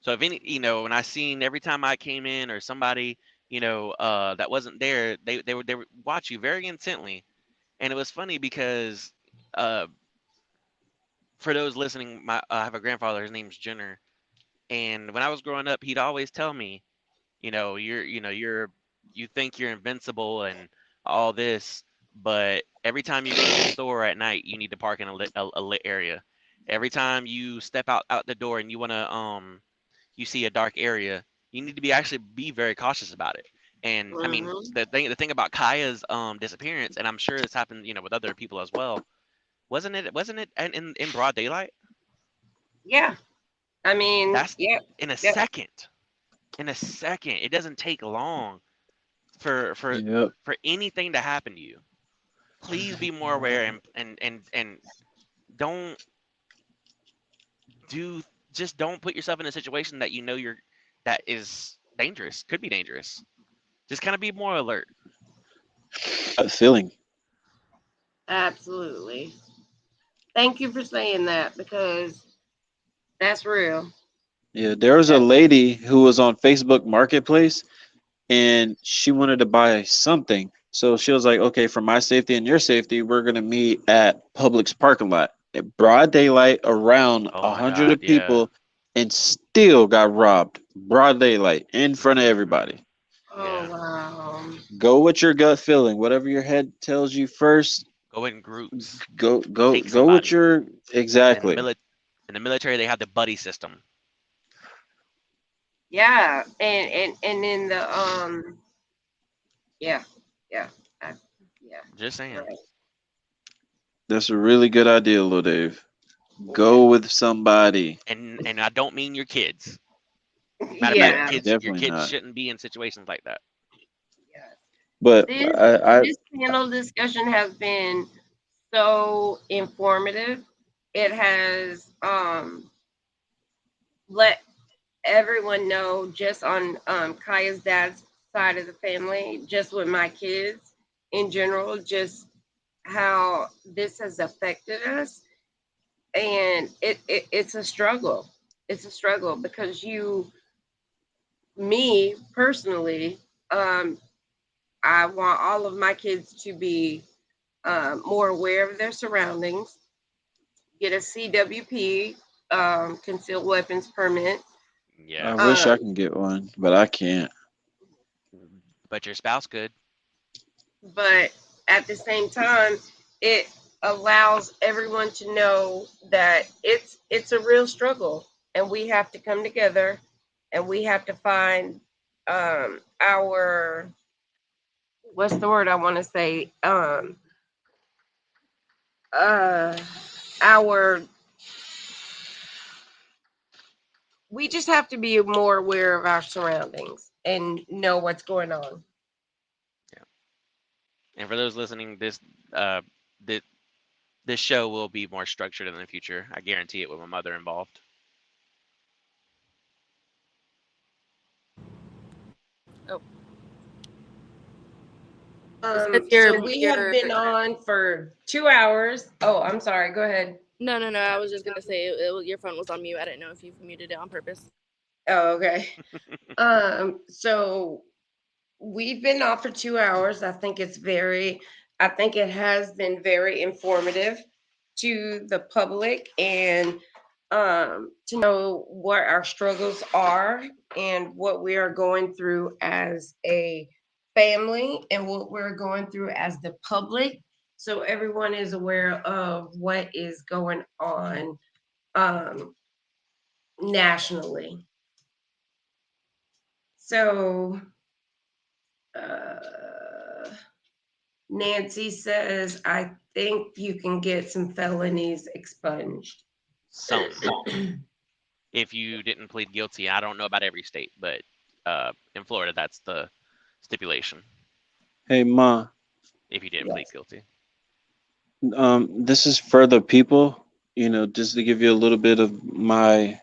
So if any, when I seen every time I came in or somebody, that wasn't there, they would watch you very intently. And it was funny because uh, for those listening, I have a grandfather. His name's Jenner, and when I was growing up, he'd always tell me, you think you're invincible and all this, but every time you go to the store at night, you need to park in a lit area. Every time you step out the door and you see a dark area, you need to be very cautious about it. And I mean, Mm-hmm. the thing about Kaya's disappearance, and I'm sure this happened, with other people as well. Wasn't it in broad daylight? Yeah. I mean, That's yep. in a Yep. second. In a second. It doesn't take long for for yep. for anything to happen to you. Please be more aware and don't do just don't put yourself in a situation that that is dangerous, could be dangerous. Just kind of be more alert. That feeling. Absolutely. Thank you for saying that because that's real. Yeah, there was a lady who was on Facebook Marketplace and she wanted to buy something. So she was like, okay, for my safety and your safety, we're going to meet at Publix parking lot at broad daylight around Oh a my hundred God, of yeah. people and still got robbed. Broad daylight in front of everybody. Oh, Yeah. wow. Go with your gut feeling. Whatever your head tells you first, Go in groups. Take go with somebody. your exactly. In the military, they have the buddy system. Yeah. And in the, yeah. Yeah. Yeah. Just saying. Right. That's a really good idea, Lil Dave. Go with somebody. And I don't mean your kids. Matter of Yeah. fact, your Definitely kids not. shouldn't be in situations like that. But This panel discussion has been so informative. It has let everyone know just on Kaya's dad's side of the family, just with my kids in general, just how this has affected us. And it's a struggle. It's a struggle because me personally, I want all of my kids to be more aware of their surroundings, get a CWP, concealed weapons permit. Yeah. I wish I Um, can get one, but I can't. But your spouse could. but at the same time, it allows everyone to know that it's a real struggle, and we have to come together, and we have to find our what's the word I want to say our we just have to be more aware of our surroundings and know what's going on. And for those listening, uh this this show will be more structured in the future. I guarantee it with my mother involved. Oh, So we have been on for 2 hours. Oh, I'm sorry. Go ahead. No. I was just gonna say your phone was on mute. I didn't know if you muted it on purpose. Oh, okay. So we've been off for 2 hours. I think it has been very informative to the public and to know what our struggles are and what we are going through as a family and what we're going through as the public. So everyone is aware of what is going on um, nationally. So uh, Nancy says, I think you can get some felonies expunged. Some. If you didn't plead guilty, I don't know about every state, but in Florida, that's the stipulation. Hey, Ma. If you didn't plead guilty. This is for the people, just to give you a little bit of my,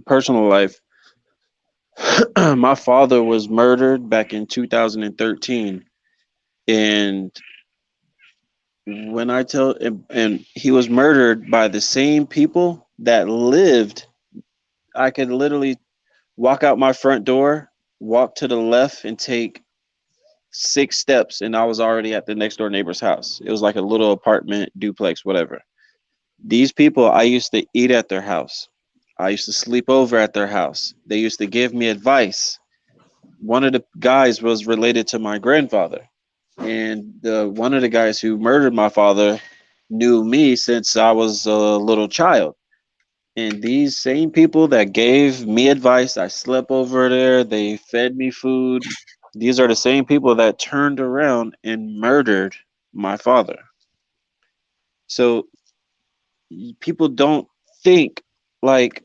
personal life. My father was murdered back in 2013. And when I tell, and he was murdered by the same people that lived, I could literally walk out my front door, walk to the left, and take 6 steps, and I was already at the next door neighbor's house. It was like a little apartment, duplex, whatever. These people, I used to eat at their house. I used to sleep over at their house. They used to give me advice. One of the guys was related to my grandfather. And one of the guys who murdered my father knew me since I was a little child. And these same people that gave me advice, I slept over there, they fed me food. These are the same people that turned around and murdered my father. So people don't think, like,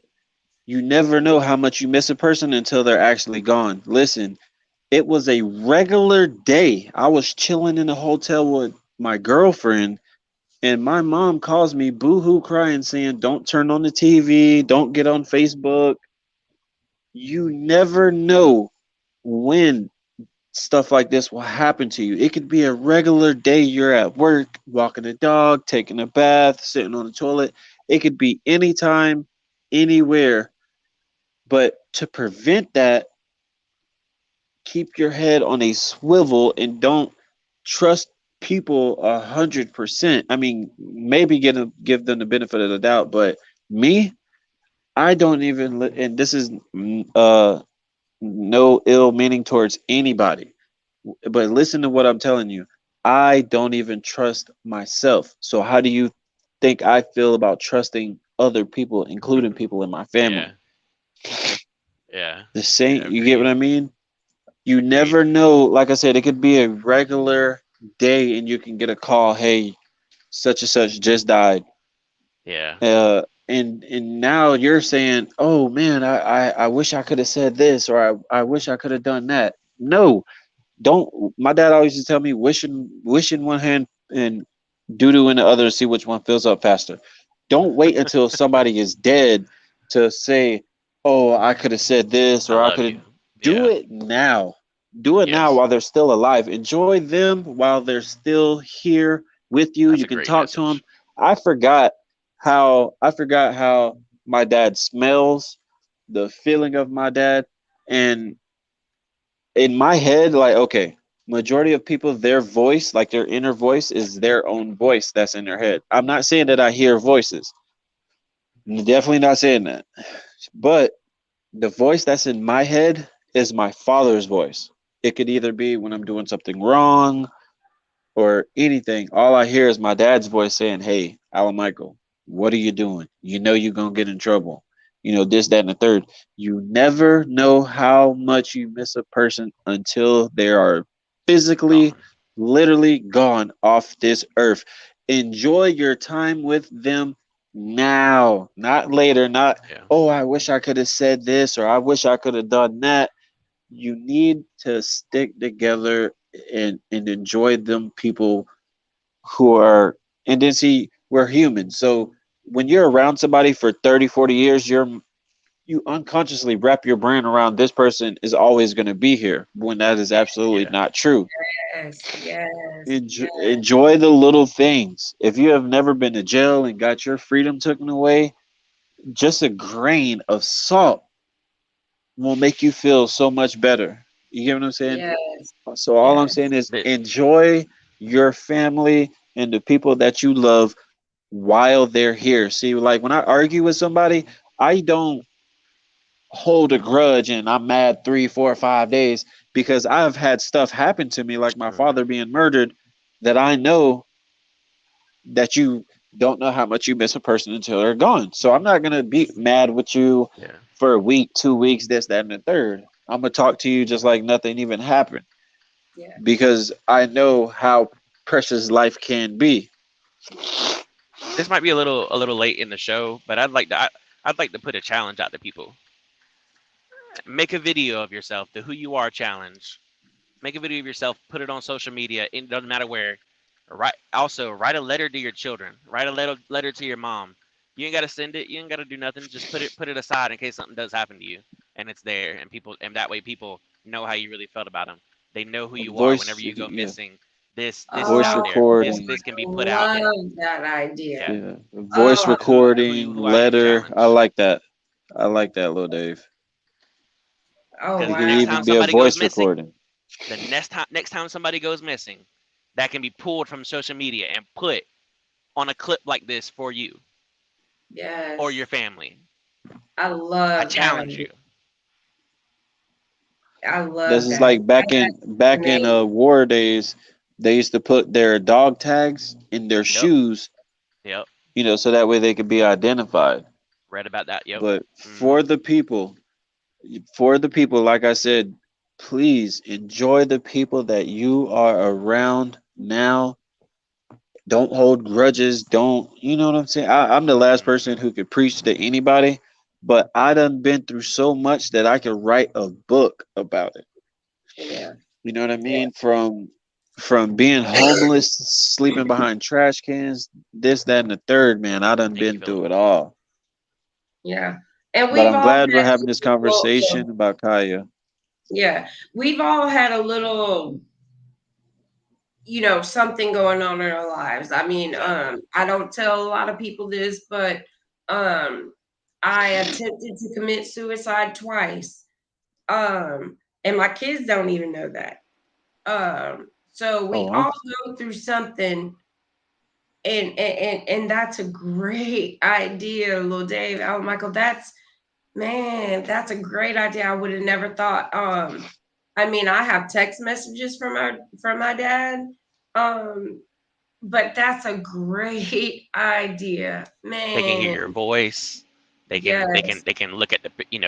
you never know how much you miss a person until they're actually gone. Listen, it was a regular day. I was chilling in a hotel with my girlfriend, and my mom calls me boohoo crying, saying, don't turn on the TV, don't get on Facebook. You never know when stuff like this will happen to you. It could be a regular day. You're at work, walking the dog, taking a bath, sitting on the toilet. It could be anytime, anywhere. But to prevent that, keep your head on a swivel and don't trust people 100%. I mean, maybe give them the benefit of the doubt, but me, I don't even. And this is no ill meaning towards anybody, but listen to what I'm telling you. I don't even trust myself. So how do you think I feel about trusting other people, including people in my family? Yeah. The same. You get what I mean? You never know. Like I said, it could be a regular day and you can get a call. Hey, such and such just died. Yeah. And now you're saying, oh man, I wish I could have said this, or I wish I could have done that. No, don't. My dad always used to tell me, wish in one hand and doo doo in the other to see which one fills up faster. Don't wait until somebody is dead to say, oh, I could have said this, I or I love could you. have. Do Yeah. it now. Do it now Yes. while they're still alive. Enjoy them while they're still here with you. That's You a can great talk to them. message. I forgot how my dad smells, the feeling of my dad, and in my head, like, okay, majority of people, their voice, like their inner voice, is their own voice that's in their head. I'm not saying that I hear voices. Definitely not saying that. But the voice that's in my head is my father's voice. It could either be when I'm doing something wrong or anything. All I hear is my dad's voice saying, hey, Alan Michael, what are you doing? You know you're going to get in trouble. You know, this, that, and the third. You never know how much you miss a person until they are physically, Gone. literally gone off this earth. Enjoy your time with them now, not later, not, Yeah. oh, I wish I could have said this or I wish I could have done that. You need to stick together and enjoy them people who are, and then see, we're human. So when you're around somebody for 30, 40 years, you unconsciously wrap your brain around this person is always going to be here when that is absolutely Yeah. not true. Yes, yes, Enjoy the little things. If you have never been to jail and got your freedom taken away, just a grain of salt will make you feel so much better. You get what I'm saying? yes, So all I'm saying yes. is But enjoy your family and the people that you love while they're here. See, like when I argue with somebody, I don't hold a grudge and I'm mad 3, 4, 5 days because I've had stuff happen to me, like my mm, father being murdered, that I know that you don't know how much you miss a person until they're gone. So I'm not gonna be mad with you yeah. for a week, 2 weeks, this, that, and the third. I'm gonna talk to you just like nothing even happened Yeah. because I know how precious life can be. This might be a little late in the show, but I'd like to put a challenge out to people. Make a video of yourself, the Who You Are challenge. Make a video of yourself, put it on social media. It doesn't matter where. Write a letter to your children. Write a letter to your mom. You ain't gotta send it. You ain't gotta do nothing. Just put it aside in case something does happen to you, and it's there, and that way people know how you really felt about them. They know who A you are. Whenever voice, you go yeah, missing, this is voice Oh, out there. This recording, this can be I put out, and love that idea. yeah, yeah, Oh, voice I recording, who I am letter. I challenge. like that. I like that, little Dave. oh Because It the could next wow. time even be a somebody goes voice missing, recording. the next time somebody goes missing, that can be pulled from social media and put on a clip like this for you or Yes. your family. I I love that challenge idea. you. I This love is that. like back in Amazing. war days. They used to put their dog tags in their Yep. shoes, Yep. so that way they could be identified. Read about that. Yep. But Hmm. for the people, like I said, please enjoy the people that you are around now. Don't hold grudges. Don't, you know what I'm saying? I'm the last person Hmm. who could preach to anybody, but I done been through so much that I could write a book about it. Yeah. You know what I Yeah. mean? From being homeless, sleeping behind trash cans, this, that, and the third, man. I done Thank you, been Philip. through it all. Yeah. And But we've I'm all glad we're had having this well, conversation about Kaya. yeah, we've all had a little, something going on in our lives. I mean, Exactly. I don't tell a lot of people this, but um, I attempted to commit suicide twice. And my kids don't even know that. So we Oh, all go through something, and that's a great idea, little Dave. Oh, Michael, that's a great idea. I would have never thought. I mean, I have text messages from my dad. Um, but that's a great idea, They can hear man. your voice. They can they can Yes, they can look at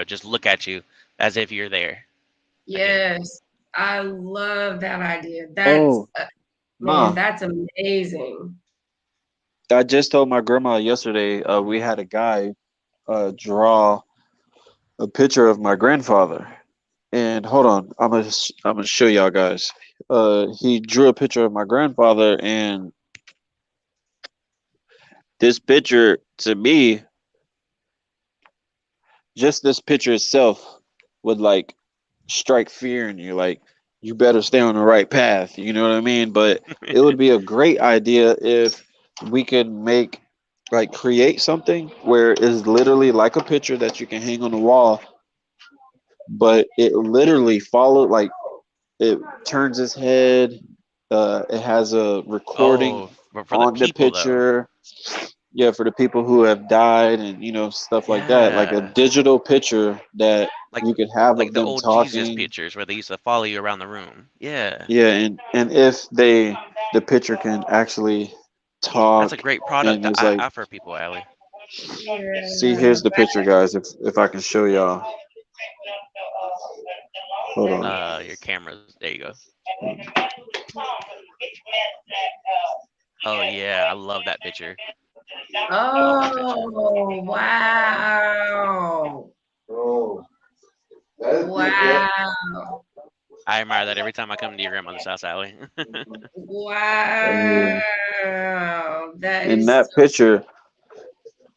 just look at you as if you're there again. yes. I love that idea. oh, Man, Ma, that's amazing. I just told my grandma yesterday. We had a guy draw a picture of my grandfather. And hold on, I'm gonna show y'all guys. He drew a picture of my grandfather, and this picture to me, just this picture itself, would like strike fear in you. Like you better stay on the right path. You know what I mean? But it would be a great idea if we could make like create something where it's literally like a picture that you can hang on the wall, but it literally followed like it turns his head. It has a recording Oh, but for the on the people though. picture. Yeah, for the people who have died and stuff like that. Like a Yeah. digital picture that Like you could have of like the them old Jesus talking. pictures where they used to follow you around the room. Yeah. Yeah, and if the picture can actually That's a talk great product and to it's like, offer people, Allie. see, Yeah. here's the picture, guys. If I can show y'all. Hold on. Your cameras. There you go. Oh yeah, I love that picture. Love that picture. Oh, wow. Oh, that is beautiful. Wow. I admire that every time I come to your grandmother's house, Allie. Wow. That In is that picture,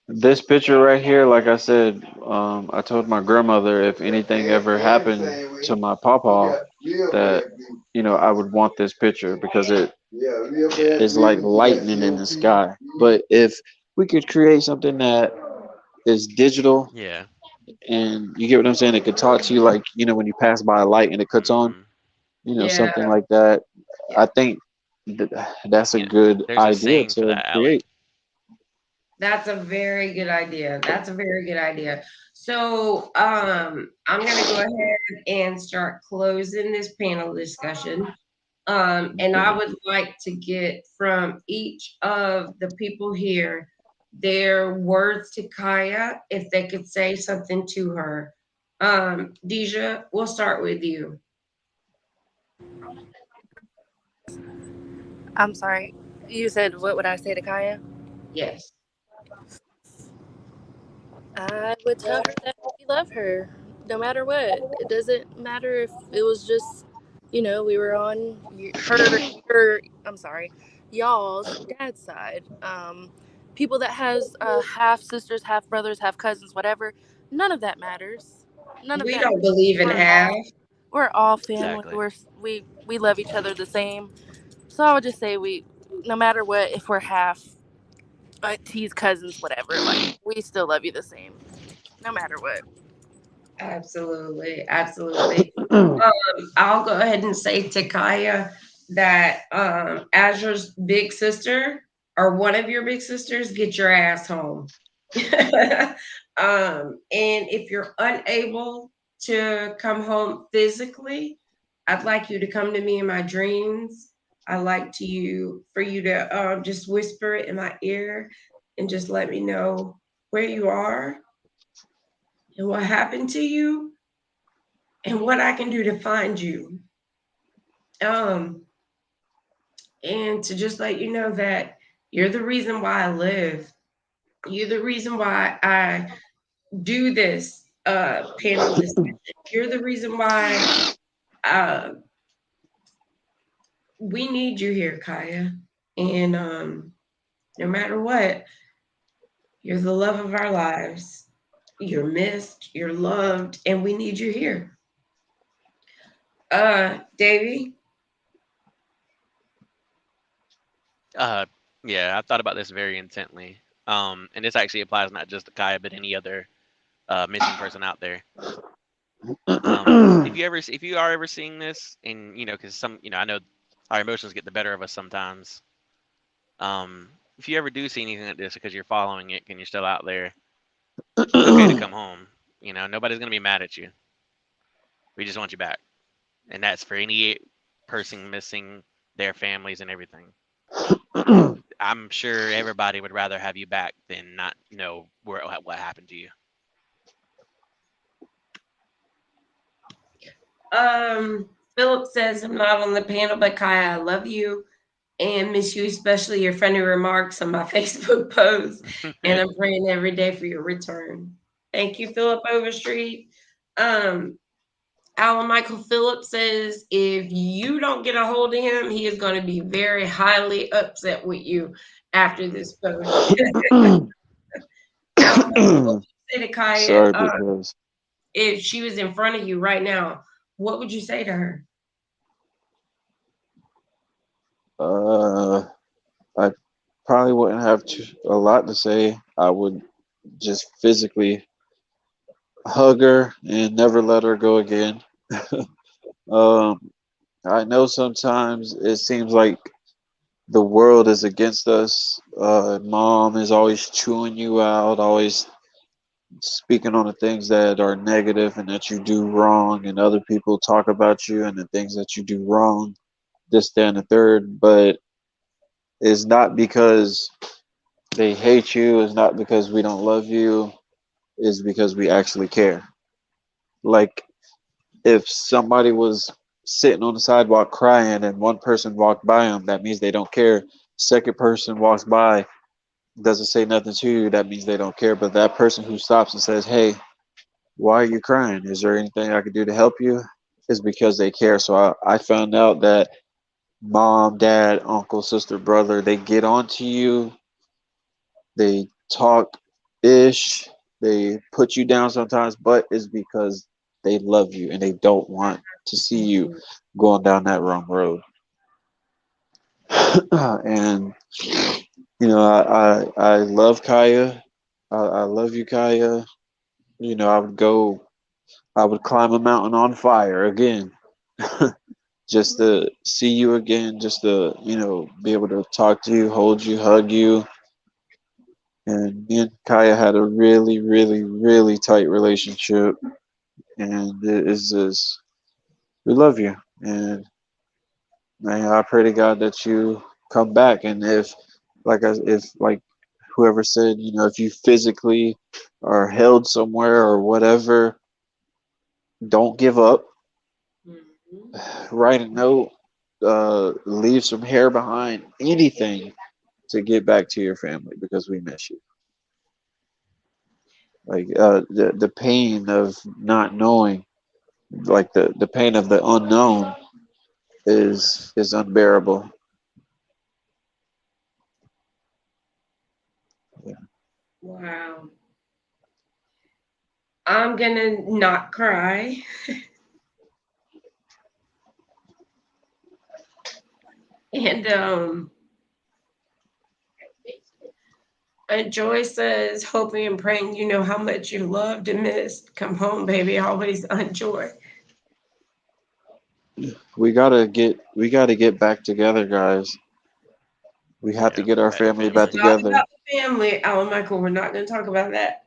this picture right here, like I said, I told my grandmother if anything ever happened to my papa, that I would want this picture because it is like lightning in the sky. But if we could create something that is digital Yeah. and you get what I'm saying, it could talk to you like when you pass by a light and it cuts on, Hmm. yeah. something like that. I think that's a You know, good there's a idea saying for to that, Allie. create. That's a very good idea. That's a very good idea. So, I'm gonna go ahead and start closing this panel discussion. And I would like to get from each of the people here their words to Kaya, if they could say something to her. Deja, we'll start with you. I'm sorry. You said, what would I say to Kaya? Yes. I would tell her that we love her no matter what. It doesn't matter if it was just, we were on I'm sorry, y'all's dad's side. People that has half sisters, half brothers, half cousins, whatever. None of that matters. None of We that don't matters. believe in half. We're all family. Exactly. We love each other the same. So I would just say no matter what, if we're half aunties, cousins, whatever, like we still love you the same, no matter what. Absolutely. Absolutely. I'll go ahead and say to Kaya that Azure's big sister or one of your big sisters, get your ass home. And if you're unable to come home physically, I'd like you to come to me in my dreams. I like for you to just whisper it in my ear and just let me know where you are and what happened to you and what I can do to find you. Um, and to just let you know that you're the reason why I live. You're the reason why I do this panel discussion. You're the reason why uh, we need you here, Kaya. And no matter what, you're the love of our lives. You're missed, you're loved, and we need you here. Davy, Uh, yeah, I've thought about this very intently. And this actually applies not just to Kaya, but any other missing person out there. If you are ever seeing this, and because I know our emotions get the better of us sometimes. If you ever do see anything like this because you're following it and you're still out there, it's okay to come home. Nobody's gonna be mad at you. We just want you back, and that's for any person missing, their families and everything. I'm sure everybody would rather have you back than not know what happened to you. Philip says I'm not on the panel, but Kaya, I love you. and miss you, especially your funny remarks on my Facebook post. And I'm praying every day for your return. Thank you, Philip Overstreet. Alan Michael Phillips says if you don't get a hold of him, he is going to be very highly upset with you after this post. Alan Michael, what would you say to Kaya Sorry, because if she was in front of you right now? What would you say to her? I probably wouldn't have a lot to say. I would just physically hug her and never let her go again. um, I know sometimes it seems like the world is against us. Mom is always chewing you out, always speaking on the things that are negative and that you do wrong, and other people talk about you and the things that you do wrong, this, that, and the third. But it's not because they hate you, it's not because we don't love you, it's because we actually care. Like, if somebody was sitting on the sidewalk crying and one person walked by them, that means they don't care. Second person walks by, doesn't say nothing to you, that means they don't care. But that person who stops and says, "Hey, why are you crying? Is there anything I could do to help you?" is because they care. So I found out that mom, dad, uncle, sister, brother, they get onto you, they talk ish, they put you down sometimes, but it's because they love you and they don't want to see you going down that wrong road. And I love Kaya. I love you, Kaya. I would climb a mountain on fire again, just to see you again, just to be able to talk to you, hold you, hug you. And me and Kaya had a really, really, really tight relationship, and it is just we love you. And man, I pray to God that you come back. And if like whoever said, if you physically are held somewhere or whatever, don't give up. Write a note, leave some hair behind, anything to get back to your family because we miss you. Like the pain of not knowing, like the pain of the unknown is unbearable. Yeah. Wow. I'm gonna not cry. And Joy says, hoping and praying you know how much you loved and missed. Come home, baby. Always on Joy. We gotta get back together, guys. We have to Yeah, get our better family It's back family. not together. about the family, Alan Michael. We're not gonna talk about that.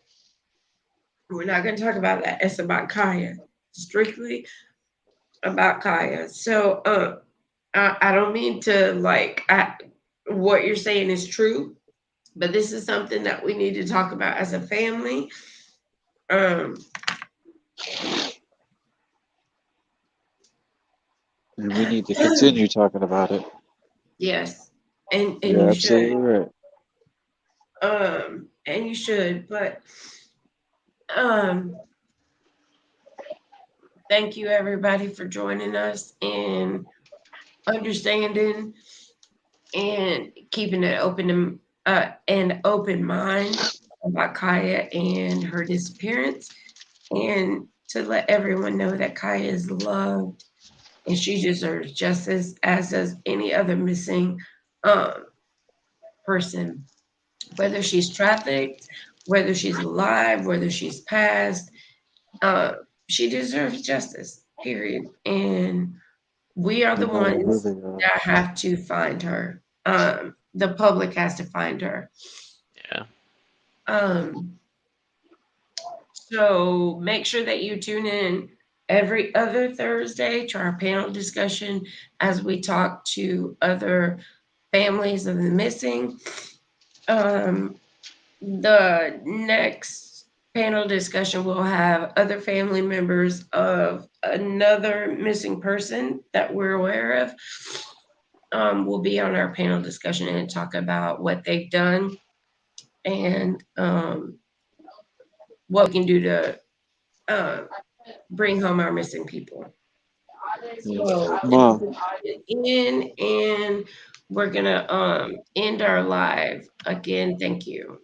We're not gonna talk about that. It's about Kaya. Strictly about Kaya. So I don't mean to what you're saying is true, but this is something that we need to talk about as a family. Um, And we need to continue talking about it. yes, and You're you absolutely should. right. And you should, but um, thank you everybody for joining us and understanding and keeping an open mind about Kaya and her disappearance, and to let everyone know that Kaya is loved and she deserves justice as does any other missing um, person, whether she's trafficked, whether she's alive, whether she's passed. Uh, she deserves justice, period. And we are No the matter who ones they are. that have to find her. The public has to find her. Yeah. Um, so make sure that you tune in every other Thursday to our panel discussion as we talk to other families of the missing. Um, the next panel discussion will have other family members of another missing person that we're aware of. will be on our panel discussion and talk about what they've done and what we can do to bring home our missing people. So Mom, in, and we're gonna end our live. Again, thank you.